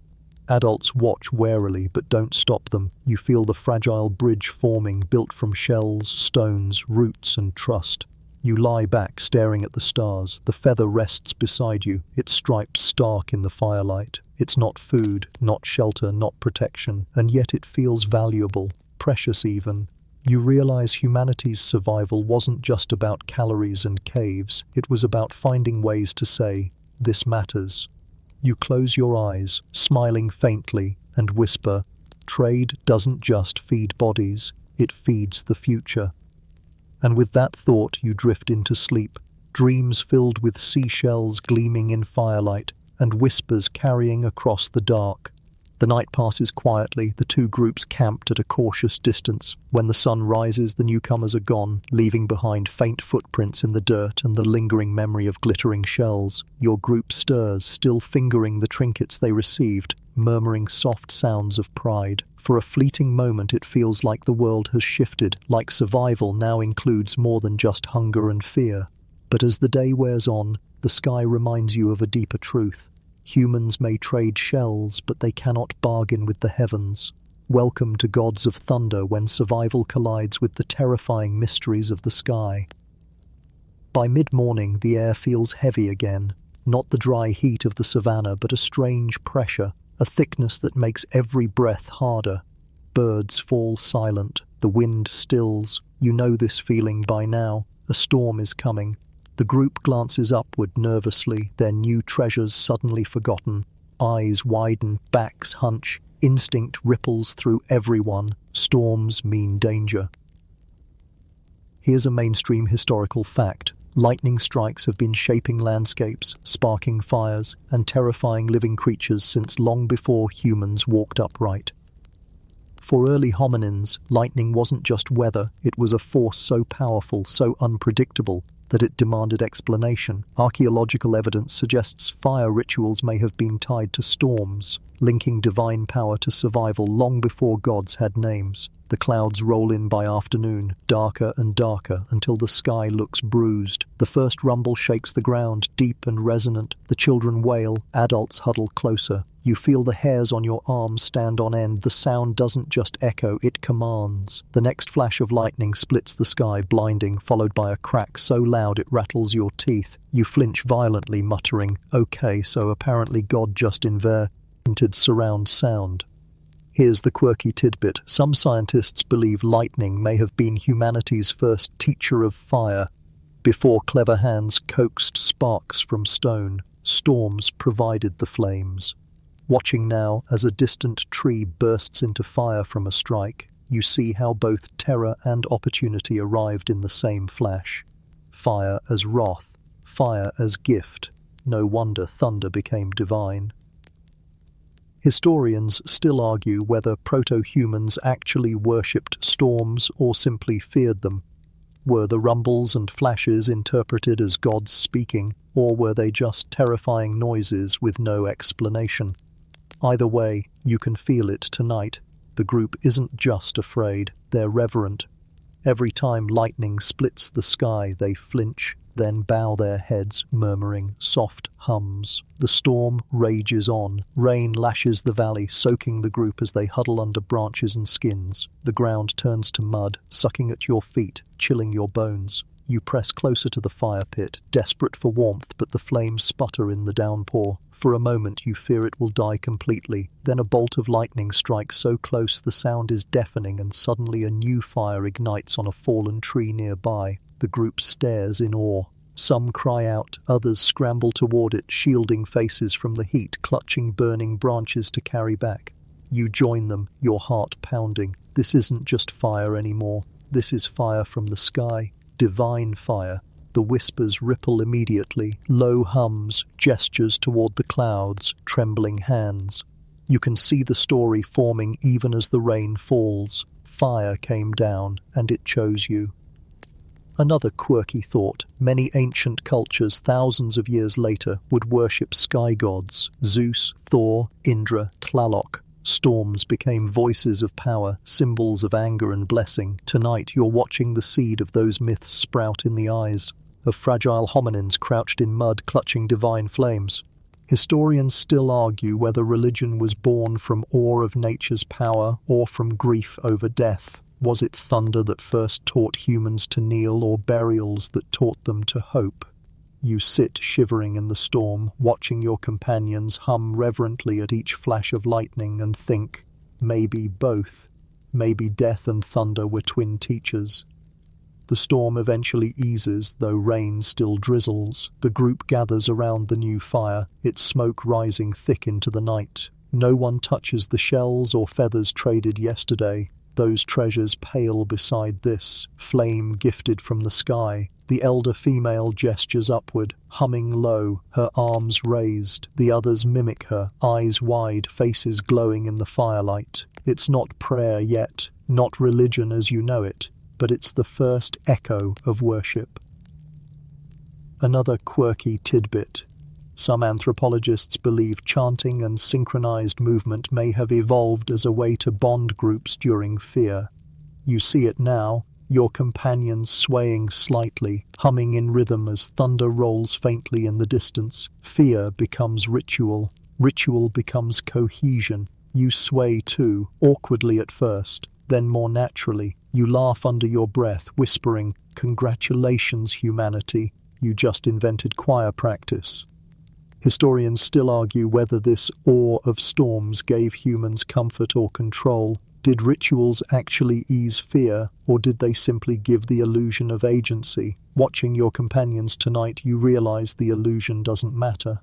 Adults watch warily but don't stop them. You feel the fragile bridge forming, built from shells, stones, roots, and trust. You lie back, staring at the stars. The feather rests beside you, its stripes stark in the firelight. It's not food, not shelter, not protection, and yet it feels valuable, precious even. You realize humanity's survival wasn't just about calories and caves. It was about finding ways to say, "This matters." You close your eyes, smiling faintly, and whisper, "Trade doesn't just feed bodies, it feeds the future." And with that thought you drift into sleep, dreams filled with seashells gleaming in firelight and whispers carrying across the dark. The night passes quietly, the two groups camped at a cautious distance. When the sun rises, the newcomers are gone, leaving behind faint footprints in the dirt and the lingering memory of glittering shells. Your group stirs, still fingering the trinkets they received, murmuring soft sounds of pride. For a fleeting moment it feels like the world has shifted, like survival now includes more than just hunger and fear. But as the day wears on, the sky reminds you of a deeper truth. Humans may trade shells, but they cannot bargain with the heavens. Welcome to Gods of Thunder, when survival collides with the terrifying mysteries of the sky. By mid-morning, the air feels heavy again. Not the dry heat of the savanna, but a strange pressure, a thickness that makes every breath harder. Birds fall silent, the wind stills. You know this feeling by now. A storm is coming. The group glances upward nervously, their new treasures suddenly forgotten. Eyes widen, backs hunch. Instinct ripples through everyone. Storms mean danger. Here's a mainstream historical fact. Lightning strikes have been shaping landscapes, sparking fires, and terrifying living creatures since long before humans walked upright. For early hominins, lightning wasn't just weather, it was a force so powerful, so unpredictable, that it demanded explanation. Archaeological evidence suggests fire rituals may have been tied to storms, linking divine power to survival long before gods had names. The clouds roll in by afternoon, darker and darker, until the sky looks bruised. The first rumble shakes the ground, deep and resonant. The children wail, adults huddle closer. You feel the hairs on your arms stand on end. The sound doesn't just echo, it commands. The next flash of lightning splits the sky, blinding, followed by a crack so loud it rattles your teeth. You flinch violently, muttering, "Okay, so apparently God just invented surround sound." Here's the quirky tidbit. Some scientists believe lightning may have been humanity's first teacher of fire. Before clever hands coaxed sparks from stone, storms provided the flames. Watching now as a distant tree bursts into fire from a strike, you see how both terror and opportunity arrived in the same flash. Fire as wrath, fire as gift. No wonder thunder became divine. Historians still argue whether proto-humans actually worshipped storms or simply feared them. Were the rumbles and flashes interpreted as gods speaking, or were they just terrifying noises with no explanation? Either way, you can feel it tonight. The group isn't just afraid, they're reverent. Every time lightning splits the sky, they flinch, then bow their heads, murmuring soft hums. The storm rages on. Rain lashes the valley, soaking the group as they huddle under branches and skins. The ground turns to mud, sucking at your feet, chilling your bones. You press closer to the fire pit, desperate for warmth, but the flames sputter in the downpour. For a moment you fear it will die completely. Then a bolt of lightning strikes so close the sound is deafening, and suddenly a new fire ignites on a fallen tree nearby. The group stares in awe. Some cry out, others scramble toward it, shielding faces from the heat, clutching burning branches to carry back. You join them, your heart pounding. This isn't just fire anymore. This is fire from the sky. Divine fire. The whispers ripple immediately, low hums, gestures toward the clouds, trembling hands. You can see the story forming even as the rain falls. Fire came down, and it chose you. Another quirky thought: many ancient cultures thousands of years later would worship sky gods: Zeus, Thor, Indra, Tlaloc. Storms became voices of power, symbols of anger and blessing. Tonight you're watching the seed of those myths sprout in the eyes of fragile hominins crouched in mud, clutching divine flames. Historians still argue whether religion was born from awe of nature's power or from grief over death. Was it thunder that first taught humans to kneel, or burials that taught them to hope? You sit shivering in the storm, watching your companions hum reverently at each flash of lightning, and think, maybe both. Maybe death and thunder were twin teachers. The storm eventually eases, though rain still drizzles. The group gathers around the new fire, its smoke rising thick into the night. No one touches the shells or feathers traded yesterday. Those treasures pale beside this flame gifted from the sky. The elder female gestures upward, humming low, her arms raised. The others mimic her, eyes wide, faces glowing in the firelight. It's not prayer yet, not religion as you know it, but it's the first echo of worship. Another quirky tidbit. Some anthropologists believe chanting and synchronized movement may have evolved as a way to bond groups during fear. You see it now, your companions swaying slightly, humming in rhythm as thunder rolls faintly in the distance. Fear becomes ritual. Ritual becomes cohesion. You sway too, awkwardly at first, then more naturally. You laugh under your breath, whispering, "Congratulations, humanity, you just invented choir practice." Historians still argue whether this awe of storms gave humans comfort or control. Did rituals actually ease fear, or did they simply give the illusion of agency? Watching your companions tonight, you realize the illusion doesn't matter.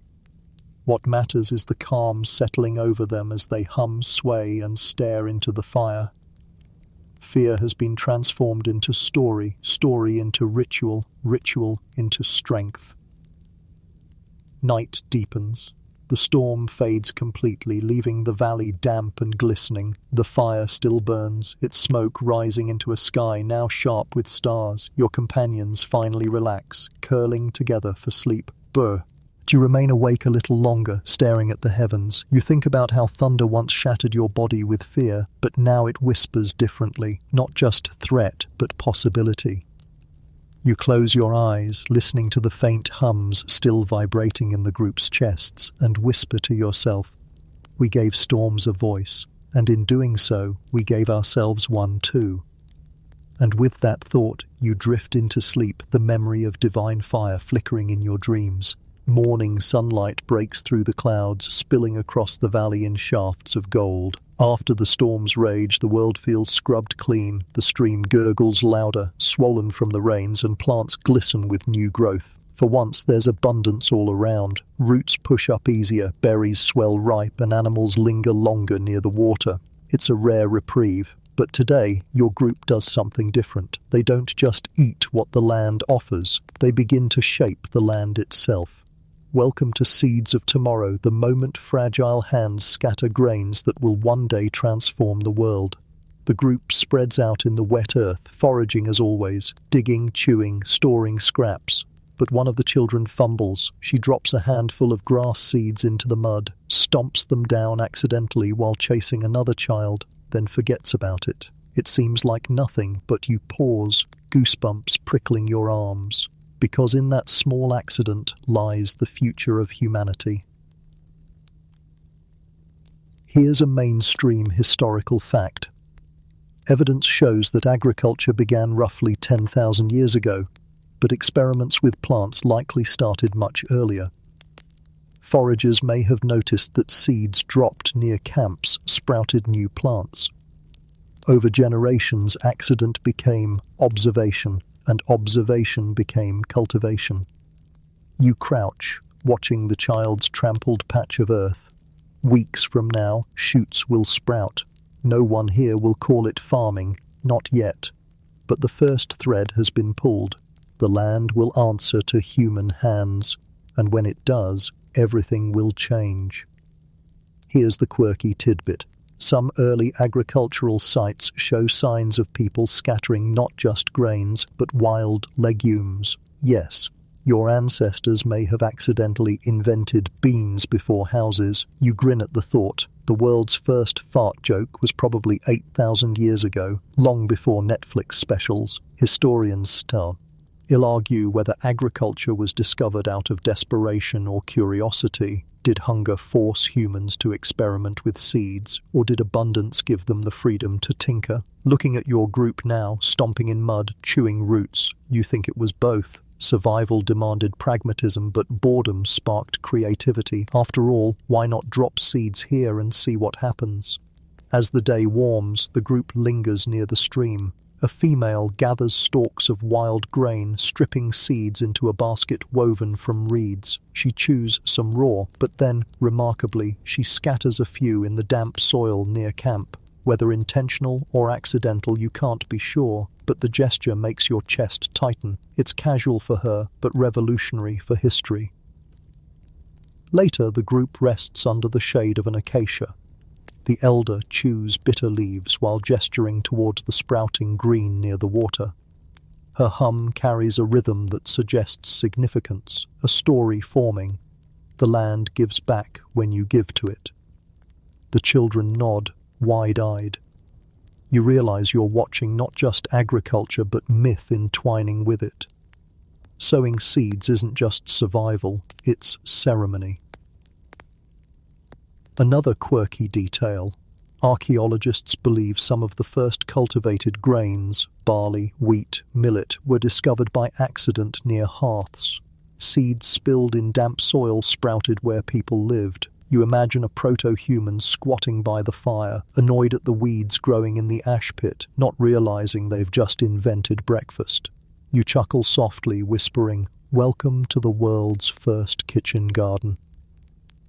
What matters is the calm settling over them as they hum, sway, and stare into the fire. Fear has been transformed into story, story into ritual, ritual into strength. Night deepens. The storm fades completely, leaving the valley damp and glistening. The fire still burns, its smoke rising into a sky now sharp with stars. Your companions finally relax, curling together for sleep. Brr. You remain awake a little longer, staring at the heavens. You think about how thunder once shattered your body with fear, but now it whispers differently, not just threat, but possibility. You close your eyes, listening to the faint hums still vibrating in the group's chests, and whisper to yourself, "We gave storms a voice, and in doing so, we gave ourselves one too." And with that thought, you drift into sleep, the memory of divine fire flickering in your dreams. Morning sunlight breaks through the clouds, spilling across the valley in shafts of gold. After the storm's rage, the world feels scrubbed clean. The stream gurgles louder, swollen from the rains, and plants glisten with new growth. For once, there's abundance all around. Roots push up easier, berries swell ripe, and animals linger longer near the water. It's a rare reprieve. But today, your group does something different. They don't just eat what the land offers. They begin to shape the land itself. Welcome to Seeds of Tomorrow, the moment fragile hands scatter grains that will one day transform the world. The group spreads out in the wet earth, foraging as always, digging, chewing, storing scraps. But one of the children fumbles. She drops a handful of grass seeds into the mud, stomps them down accidentally while chasing another child, then forgets about it. It seems like nothing, but you pause, goosebumps prickling your arms. Because in that small accident lies the future of humanity. Here's a mainstream historical fact. Evidence shows that agriculture began roughly 10,000 years ago, but experiments with plants likely started much earlier. Foragers may have noticed that seeds dropped near camps sprouted new plants. Over generations, accident became observation, and observation became cultivation. You crouch, watching the child's trampled patch of earth. Weeks from now, shoots will sprout. No one here will call it farming, not yet. But the first thread has been pulled. The land will answer to human hands, and when it does, everything will change. Here's the quirky tidbit. Some early agricultural sites show signs of people scattering not just grains, but wild legumes. Yes, your ancestors may have accidentally invented beans before houses. You grin at the thought. The world's first fart joke was probably 8,000 years ago, long before Netflix specials. Historians still argue whether agriculture was discovered out of desperation or curiosity. Did hunger force humans to experiment with seeds, or did abundance give them the freedom to tinker? Looking at your group now, stomping in mud, chewing roots, you think it was both. Survival demanded pragmatism, but boredom sparked creativity. After all, why not drop seeds here and see what happens? As the day warms, the group lingers near the stream. A female gathers stalks of wild grain, stripping seeds into a basket woven from reeds. She chews some raw, but then, remarkably, she scatters a few in the damp soil near camp. Whether intentional or accidental, you can't be sure, but the gesture makes your chest tighten. It's casual for her, but revolutionary for history. Later, the group rests under the shade of an acacia. The elder chews bitter leaves while gesturing towards the sprouting green near the water. Her hum carries a rhythm that suggests significance, a story forming. The land gives back when you give to it. The children nod, wide-eyed. You realize you're watching not just agriculture but myth entwining with it. Sowing seeds isn't just survival, it's ceremony. Another quirky detail. Archaeologists believe some of the first cultivated grains, barley, wheat, millet, were discovered by accident near hearths. Seeds spilled in damp soil sprouted where people lived. You imagine a proto-human squatting by the fire, annoyed at the weeds growing in the ash pit, not realizing they've just invented breakfast. You chuckle softly, whispering, "Welcome to the world's first kitchen garden."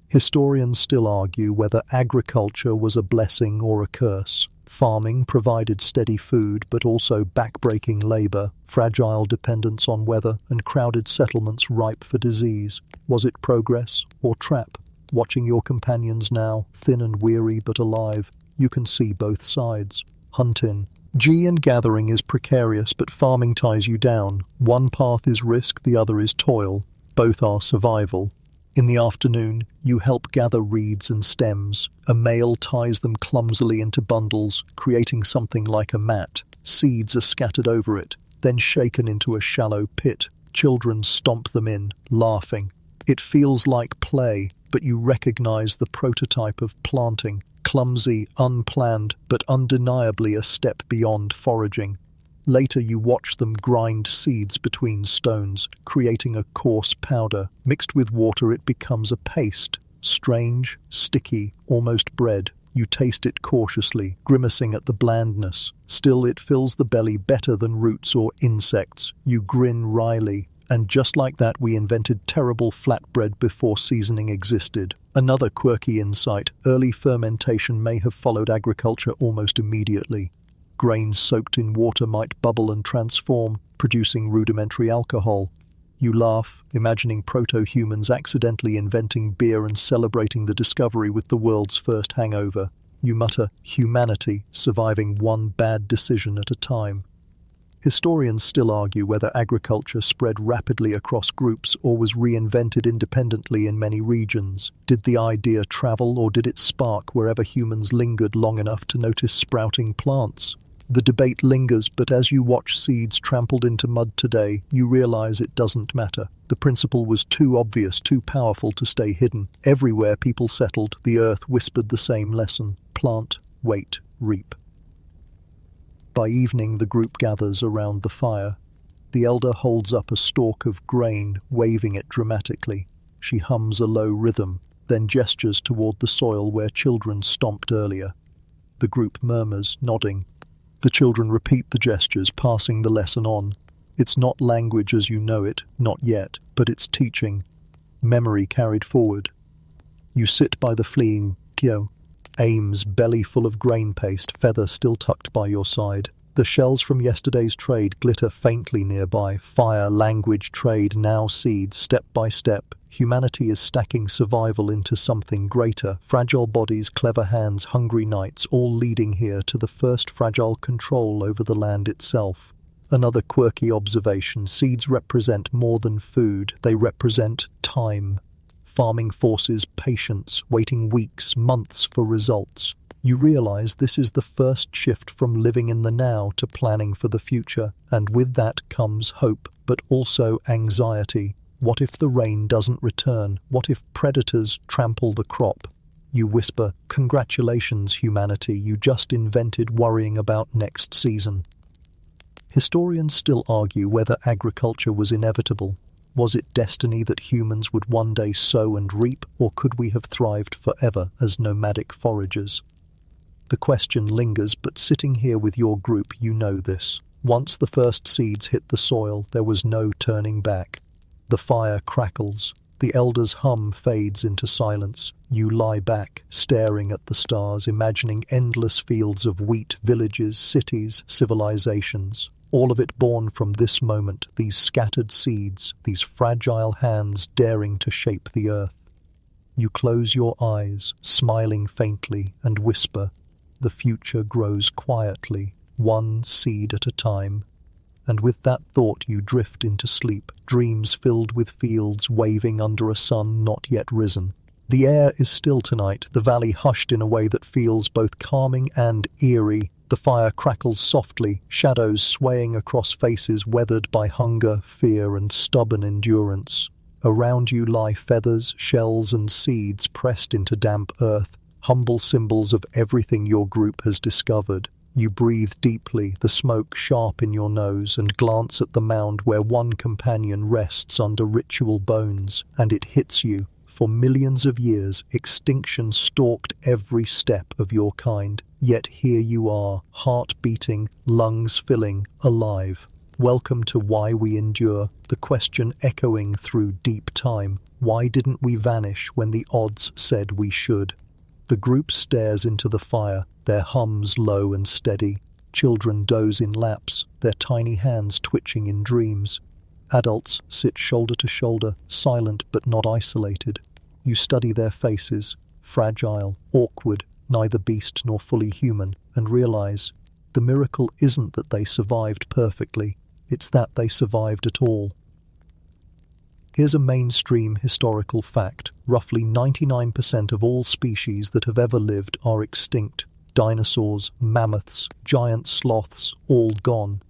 Historians still argue whether agriculture was a blessing or a curse. Farming provided steady food but also backbreaking labor, fragile dependence on weather, and crowded settlements ripe for disease. Was it progress or trap? Watching your companions now, thin and weary but alive, you can see both sides. Hunting and gathering is precarious, but farming ties you down. One path is risk, the other is toil. Both are survival. In the afternoon, you help gather reeds and stems. A male ties them clumsily into bundles, creating something like a mat. Seeds are scattered over it, then shaken into a shallow pit. Children stomp them in, laughing. It feels like play, but you recognize the prototype of planting. Clumsy, unplanned, but undeniably a step beyond foraging. Later you watch them grind seeds between stones, creating a coarse powder. Mixed with water it becomes a paste. Strange, sticky, almost bread. You taste it cautiously, grimacing at the blandness. Still it fills the belly better than roots or insects. You grin wryly. And just like that, we invented terrible flatbread before seasoning existed. Another quirky insight, early fermentation may have followed agriculture almost immediately. Grains soaked in water might bubble and transform, producing rudimentary alcohol. You laugh, imagining proto-humans accidentally inventing beer and celebrating the discovery with the world's first hangover. You mutter, humanity, surviving one bad decision at a time. Historians still argue whether agriculture spread rapidly across groups or was reinvented independently in many regions. Did the idea travel, or did it spark wherever humans lingered long enough to notice sprouting plants? The debate lingers, but as you watch seeds trampled into mud today, you realize it doesn't matter. The principle was too obvious, too powerful to stay hidden. Everywhere people settled, the earth whispered the same lesson: plant, wait, reap. By evening, the group gathers around the fire. The elder holds up a stalk of grain, waving it dramatically. She hums a low rhythm, then gestures toward the soil where children stomped earlier. The group murmurs, nodding. The children repeat the gestures, passing the lesson on. It's not language as you know it, not yet, but it's teaching. Memory carried forward. You sit by the fleeing Kyo. Ames, belly full of grain paste, feather still tucked by your side. The shells from yesterday's trade glitter faintly nearby. Fire, language, trade, now seeds, step by step. Humanity is stacking survival into something greater. Fragile bodies, clever hands, hungry nights, all leading here to the first fragile control over the land itself. Another quirky observation: seeds represent more than food. They represent time. Farming forces patience, waiting weeks, months for results. You realize this is the first shift from living in the now to planning for the future, and with that comes hope, but also anxiety. What if the rain doesn't return? What if predators trample the crop? You whisper, "Congratulations, humanity, you just invented worrying about next season." Historians still argue whether agriculture was inevitable. Was it destiny that humans would one day sow and reap, or could we have thrived forever as nomadic foragers? The question lingers, but sitting here with your group, you know this. Once the first seeds hit the soil, there was no turning back. The fire crackles. The elder's hum fades into silence. You lie back, staring at the stars, imagining endless fields of wheat, villages, cities, civilizations. All of it born from this moment, these scattered seeds, these fragile hands daring to shape the earth. You close your eyes, smiling faintly, and whisper, "The future grows quietly, one seed at a time." And with that thought you drift into sleep, dreams filled with fields waving under a sun not yet risen. The air is still tonight, the valley hushed in a way that feels both calming and eerie. The fire crackles softly, shadows swaying across faces weathered by hunger, fear, and stubborn endurance. Around you lie feathers, shells, and seeds pressed into damp earth, humble symbols of everything your group has discovered. You breathe deeply, the smoke sharp in your nose, and glance at the mound where one companion rests under ritual bones, and it hits you. For millions of years, extinction stalked every step of your kind. Yet here you are, heart beating, lungs filling, alive. Welcome to Why We Endure, the question echoing through deep time. Why didn't we vanish when the odds said we should? The group stares into the fire, their hums low and steady. Children doze in laps, their tiny hands twitching in dreams. Adults sit shoulder to shoulder, silent but not isolated. You study their faces, fragile, awkward, neither beast nor fully human, and realize the miracle isn't that they survived perfectly, it's that they survived at all. Here's a mainstream historical fact. Roughly 99% of all species that have ever lived are extinct. Dinosaurs, mammoths, giant sloths, all gone.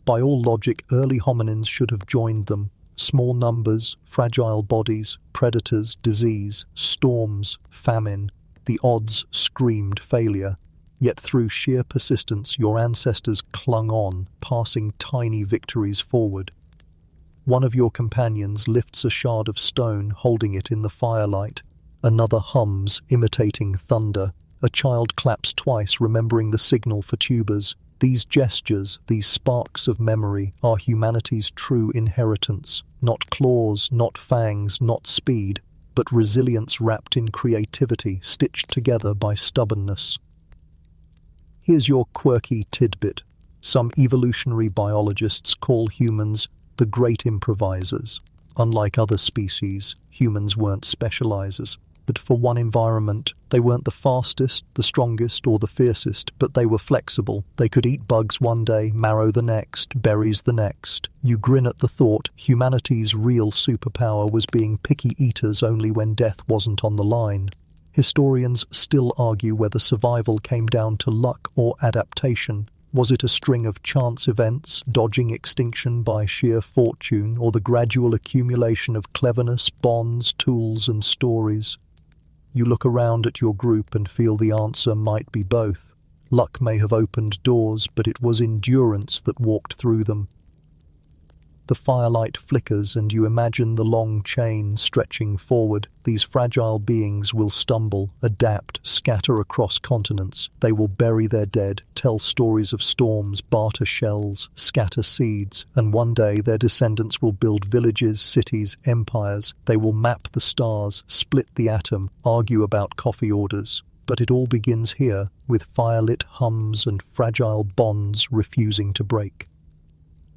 By all logic, early hominins should have joined them. Small numbers, fragile bodies, predators, disease, storms, famine. The odds screamed failure. Yet through sheer persistence, your ancestors clung on, passing tiny victories forward. One of your companions lifts a shard of stone, holding it in the firelight. Another hums, imitating thunder. A child claps twice, remembering the signal for tubers. These gestures, these sparks of memory, are humanity's true inheritance. Not claws, not fangs, not speed, but resilience wrapped in creativity, stitched together by stubbornness. Here's your quirky tidbit. Some evolutionary biologists call humans the great improvisers. Unlike other species, humans weren't specializers. But for one environment, they weren't the fastest, the strongest, or the fiercest, but they were flexible. They could eat bugs one day, marrow the next, berries the next. You grin at the thought, humanity's real superpower was being picky eaters only when death wasn't on the line. Historians still argue whether survival came down to luck or adaptation. Was it a string of chance events, dodging extinction by sheer fortune, or the gradual accumulation of cleverness, bonds, tools, and stories? You look around at your group and feel the answer might be both. Luck may have opened doors, but it was endurance that walked through them. The firelight flickers and you imagine the long chain stretching forward. These fragile beings will stumble, adapt, scatter across continents. They will bury their dead, tell stories of storms, barter shells, scatter seeds, and one day their descendants will build villages, cities, empires. They will map the stars, split the atom, argue about coffee orders. But it all begins here, with firelit hums and fragile bonds refusing to break.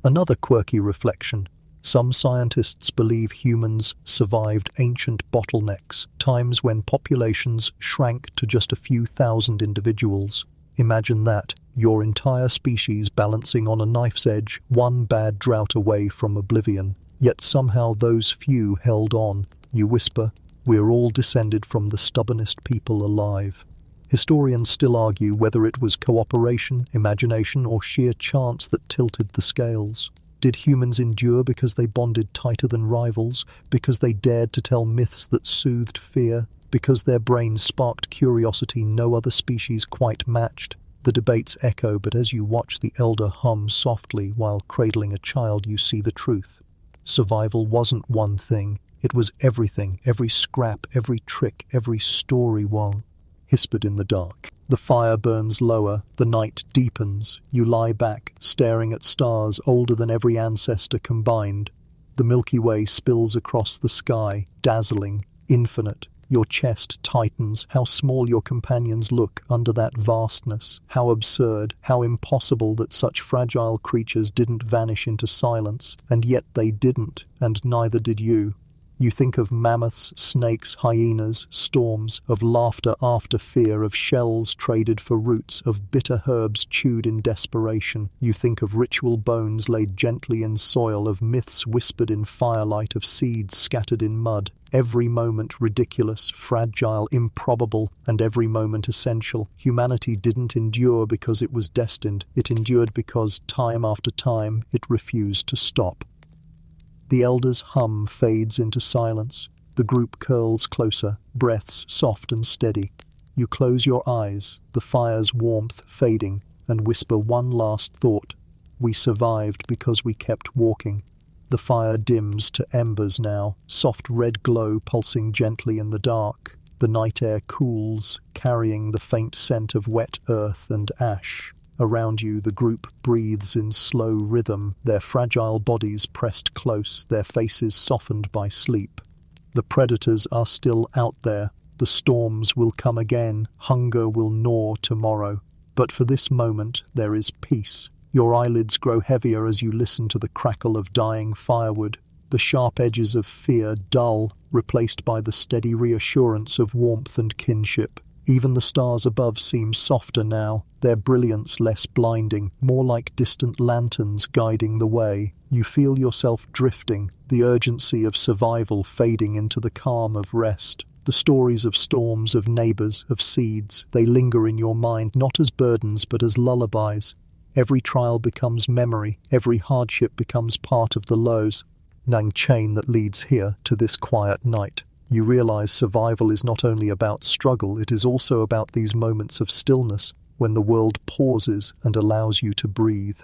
Another quirky reflection. Some scientists believe humans survived ancient bottlenecks, times when populations shrank to just a few thousand individuals. Imagine that, your entire species balancing on a knife's edge, one bad drought away from oblivion. Yet somehow those few held on. You whisper, we're all descended from the stubbornest people alive. Historians still argue whether it was cooperation, imagination, or sheer chance that tilted the scales. Did humans endure because they bonded tighter than rivals, because they dared to tell myths that soothed fear, because their brains sparked curiosity no other species quite matched? The debates echo, but as you watch the elder hum softly while cradling a child, you see the truth. Survival wasn't one thing, it was everything, every scrap, every trick, every story whispered in the dark. The fire burns lower, the night deepens. You lie back, staring at stars older than every ancestor combined. The Milky Way spills across the sky, dazzling, infinite. Your chest tightens. How small your companions look under that vastness. How absurd, how impossible that such fragile creatures didn't vanish into silence. And yet they didn't, and neither did you. You think of mammoths, snakes, hyenas, storms, of laughter after fear, of shells traded for roots, of bitter herbs chewed in desperation. You think of ritual bones laid gently in soil, of myths whispered in firelight, of seeds scattered in mud. Every moment ridiculous, fragile, improbable, and every moment essential. Humanity didn't endure because it was destined. It endured because, time after time, it refused to stop. The elder's hum fades into silence. The group curls closer, breaths soft and steady. You close your eyes, the fire's warmth fading, and whisper one last thought. We survived because we kept walking. The fire dims to embers now, soft red glow pulsing gently in the dark. The night air cools, carrying the faint scent of wet earth and ash. Around you, the group breathes in slow rhythm, their fragile bodies pressed close, their faces softened by sleep. The predators are still out there. The storms will come again. Hunger will gnaw tomorrow. But for this moment, there is peace. Your eyelids grow heavier as you listen to the crackle of dying firewood. The sharp edges of fear dull, replaced by the steady reassurance of warmth and kinship. Even the stars above seem softer now, their brilliance less blinding, more like distant lanterns guiding the way. You feel yourself drifting, the urgency of survival fading into the calm of rest. The stories of storms, of neighbors, of seeds, they linger in your mind not as burdens but as lullabies. Every trial becomes memory, every hardship becomes part of the lows. Chain that leads here to this quiet night. You realize survival is not only about struggle, it is also about these moments of stillness when the world pauses and allows you to breathe.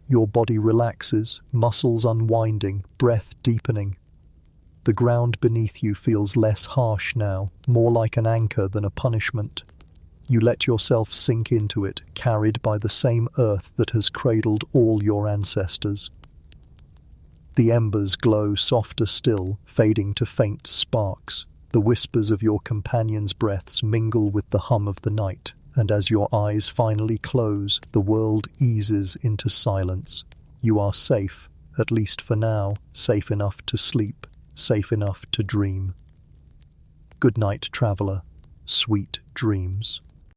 Your body relaxes, muscles unwinding, breath deepening. The ground beneath you feels less harsh now, more like an anchor than a punishment. You let yourself sink into it, carried by the same earth that has cradled all your ancestors. The embers glow softer still, fading to faint sparks. The whispers of your companions' breaths mingle with the hum of the night, and as your eyes finally close, the world eases into silence. You are safe, at least for now, safe enough to sleep, safe enough to dream. Good night, traveler. Sweet dreams.